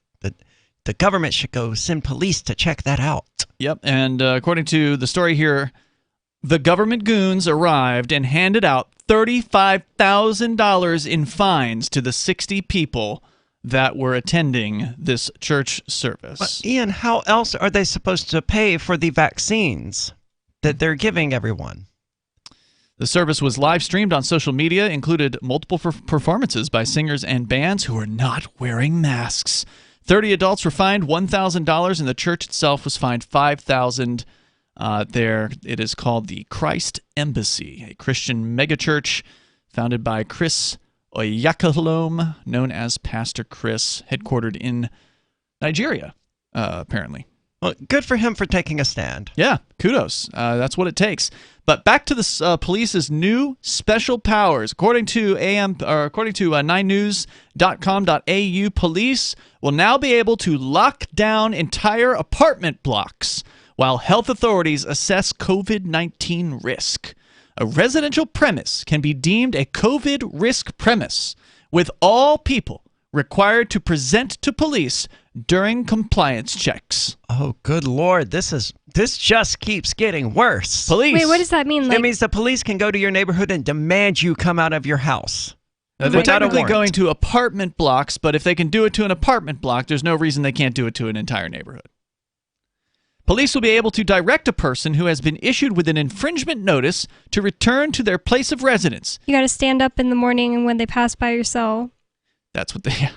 The government should go send police to check that out. Yep, and according to the story here, the government goons arrived and handed out $35,000 in fines to the 60 people that were attending this church service. But Ian, how else are they supposed to pay for the vaccines that they're giving everyone? The service was live streamed on social media, included multiple performances by singers and bands who were not wearing masks. 30 adults were fined $1,000, and the church itself was fined $5,000. There, it is called the Christ Embassy, a Christian megachurch founded by Chris Oyakhilome, known as Pastor Chris, headquartered in Nigeria, apparently. Well, good for him for taking a stand. Yeah, kudos. That's what it takes. But back to the police's new special powers. According to 9news.com.au, police will now be able to lock down entire apartment blocks while health authorities assess COVID-19 risk. A residential premise can be deemed a COVID risk premise, with all people required to present to police during compliance checks. Oh, good Lord. This just keeps getting worse. Police. Wait, what does that mean? It means the police can go to your neighborhood and demand you come out of your house. They're technically going to apartment blocks, but if they can do it to an apartment block, there's no reason they can't do it to an entire neighborhood. Police will be able to direct a person who has been issued with an infringement notice to return to their place of residence. You got to stand up in the morning and when they pass by your cell. That's what they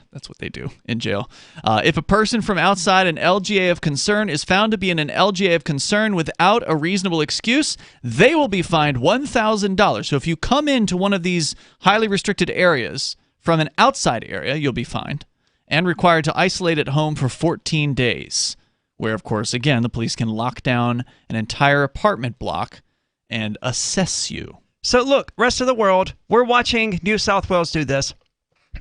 do in jail. If a person from outside an LGA of concern is found to be in an LGA of concern without a reasonable excuse, they will be fined $1,000. So if you come into one of these highly restricted areas from an outside area, you'll be fined and required to isolate at home for 14 days, where, of course, again, the police can lock down an entire apartment block and assess you. So look, rest of the world, we're watching New South Wales do this.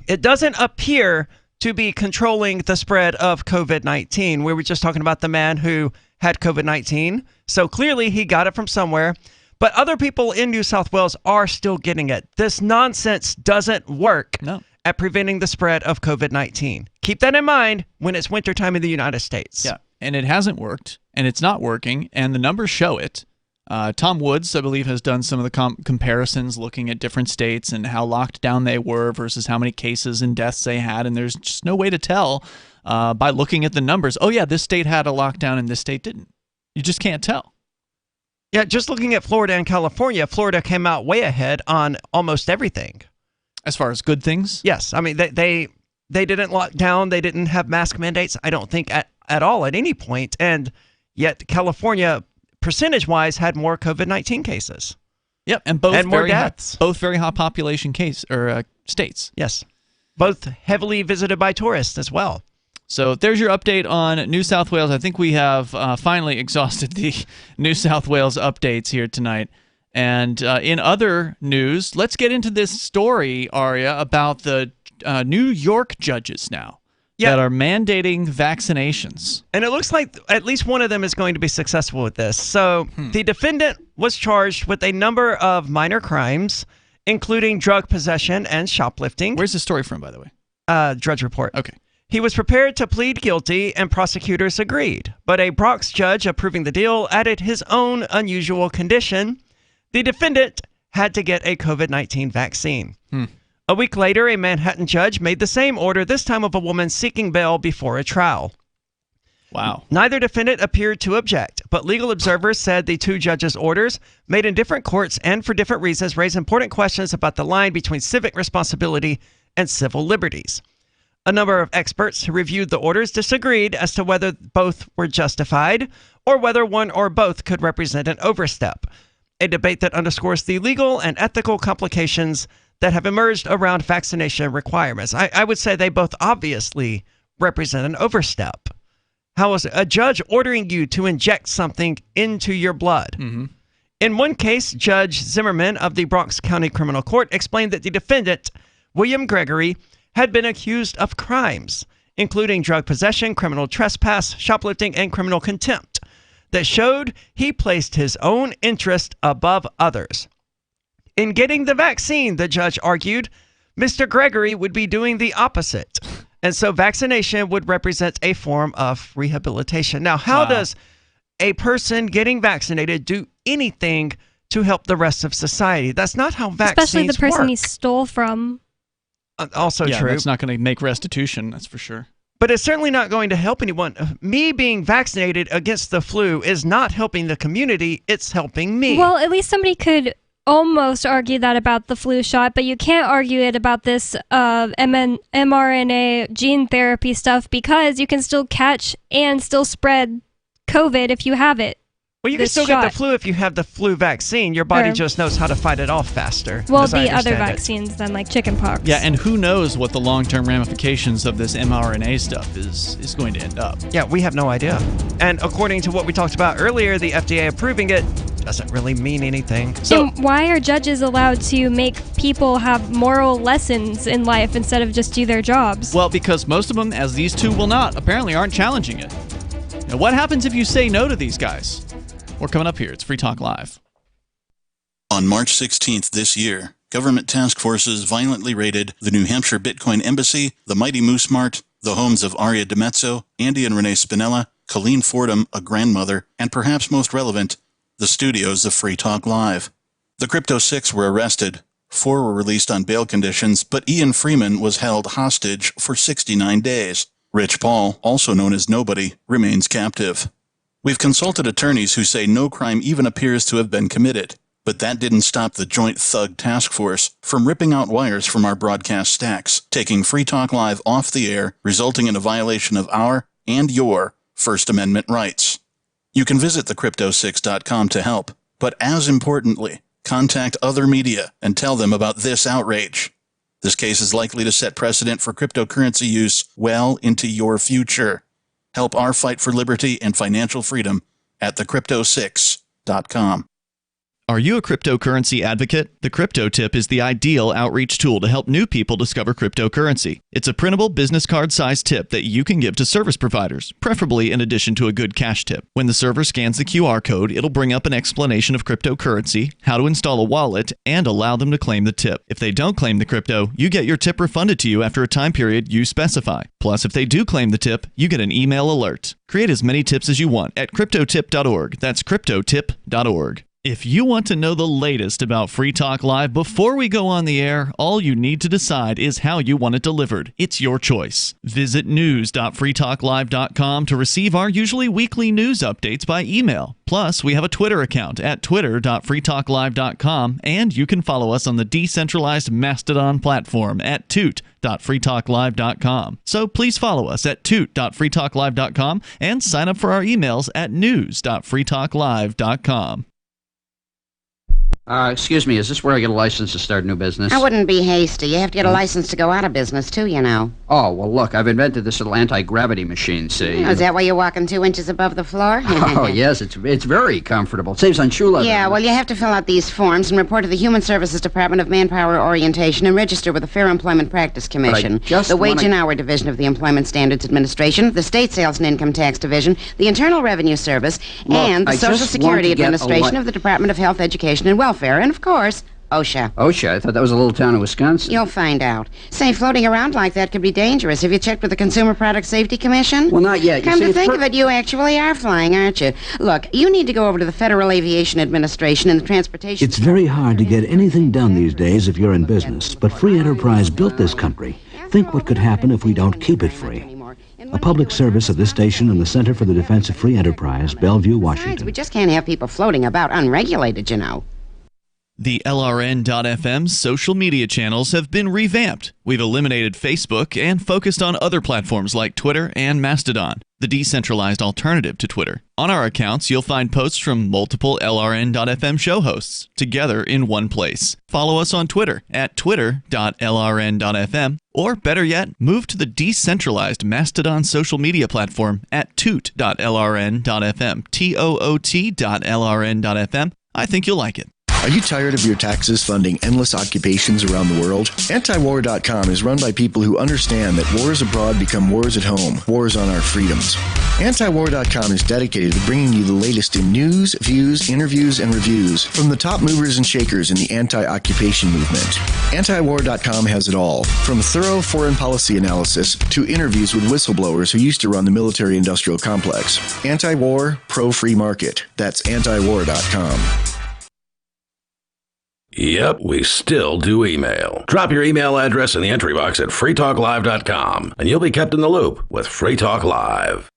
It doesn't appear to be controlling the spread of COVID-19. We were just talking about the man who had COVID-19. So clearly he got it from somewhere. But other people in New South Wales are still getting it. This nonsense doesn't work at preventing the spread of COVID-19. Keep that in mind when it's wintertime in the United States. Yeah, and it hasn't worked, and it's not working, and the numbers show it. Tom Woods, I believe, has done some of the comparisons looking at different states and how locked down they were versus how many cases and deaths they had, and there's just no way to tell by looking at the numbers. Oh, yeah, this state had a lockdown and this state didn't. You just can't tell. Yeah, just looking at Florida and California, Florida came out way ahead on almost everything. As far as good things? Yes. I mean, they didn't lock down. They didn't have mask mandates, I don't think, at all at any point. And yet California, percentage-wise, had more COVID-19 cases. Yep, and both more deaths. Both very high population states. Yes, both heavily visited by tourists as well. So there's your update on New South Wales. I think we have finally exhausted the New South Wales updates here tonight. And in other news, let's get into this story, Aria, about the New York judges now that are mandating vaccinations. And it looks like at least one of them is going to be successful with this. So the defendant was charged with a number of minor crimes, including drug possession and shoplifting. Where's the story from, by the way? Drudge Report. Okay. He was prepared to plead guilty, and prosecutors agreed. But a Bronx judge approving the deal added his own unusual condition. The defendant had to get a COVID-19 vaccine. A week later, a Manhattan judge made the same order, this time of a woman seeking bail before a trial. Wow. Neither defendant appeared to object, but legal observers said the two judges' orders, made in different courts and for different reasons, raise important questions about the line between civic responsibility and civil liberties. A number of experts who reviewed the orders disagreed as to whether both were justified or whether one or both could represent an overstep. A debate that underscores the legal and ethical complications that have emerged around vaccination requirements. I would say they both obviously represent an overstep. How is a judge ordering you to inject something into your blood? Mm-hmm. In one case, Judge Zimmerman of the Bronx County Criminal Court explained that the defendant, William Gregory, had been accused of crimes, including drug possession, criminal trespass, shoplifting, and criminal contempt, that showed he placed his own interest above others. In getting the vaccine, the judge argued, Mr. Gregory would be doing the opposite. And so vaccination would represent a form of rehabilitation. Now, how does a person getting vaccinated do anything to help the rest of society? That's not how vaccines work. Especially the person he stole from. Also true. That's not going to make restitution, that's for sure. But it's certainly not going to help anyone. Me being vaccinated against the flu is not helping the community. It's helping me. Well, at least somebody could almost argue that about the flu shot, but you can't argue it about this mRNA gene therapy stuff because you can still catch and still spread COVID if you have it. Well, you can still get the flu if you have the flu vaccine. Your body just knows how to fight it off faster. Well, the other vaccines than like chickenpox. Yeah, and who knows what the long-term ramifications of this mRNA stuff is going to end up. Yeah, we have no idea. And according to what we talked about earlier, the FDA approving it doesn't really mean anything. So why are judges allowed to make people have moral lessons in life instead of just do their jobs? Well, because most of them, as these two will not, apparently aren't challenging it. Now, what happens if you say no to these guys? We're coming up here. It's Free Talk Live. On March 16th this year, government task forces violently raided the New Hampshire Bitcoin Embassy, the Mighty Moose Mart, the homes of Aria DiMezzo, Andy and Renee Spinella, Colleen Fordham, a grandmother, and perhaps most relevant, the studios of Free Talk Live. The Crypto Six were arrested. 4 were released on bail conditions, but Ian Freeman was held hostage for 69 days. Rich Paul, also known as Nobody, remains captive. We've consulted attorneys who say no crime even appears to have been committed, but that didn't stop the Joint Thug Task Force from ripping out wires from our broadcast stacks, taking Free Talk Live off the air, resulting in a violation of our and your First Amendment rights. You can visit thecrypto6.com to help, but as importantly, contact other media and tell them about this outrage. This case is likely to set precedent for cryptocurrency use well into your future. Help our fight for liberty and financial freedom at thecrypto6.com. Are you a cryptocurrency advocate? The Crypto Tip is the ideal outreach tool to help new people discover cryptocurrency. It's a printable business card-sized tip that you can give to service providers, preferably in addition to a good cash tip. When the server scans the QR code, it'll bring up an explanation of cryptocurrency, how to install a wallet, and allow them to claim the tip. If they don't claim the crypto, you get your tip refunded to you after a time period you specify. Plus, if they do claim the tip, you get an email alert. Create as many tips as you want at cryptotip.org. That's cryptotip.org. If you want to know the latest about Free Talk Live before we go on the air, all you need to decide is how you want it delivered. It's your choice. Visit news.freetalklive.com to receive our usually weekly news updates by email. Plus, we have a Twitter account at twitter.freetalklive.com, and you can follow us on the decentralized Mastodon platform at toot.freetalklive.com. So please follow us at toot.freetalklive.com and sign up for our emails at news.freetalklive.com. Excuse me, is this where I get a license to start a new business? I wouldn't be hasty. You have to get a license to go out of business, too, you know. Oh, well, look, I've invented this little anti-gravity machine, see? Oh, is that why you're walking 2 inches above the floor? Oh, yes, it's very comfortable. It saves on shoe leather. Yeah, well, you have to fill out these forms and report to the Human Services Department of Manpower Orientation and register with the Fair Employment Practice Commission, the Wage and Hour Division of the Employment Standards Administration, the State Sales and Income Tax Division, the Internal Revenue Service, and the Social Security Administration of the Department of Health, Education, and Welfare, and, of course, OSHA. OSHA? I thought that was a little town in Wisconsin. You'll find out. Say, floating around like that could be dangerous. Have you checked with the Consumer Product Safety Commission? Well, not yet. Come to think of it, you actually are flying, aren't you? Look, you need to go over to the Federal Aviation Administration and the Transportation... It's very hard to get anything done these days if you're in business, but free enterprise built this country. Think what could happen if we don't keep it free. A public service of this station and the Center for the Defense of Free Enterprise, Bellevue, Washington. We just can't have people floating about unregulated, you know. The LRN.FM social media channels have been revamped. We've eliminated Facebook and focused on other platforms like Twitter and Mastodon, the decentralized alternative to Twitter. On our accounts, you'll find posts from multiple LRN.FM show hosts together in one place. Follow us on Twitter at twitter.lrn.fm, or better yet, move to the decentralized Mastodon social media platform at toot.lrn.fm, toot.lrn.fm. I think you'll like it. Are you tired of your taxes funding endless occupations around the world? Antiwar.com is run by people who understand that wars abroad become wars at home, wars on our freedoms. Antiwar.com is dedicated to bringing you the latest in news, views, interviews, and reviews from the top movers and shakers in the anti-occupation movement. Antiwar.com has it all, from thorough foreign policy analysis to interviews with whistleblowers who used to run the military-industrial complex. Anti-war, pro-free market. That's antiwar.com. Yep, we still do email. Drop your email address in the entry box at freetalklive.com, and you'll be kept in the loop with Free Talk Live.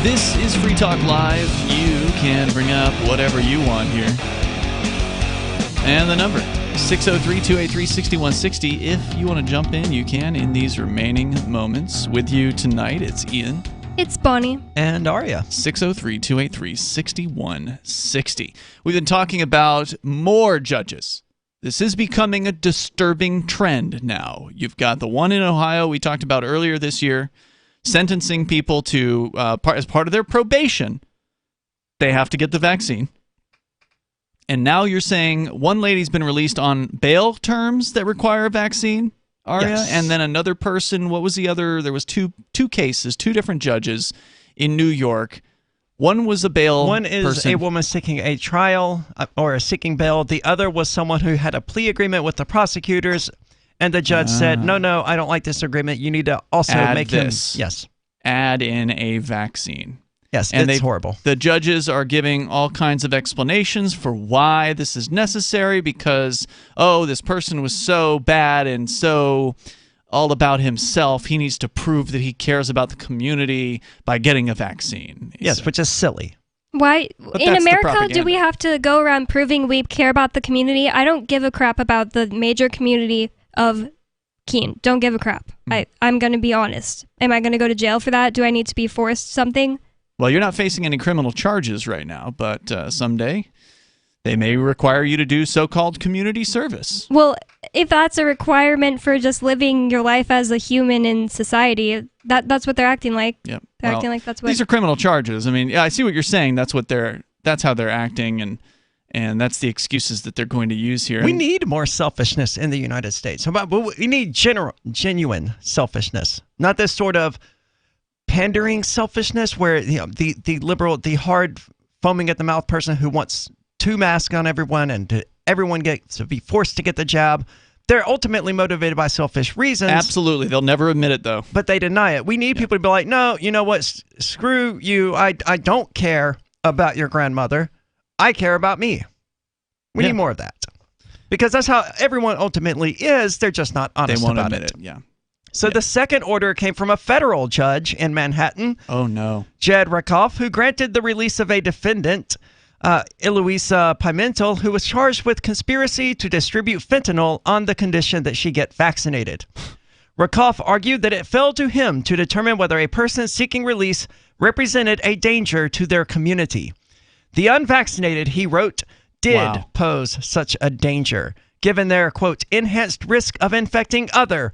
This is Free Talk Live. You can bring up whatever you want here. And the number, 603-283-6160. If you want to jump in, you can in these remaining moments. With you tonight, it's Ian. It's Bonnie. And Aria. 603-283-6160. We've been talking about more judges. This is becoming a disturbing trend now. You've got the one in Ohio we talked about earlier this year, sentencing people to, as part of their probation, they have to get the vaccine. And now you're saying one lady's been released on bail terms that require a vaccine, Aria, Yes. and then another person, what was the other? There was two cases, two different judges in New York. One was a bail One is person. a woman seeking a trial or seeking bail. The other was someone who had a plea agreement with the prosecutors. And the judge said, no, I don't like this agreement. You need to also make this. him. Yes. Add in a vaccine. Yes, and it's horrible. The judges are giving all kinds of explanations for why this is necessary because, this person was so bad and so all about himself. He needs to prove that he cares about the community by getting a vaccine. Yes, which is silly. Why But in that's the America do propaganda. we have to go around proving we care about the community? I don't give a crap about the major community of Keene. Don't give a crap. I'm going to be honest. Am I going to go to jail for that? Do I need to be forced something? Well, you're not facing any criminal charges right now, but someday they may require you to do so-called community service. Well, if that's a requirement for just living your life as a human in society, that's what they're acting like. Yep. They're acting like that's what. These are criminal charges. I mean, yeah, I see what you're saying. That's how they're acting, and that's the excuses that they're going to use here. We need more selfishness in the United States. We need genuine selfishness, not this sort of pandering selfishness where the liberal, the hard foaming at the mouth person who wants two masks on everyone and everyone gets to be forced to get the jab. They're ultimately motivated by selfish reasons. Absolutely. They'll never admit it, though. But they deny it. We need people to be like, no, you know what? Screw you. I don't care about your grandmother. I care about me. We need more of that. Because that's how everyone ultimately is. They're just not honest They won't about admit it. Yeah. So the second order came from a federal judge in Manhattan. Oh, no. Jed Rakoff, who granted the release of a defendant, Eloisa Pimentel, who was charged with conspiracy to distribute fentanyl on the condition that she get vaccinated. Rakoff argued that it fell to him to determine whether a person seeking release represented a danger to their community. The unvaccinated, he wrote, did pose such a danger, given their, quote, enhanced risk of infecting other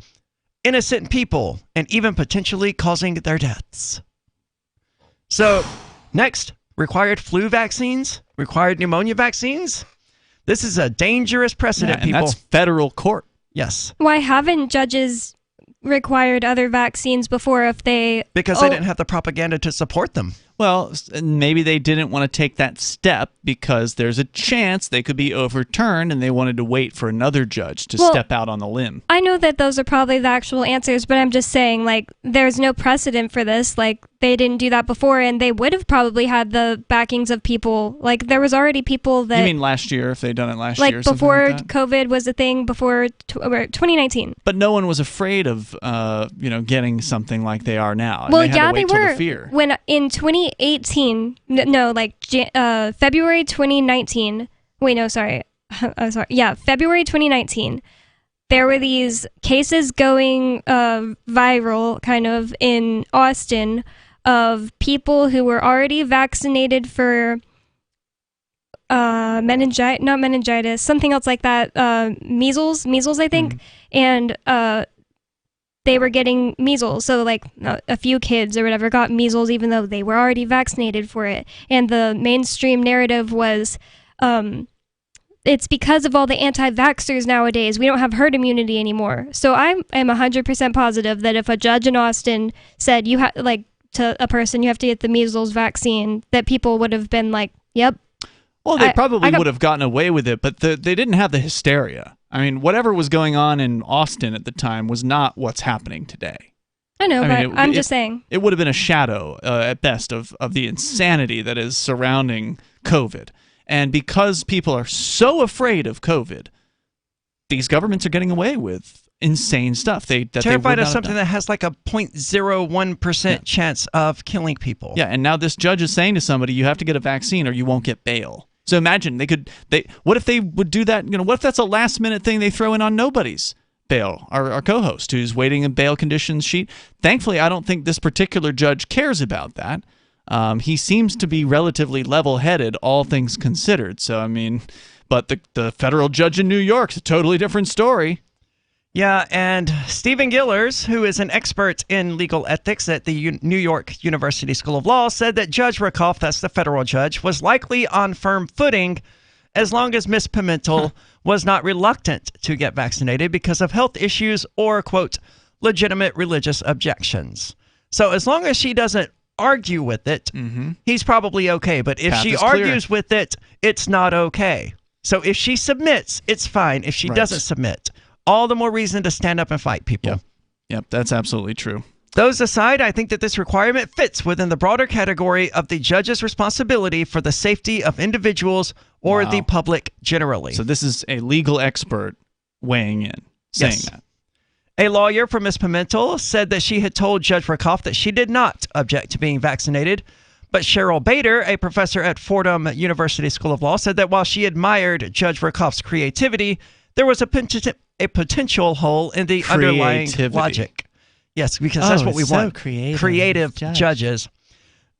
innocent people and even potentially causing their deaths. So, next, required flu vaccines, required pneumonia vaccines. This is a dangerous precedent, and people. that's federal court. Yes. Why haven't judges required other vaccines before if they... Because they didn't have the propaganda to support them. Well, maybe they didn't want to take that step because there's a chance they could be overturned, and they wanted to wait for another judge to step out on the limb. I know that those are probably the actual answers, but I'm just saying, like, there's no precedent for this. Like, they didn't do that before, and they would have probably had the backings of people. Like, there was already people that... You mean last year, if they'd done it last year? Like, before COVID was a thing, before 2019. But no one was afraid of, getting something like they are now. And Well, they had to wait they till were. the fear. When in 2018, February 2019. Wait, no, sorry. Sorry. Yeah, February 2019. There were these cases going viral, kind of, in Austin of people who were already vaccinated for not meningitis, something else like that, measles, I think, and they were getting measles. So, like, a few kids or whatever got measles even though they were already vaccinated for it. And the mainstream narrative was, it's because of all the anti-vaxxers nowadays. We don't have herd immunity anymore. So I am 100% positive that if a judge in Austin said to a person, you have to get the measles vaccine, that people would have been like, yep. Well, they probably would have gotten away with it, but they didn't have the hysteria. I mean, whatever was going on in Austin at the time was not what's happening today. I know, I'm just saying. It would have been a shadow, at best, of the insanity that is surrounding COVID. And because people are so afraid of COVID, these governments are getting away with insane stuff. Terrified of something that has like a 0.01% chance of killing people. Yeah, and now this judge is saying to somebody, you have to get a vaccine or you won't get bail. So imagine what if they would do that? What if that's a last minute thing they throw in on nobody's bail? Our co-host who's waiting a bail conditions sheet. Thankfully, I don't think this particular judge cares about that. He seems to be relatively level-headed, all things considered. So, I mean, but the federal judge in New York's a totally different story. Yeah, and Stephen Gillers, who is an expert in legal ethics at the New York University School of Law, said that Judge Rakoff, that's the federal judge, was likely on firm footing as long as Ms. Pimentel was not reluctant to get vaccinated because of health issues or, quote, legitimate religious objections. So as long as she doesn't argue with it, he's probably okay. But if she argues with it, it's not okay. So if she submits, it's fine. If she doesn't submit, all the more reason to stand up and fight, people. Yep, that's absolutely true. Those aside, I think that this requirement fits within the broader category of the judge's responsibility for the safety of individuals or the public generally. So this is a legal expert weighing in, saying that. A lawyer for Ms. Pimentel said that she had told Judge Rakoff that she did not object to being vaccinated. But Cheryl Bader, a professor at Fordham University School of Law, said that while she admired Judge Rakoff's creativity, there was a potential hole in the underlying logic. Yes, because that's what we want. Creative judges.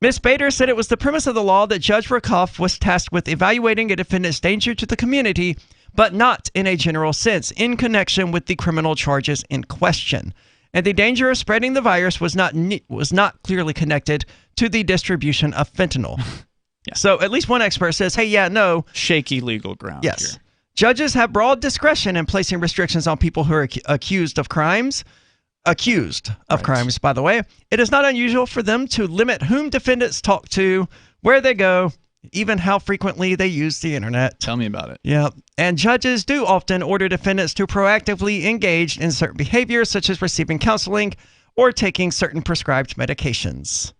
Ms. Bader said it was the premise of the law that Judge Rakoff was tasked with evaluating a defendant's danger to the community, but not in a general sense, in connection with the criminal charges in question. And the danger of spreading the virus was not clearly connected to the distribution of fentanyl. So at least one expert says, hey, no. Shaky legal ground here. Judges have broad discretion in placing restrictions on people who are accused of crimes. Crimes, by the way. It is not unusual for them to limit whom defendants talk to, where they go, even how frequently they use the internet. Tell me about it. Yeah. And judges do often order defendants to proactively engage in certain behaviors, such as receiving counseling or taking certain prescribed medications.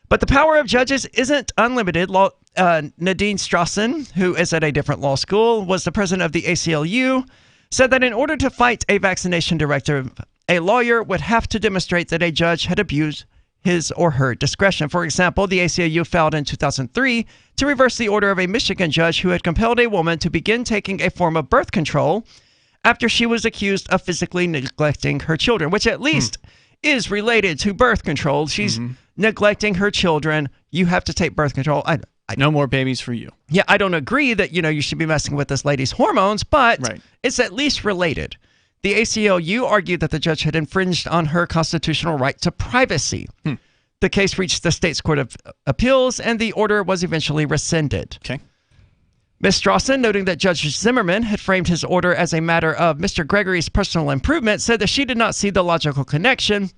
But the power of judges isn't unlimited. Nadine Strassen, who is at a different law school, was the president of the ACLU, said that in order to fight a vaccination directive, a lawyer would have to demonstrate that a judge had abused his or her discretion. For example, the ACLU filed in 2003 to reverse the order of a Michigan judge who had compelled a woman to begin taking a form of birth control after she was accused of physically neglecting her children, which at least is related to birth control. She's neglecting her children. You have to take birth control. No more babies for you. Yeah, I don't agree that, you should be messing with this lady's hormones, but it's at least related. The ACLU argued that the judge had infringed on her constitutional right to privacy. The case reached the state's court of appeals, and the order was eventually rescinded. Okay. Ms. Strassen, noting that Judge Zimmerman had framed his order as a matter of Mr. Gregory's personal improvement, said that she did not see the logical connection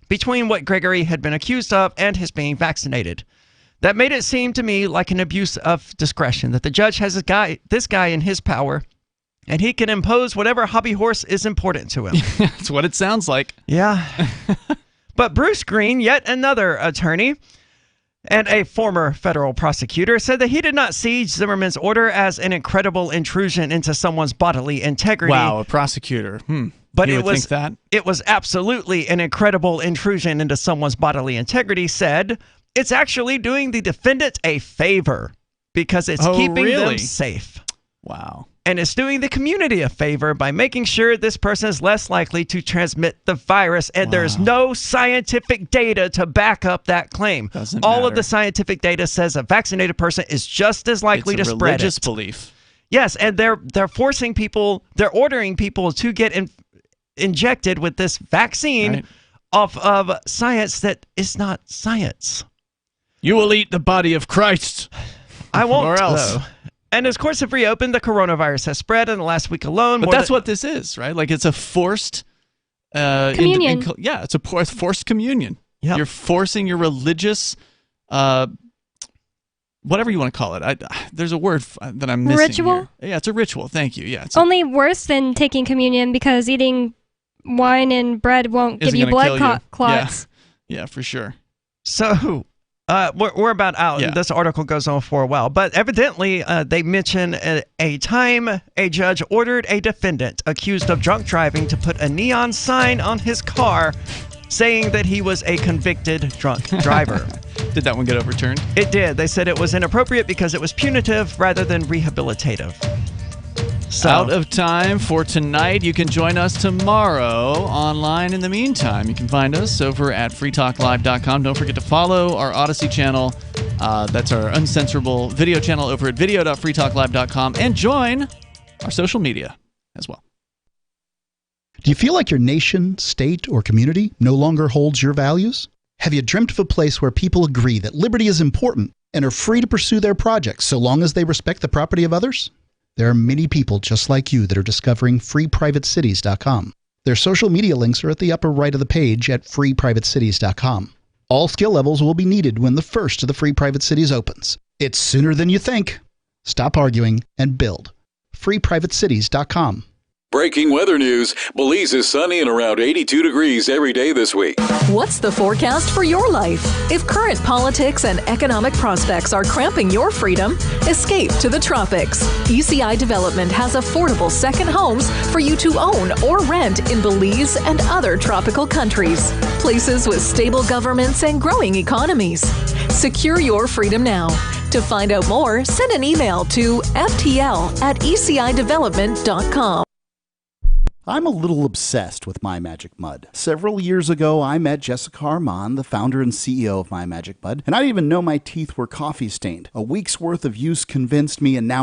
between what Gregory had been accused of and his being vaccinated. that made it seem to me like an abuse of discretion, that the judge has this guy in his power, and he can impose whatever hobby horse is important to him. That's what it sounds like. Yeah. But Bruce Green, yet another attorney and a former federal prosecutor, said that he did not see Zimmerman's order as an incredible intrusion into someone's bodily integrity. Wow, a prosecutor. But you would think that? It was absolutely an incredible intrusion into someone's bodily integrity, said it's actually doing the defendant a favor because it's keeping them safe. Wow. And it's doing the community a favor by making sure this person is less likely to transmit the virus. And there's no scientific data to back up that claim. All of the scientific data says a vaccinated person is just as likely to spread it. It's a religious belief. Yes, and they're forcing people, they're ordering people to get injected with this vaccine off of science that is not science. You will eat the body of Christ. I won't, or else. Though. And as courts have reopened, the coronavirus has spread in the last week alone. But that's what this is, right? Like it's a forced communion. It's a forced communion. You're forcing your religious, whatever you want to call it. There's a word that I'm missing. Ritual? Here. Yeah, it's a ritual. Thank you. Yeah, it's only worse than taking communion because eating wine and bread won't give you blood clots. Yeah, for sure. So we're about out. Yeah. This article goes on for a while, but evidently they mention a time a judge ordered a defendant accused of drunk driving to put a neon sign on his car saying that he was a convicted drunk driver. Did that one get overturned? It did. They said it was inappropriate because it was punitive rather than rehabilitative. So, out of time for tonight. You can join us tomorrow online. In the meantime, you can find us over at freetalklive.com. Don't forget to follow our Odyssey channel. That's our uncensorable video channel over at video.freetalklive.com. And join our social media as well. Do you feel like your nation, state, or community no longer holds your values? Have you dreamt of a place where people agree that liberty is important and are free to pursue their projects so long as they respect the property of others? There are many people just like you that are discovering freeprivatecities.com. Their social media links are at the upper right of the page at freeprivatecities.com. All skill levels will be needed when the first of the Free Private Cities opens. It's sooner than you think. Stop arguing and build. freeprivatecities.com. Breaking weather news. Belize is sunny and around 82 degrees every day this week. What's the forecast for your life? If current politics and economic prospects are cramping your freedom, escape to the tropics. ECI Development has affordable second homes for you to own or rent in Belize and other tropical countries. Places with stable governments and growing economies. Secure your freedom now. To find out more, send an email to ftl@ecidevelopment.com. I'm a little obsessed with My Magic Mud. Several years ago, I met Jessica Armand, the founder and CEO of My Magic Mud, and I didn't even know my teeth were coffee stained. A week's worth of use convinced me, and now